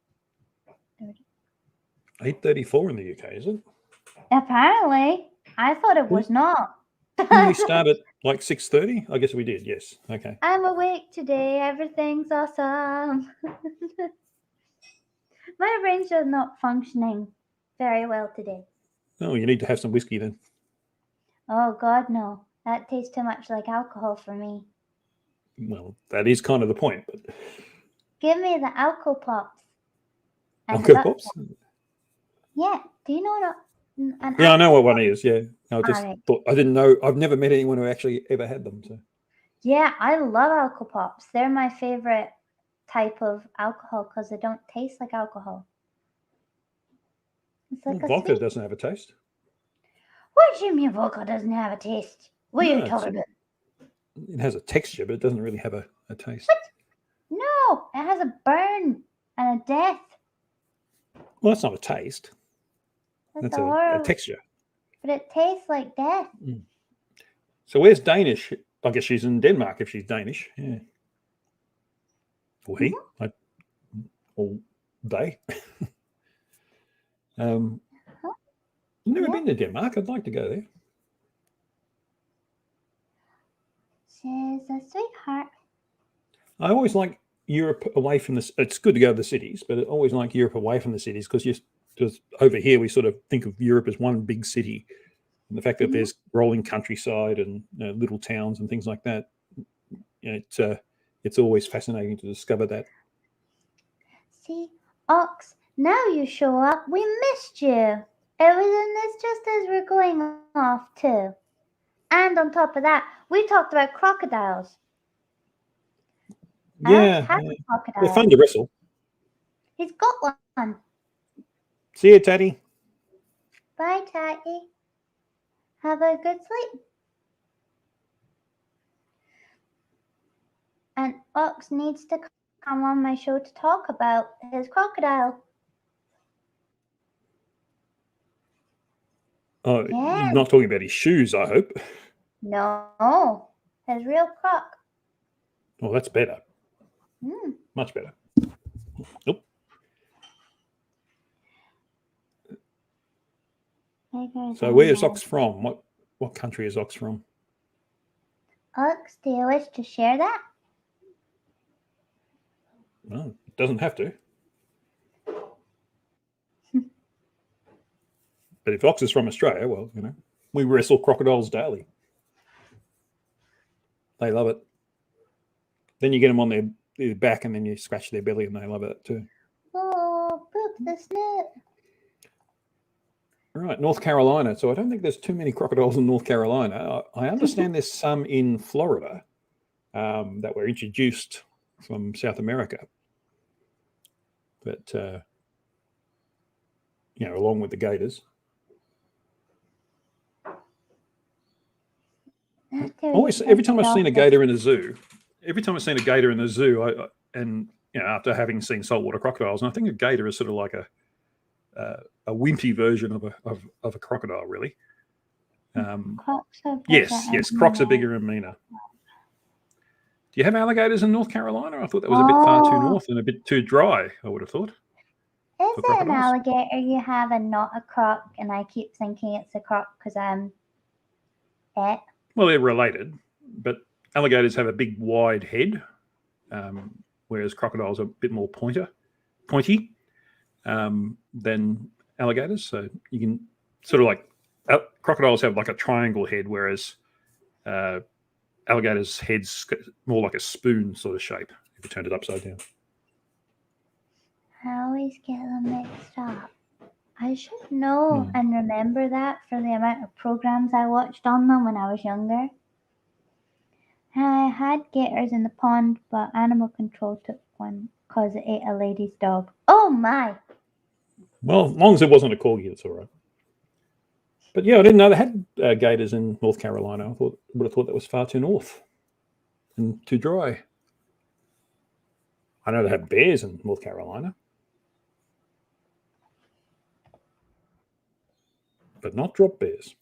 8:34 in the UK, is it? apparently, I thought it was not. Didn't we start at like 6:30? I guess we did, yes. Okay. I'm awake today. Everything's awesome. My brain's just not functioning very well today. Oh, you need to have some whiskey then. Oh, God, no. That tastes too much like alcohol for me. Well, that is kind of the point. But Give me the alcohol pops. And Alco the Pops? Yeah. Do you know what an Yeah, I know what one is. Yeah. I just Alright. thought, I didn't know. I've never met anyone who actually ever had them. So Yeah, I love alcohol pops. They're my favorite type of alcohol because they don't taste like alcohol. It's like a vodka sweet. doesn't have a taste. What do you mean vodka doesn't have a taste? What are No, you it's- talking about? It has a texture, but it doesn't really have a taste. No, it has a burn and a death. Well, that's not a taste. That's a horrible. texture. But it tastes like death. So where's Danish? I guess she's in Denmark if she's Danish. Yeah. Or he. Or they. I've never been to Denmark. I'd like to go there. She's a sweetheart. I always like Europe away from the. It's good to go to the cities, but I always like Europe away from the cities because just over here we sort of think of Europe as one big city, and the fact that there's rolling countryside and little towns and things like that. It's always fascinating to discover that. See, Ox, now you show up. We missed you. It was in this just as we're going off too. And on top of that, we talked about crocodiles. Yeah, they're fun to wrestle. He's got one. See you, Teddy. Bye, Tatty. Have a good sleep. And Ox needs to come on my show to talk about his crocodile. Oh, you're not talking about his shoes, I hope. No, his real croc. Well, that's better. Much better. Nope. So where's Ox from? What country is Ox from? Ox, do you wish to share that? No, it doesn't have to. But if Ox is from Australia, well, we wrestle crocodiles daily. They love it. Then you get them on their back and then you scratch their belly and they love it too. Oh, poop the snit. Right, North Carolina. So I don't think there's too many crocodiles in North Carolina. I understand there's some in Florida that were introduced from South America. But, along with the gators. Every time I've seen a gator in a zoo, after having seen saltwater crocodiles, and I think a gator is sort of like a wimpy version of a crocodile, really. Crocs are yes, crocs are bigger and meaner. Do you have alligators in North Carolina? I thought that was a bit far too north and a bit too dry, I would have thought. Is it an alligator you have and not a croc? And I keep thinking it's a croc because I'm Ette. Well, they're related, but alligators have a big, wide head, whereas crocodiles are a bit more pointy than alligators. So you can sort of like crocodiles have like a triangle head, whereas alligators' head's more like a spoon sort of shape if you turned it upside down. I always get them mixed up. I should know and remember that for the amount of programs I watched on them when I was younger. I had gators in the pond, but animal control took one because it ate a lady's dog. Oh my! Well, as long as it wasn't a corgi, that's all right. But yeah, I didn't know they had gators in North Carolina. I would have thought that was far too north and too dry. I know they have bears in North Carolina. But not drop bears.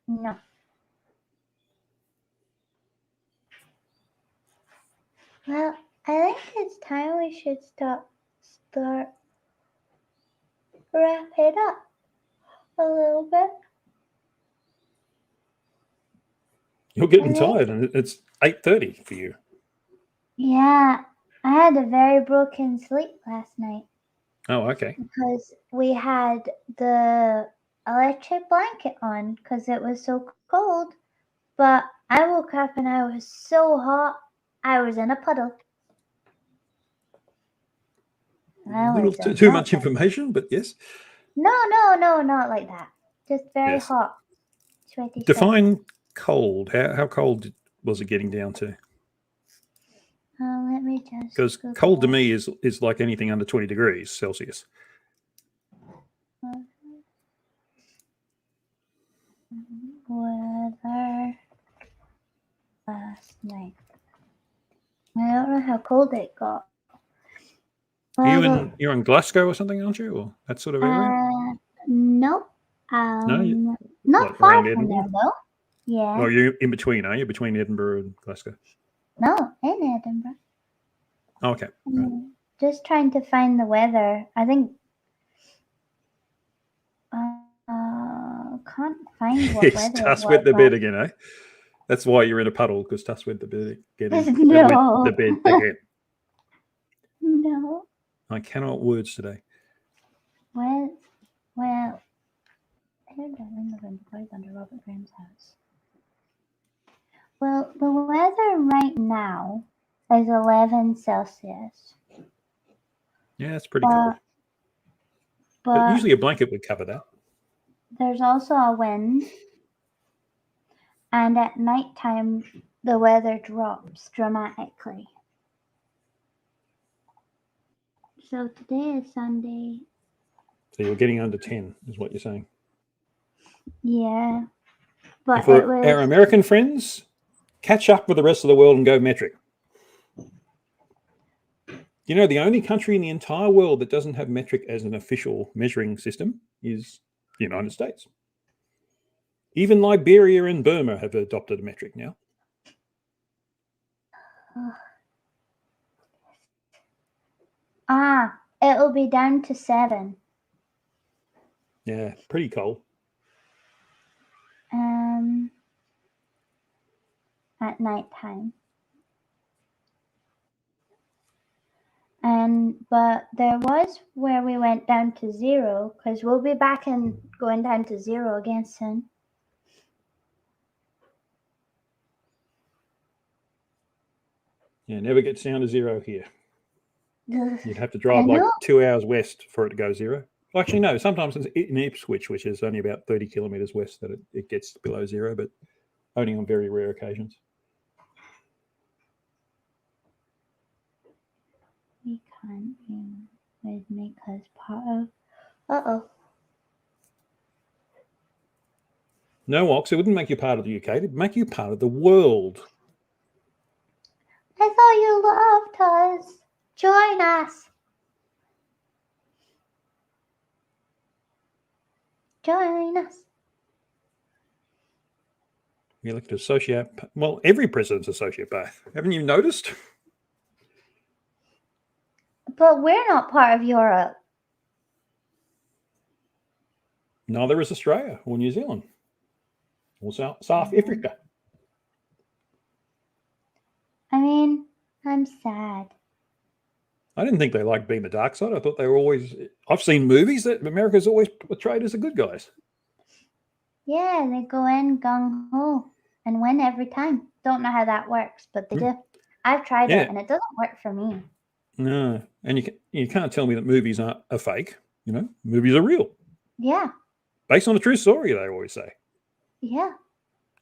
No. Well, I think it's time we should start wrap it up a little bit. You're getting tired, and it's 8:30 for you. Yeah, I had a very broken sleep last night. Oh, okay. Because we had the electric blanket on because it was so cold. But I woke up and I was so hot, I was in a puddle. A little too much information, but yes. No, not like that. Just very hot. Sweaty. Define cold. How cold was it getting down to? Let me just. Because cold to me is like anything under 20 degrees Celsius. Weather last night. I don't know how cold it got. You're in Glasgow or something, aren't you? Or that sort of area? Nope. No, Not what, far around from there Edinburgh? though. Yeah. Well, you're in between, are you? Between Edinburgh and Glasgow? No, in Edinburgh. Oh, okay. Right. Just trying to find the weather. I think can't find what Yes, weather it Tuss was. wet the bed again, eh? That's why you're in a puddle, because Tuss wet the bed again. No. Wet the bed again. No. I cannot words today. Well, here darling November boys under Robert Graham's house. Well, the weather right now is 11 Celsius. Yeah, it's pretty cold. But usually a blanket would cover that. There's also a wind, and at nighttime the weather drops dramatically. So today is Sunday. So you're getting under 10, is what you're saying. Yeah, And but for it was our American friends, catch up with the rest of the world and go metric. You know, the only country in the entire world that doesn't have metric as an official measuring system is the United States. Even Liberia and Burma have adopted a metric now. it'll be down to 7. Yeah, pretty cold. At nighttime. But there was where we went down to 0, because we'll be back and going down to 0 again soon. Yeah, never gets down to 0 here. Ugh. You'd have to drive like 2 hours west for it to go 0. Well, actually, no, sometimes in Ipswich, which is only about 30 kilometres west, that it gets below 0, but only on very rare occasions. We can't would make us part of. Uh-oh. No, Ox, it wouldn't make you part of the UK. It'd make you part of the world. I thought you loved us. Join us. Join us. You elected a sociopath. Well, every president's a sociopath. Haven't you noticed? But we're not part of Europe. Neither is Australia or New Zealand or South Africa. I mean, I'm sad. I didn't think they liked being the dark side. I thought they were always... I've seen movies that America's always portrayed as the good guys. Yeah, they go in gung-ho and win every time. Don't know how that works, but they do. I've tried it, and it doesn't work for me. No, and you can't tell me that movies are fake. You know, movies are real. Yeah. Based on a true story, they always say. Yeah.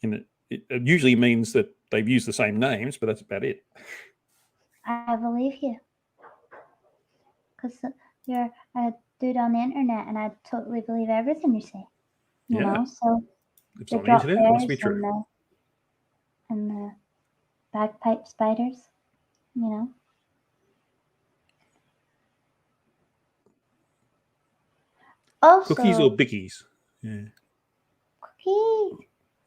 And it usually means that they've used the same names, but that's about it. I believe you. Because you're a dude on the internet, and I totally believe everything you say. You know, so it's on the internet. It must be true. And the bagpipe spiders, you know. Also, cookies or bickies? Yeah. Cookies.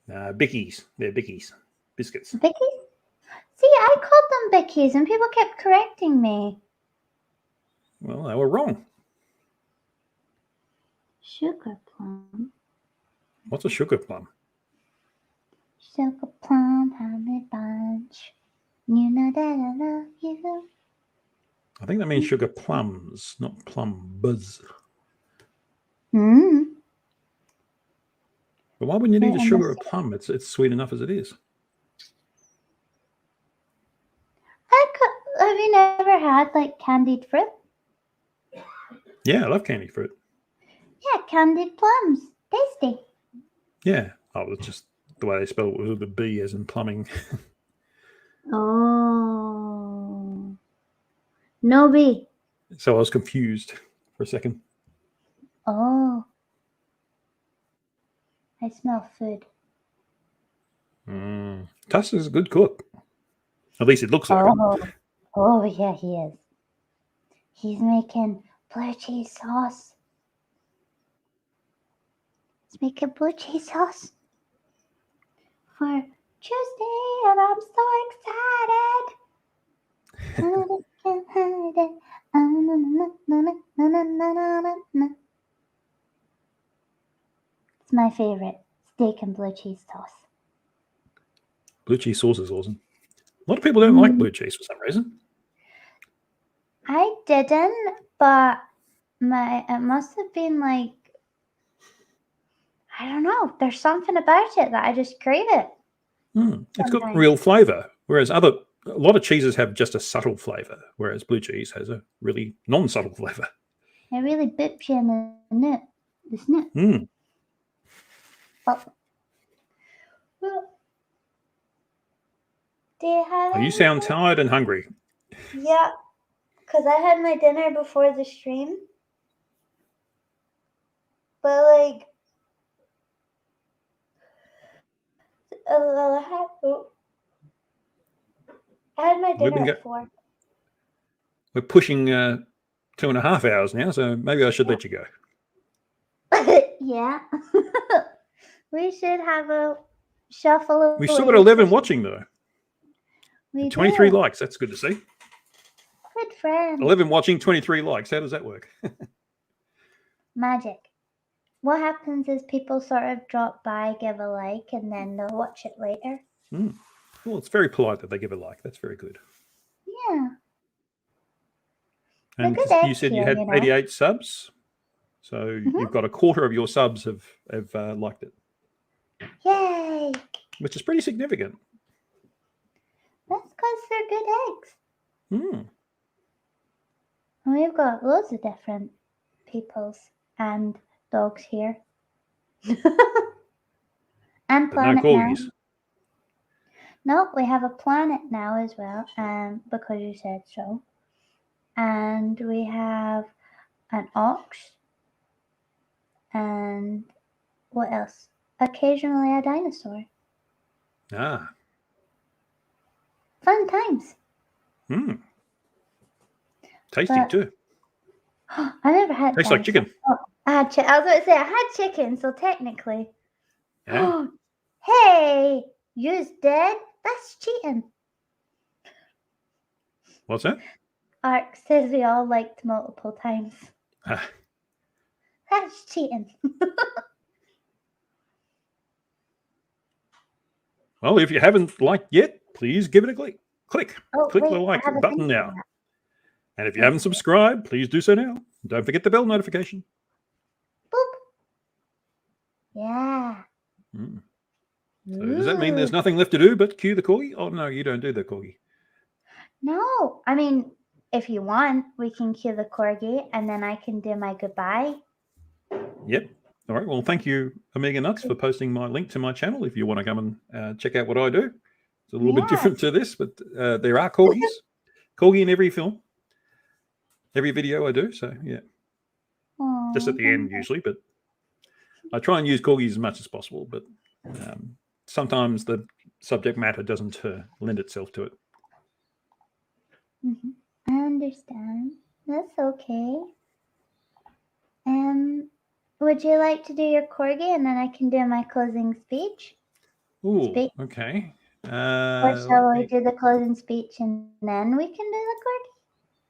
Bickies. They're bickies. Biscuits. Bickies? See, I called them bickies, and people kept correcting me. Well, they were wrong. Sugar plum. What's a sugar plum? Sugar plum, honey bunch. You know that I love you. I think that means sugar plums, not plumbers. Hmm. But why wouldn't you need a sugar or plum? It's sweet enough as it is. Have you never had like candied fruit? Yeah, I love candied fruit. Yeah, candied plums. Tasty. Yeah. Oh, it's just the way they spell it with a B as in plumbing. Oh. No B. So I was confused for a second. Oh. I smell food. Tuss is a good cook. At least it looks like it. Oh, yeah, he is. He's making blue cheese sauce. He's making blue cheese sauce for Tuesday, and I'm so excited. It's my favorite, steak and blue cheese sauce. Blue cheese sauce is awesome. A lot of people don't like blue cheese for some reason. I didn't, but it must have been like, I don't know. There's something about it that I just crave it. It's got real flavour, whereas a lot of cheeses have just a subtle flavour, whereas blue cheese has a really non-subtle flavour. It really bips you in the nut. The snip. Oh. Well, do you have You sound tired and hungry. Yeah, because I had my dinner before the stream. But like, I had my dinner at 4. We're pushing 2.5 hours now, so maybe I should let you go. Yeah. We should have a shuffle. We've still got 11 watching, though. We 23 do. likes. That's good to see. Good friend. 11 watching, 23 likes. How does that work? Magic. What happens is people sort of drop by, give a like, and then they'll watch it later. Well, it's very polite that they give a like. That's very good. Yeah. And good you said you had 88 subs. So you've got a quarter of your subs have liked it. Yay! Which is pretty significant. That's because they're good eggs. Mm. And we've got loads of different peoples and dogs here. And But planet no now. corgis. No, we have a planet now as well, because you said so. And we have an ox. And what else? Occasionally a dinosaur. Ah. Fun times. Tasty But- too. I never had Tastes like dinosaur. chicken. Oh, I was about to say I had chicken, so technically. Yeah. Hey, you's dead? That's cheating. What's that? Ark says we all liked multiple times. Ah. That's cheating. Well, if you haven't liked yet, please give it a click. Click Oh, the wait, like I have a button thing now. for that. And if you haven't subscribed, please do so now. Don't forget the bell notification. Yeah. So does that mean there's nothing left to do but cue the corgi? Oh, no, you don't do the corgi. No, I mean, if you want, we can cue the corgi, and then I can do my goodbye. Yep. All right. Well, thank you, Omega Nuts, for posting my link to my channel. If you want to come and check out what I do, it's a little bit different to this, but there are corgis. Corgi in every film, every video I do. So yeah, just at the end usually, but I try and use corgis as much as possible. But sometimes the subject matter doesn't lend itself to it. I understand. That's okay. Would you like to do your corgi, and then I can do my closing speech? Ooh, okay. Or shall we do the closing speech and then we can do the corgi?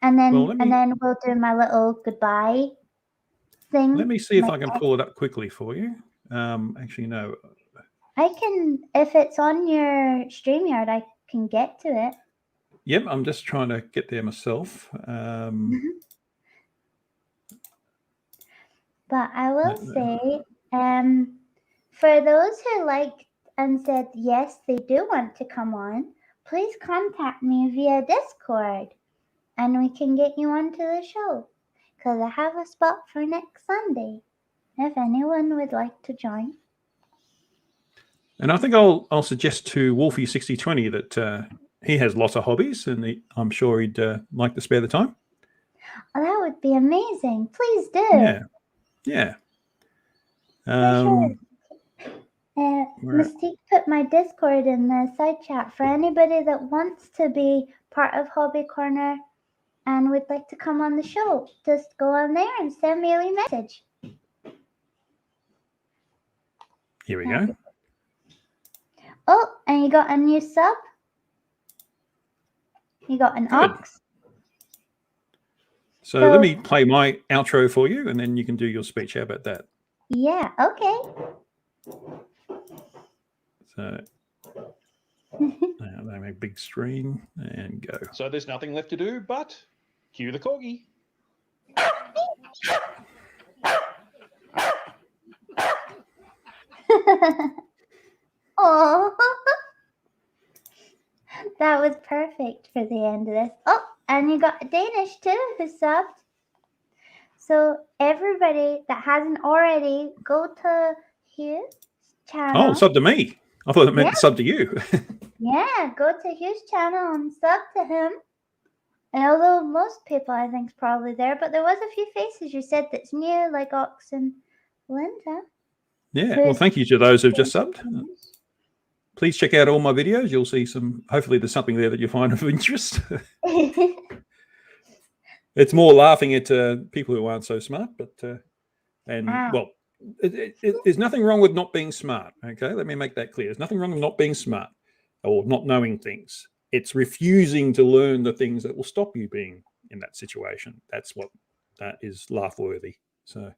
And then we'll do my little goodbye thing. Let me see if I can pull it up quickly for you. Actually, no. I can, if it's on your StreamYard, I can get to it. Yep, I'm just trying to get there myself. But I will say, for those who liked and said yes, they do want to come on, please contact me via Discord, and we can get you onto the show. Because I have a spot for next Sunday, if anyone would like to join. And I think I'll suggest to Wolfie6020 that he has lots of hobbies, and I'm sure he'd like to spare the time. Oh, that would be amazing. Please do. Yeah. Mystique put my Discord in the side chat for anybody that wants to be part of Hobby Corner and would like to come on the show, just go on there and send me a wee message. Here we go. Oh, and you got a new sub. You got an ox. So let me play my outro for you, and then you can do your speech. How about that? Yeah, okay. So they make big screen and go. So there's nothing left to do but cue the corgi. Oh, that was perfect for the end of this. Oh, and you got a Danish too who subbed. So everybody that hasn't already, go to Hugh's channel. Oh, sub to me. I thought it meant sub to you. Yeah, go to Hugh's channel and sub to him. And although most people I think is probably there, but there was a few faces you said that's new, like Ox and Linda. Yeah, well, thank you to those who've just subbed. Please check out all my videos. You'll see some, hopefully there's something there that you find of interest. It's more laughing at people who aren't so smart, but, well, there's nothing wrong with not being smart, okay? Let me make that clear. There's nothing wrong with not being smart or not knowing things. It's refusing to learn the things that will stop you being in that situation. That's what that is laugh-worthy. So,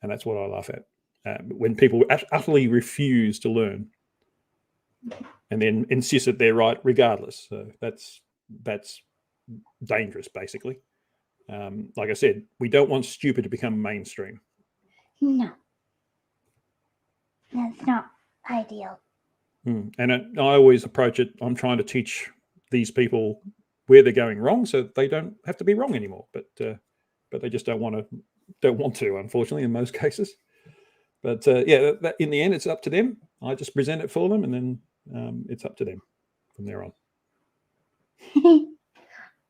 and that's what I laugh at. When people utterly refuse to learn and then insist that they're right regardless. So that's dangerous, basically. Like I said, we don't want stupid to become mainstream. No. That's not ideal. And I always approach it, I'm trying to teach these people where they're going wrong so they don't have to be wrong anymore. But they just don't want to, unfortunately, in most cases. But yeah, that, in the end, it's up to them. I just present it for them, and then it's up to them from there on.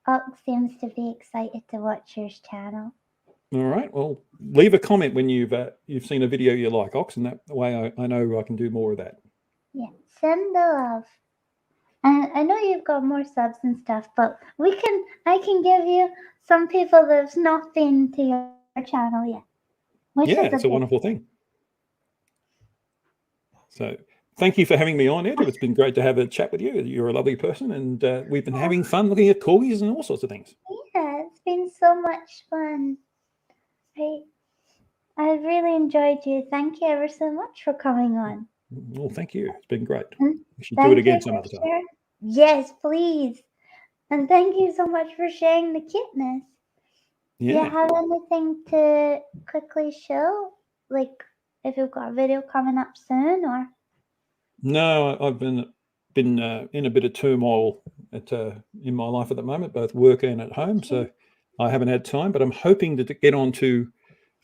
Ox seems to be excited to watch your channel. All right. Well, leave a comment when you've seen a video you like, Ox, and that way I know I can do more of that. Yeah, send the love. And I know you've got more subs and stuff, but I can give you some people that's not been to your channel yet. Yeah, it's a wonderful thing. So thank you for having me on, Ed. It's been great to have a chat with you. You're a lovely person, and we've been having fun looking at corgis and all sorts of things. Yeah, it's been so much fun. I really enjoyed you. Thank you ever so much for coming on. Well, thank you. It's been great. We should do it again some other time. Yes, please. And thank you so much for sharing the cuteness. Yeah. Do you have anything to quickly show? Like if you've got a video coming up soon, or? No, I've been in a bit of turmoil in my life at the moment, both work and at home. So I haven't had time, but I'm hoping to get on to,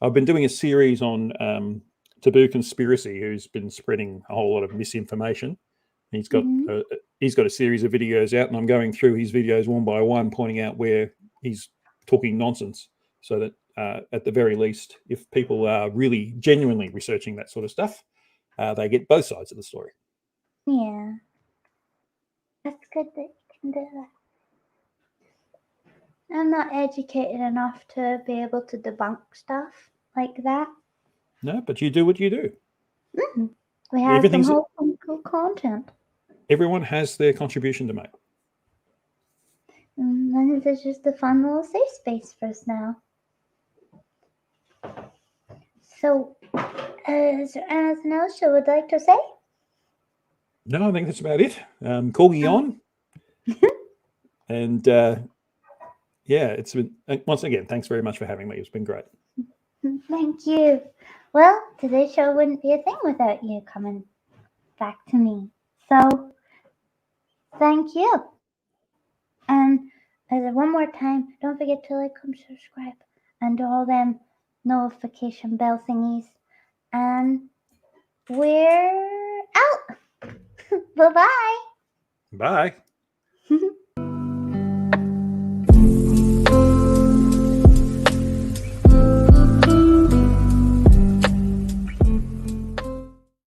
I've been doing a series on Taboo Conspiracy, who's been spreading a whole lot of misinformation. He's got a series of videos out, and I'm going through his videos one by one, pointing out where he's talking nonsense, so that at the very least, if people are really genuinely researching that sort of stuff, they get both sides of the story. Yeah, that's good that you can do that. I'm not educated enough to be able to debunk stuff like that. No, but you do what you do. We have some wholesome cool content. Everyone has their contribution to make. And then this is just a fun little safe space for us now. So, is there anything else you would like to say? No, I think that's about it. Corgi on. And yeah, it's been, once again, thanks very much for having me. It's been great. Thank you. Well, today's show wouldn't be a thing without you coming back to me. So, thank you. And one more time, don't forget to like, comment, subscribe, and do all them notification bell thingies. And we're out. Bye-bye. Bye.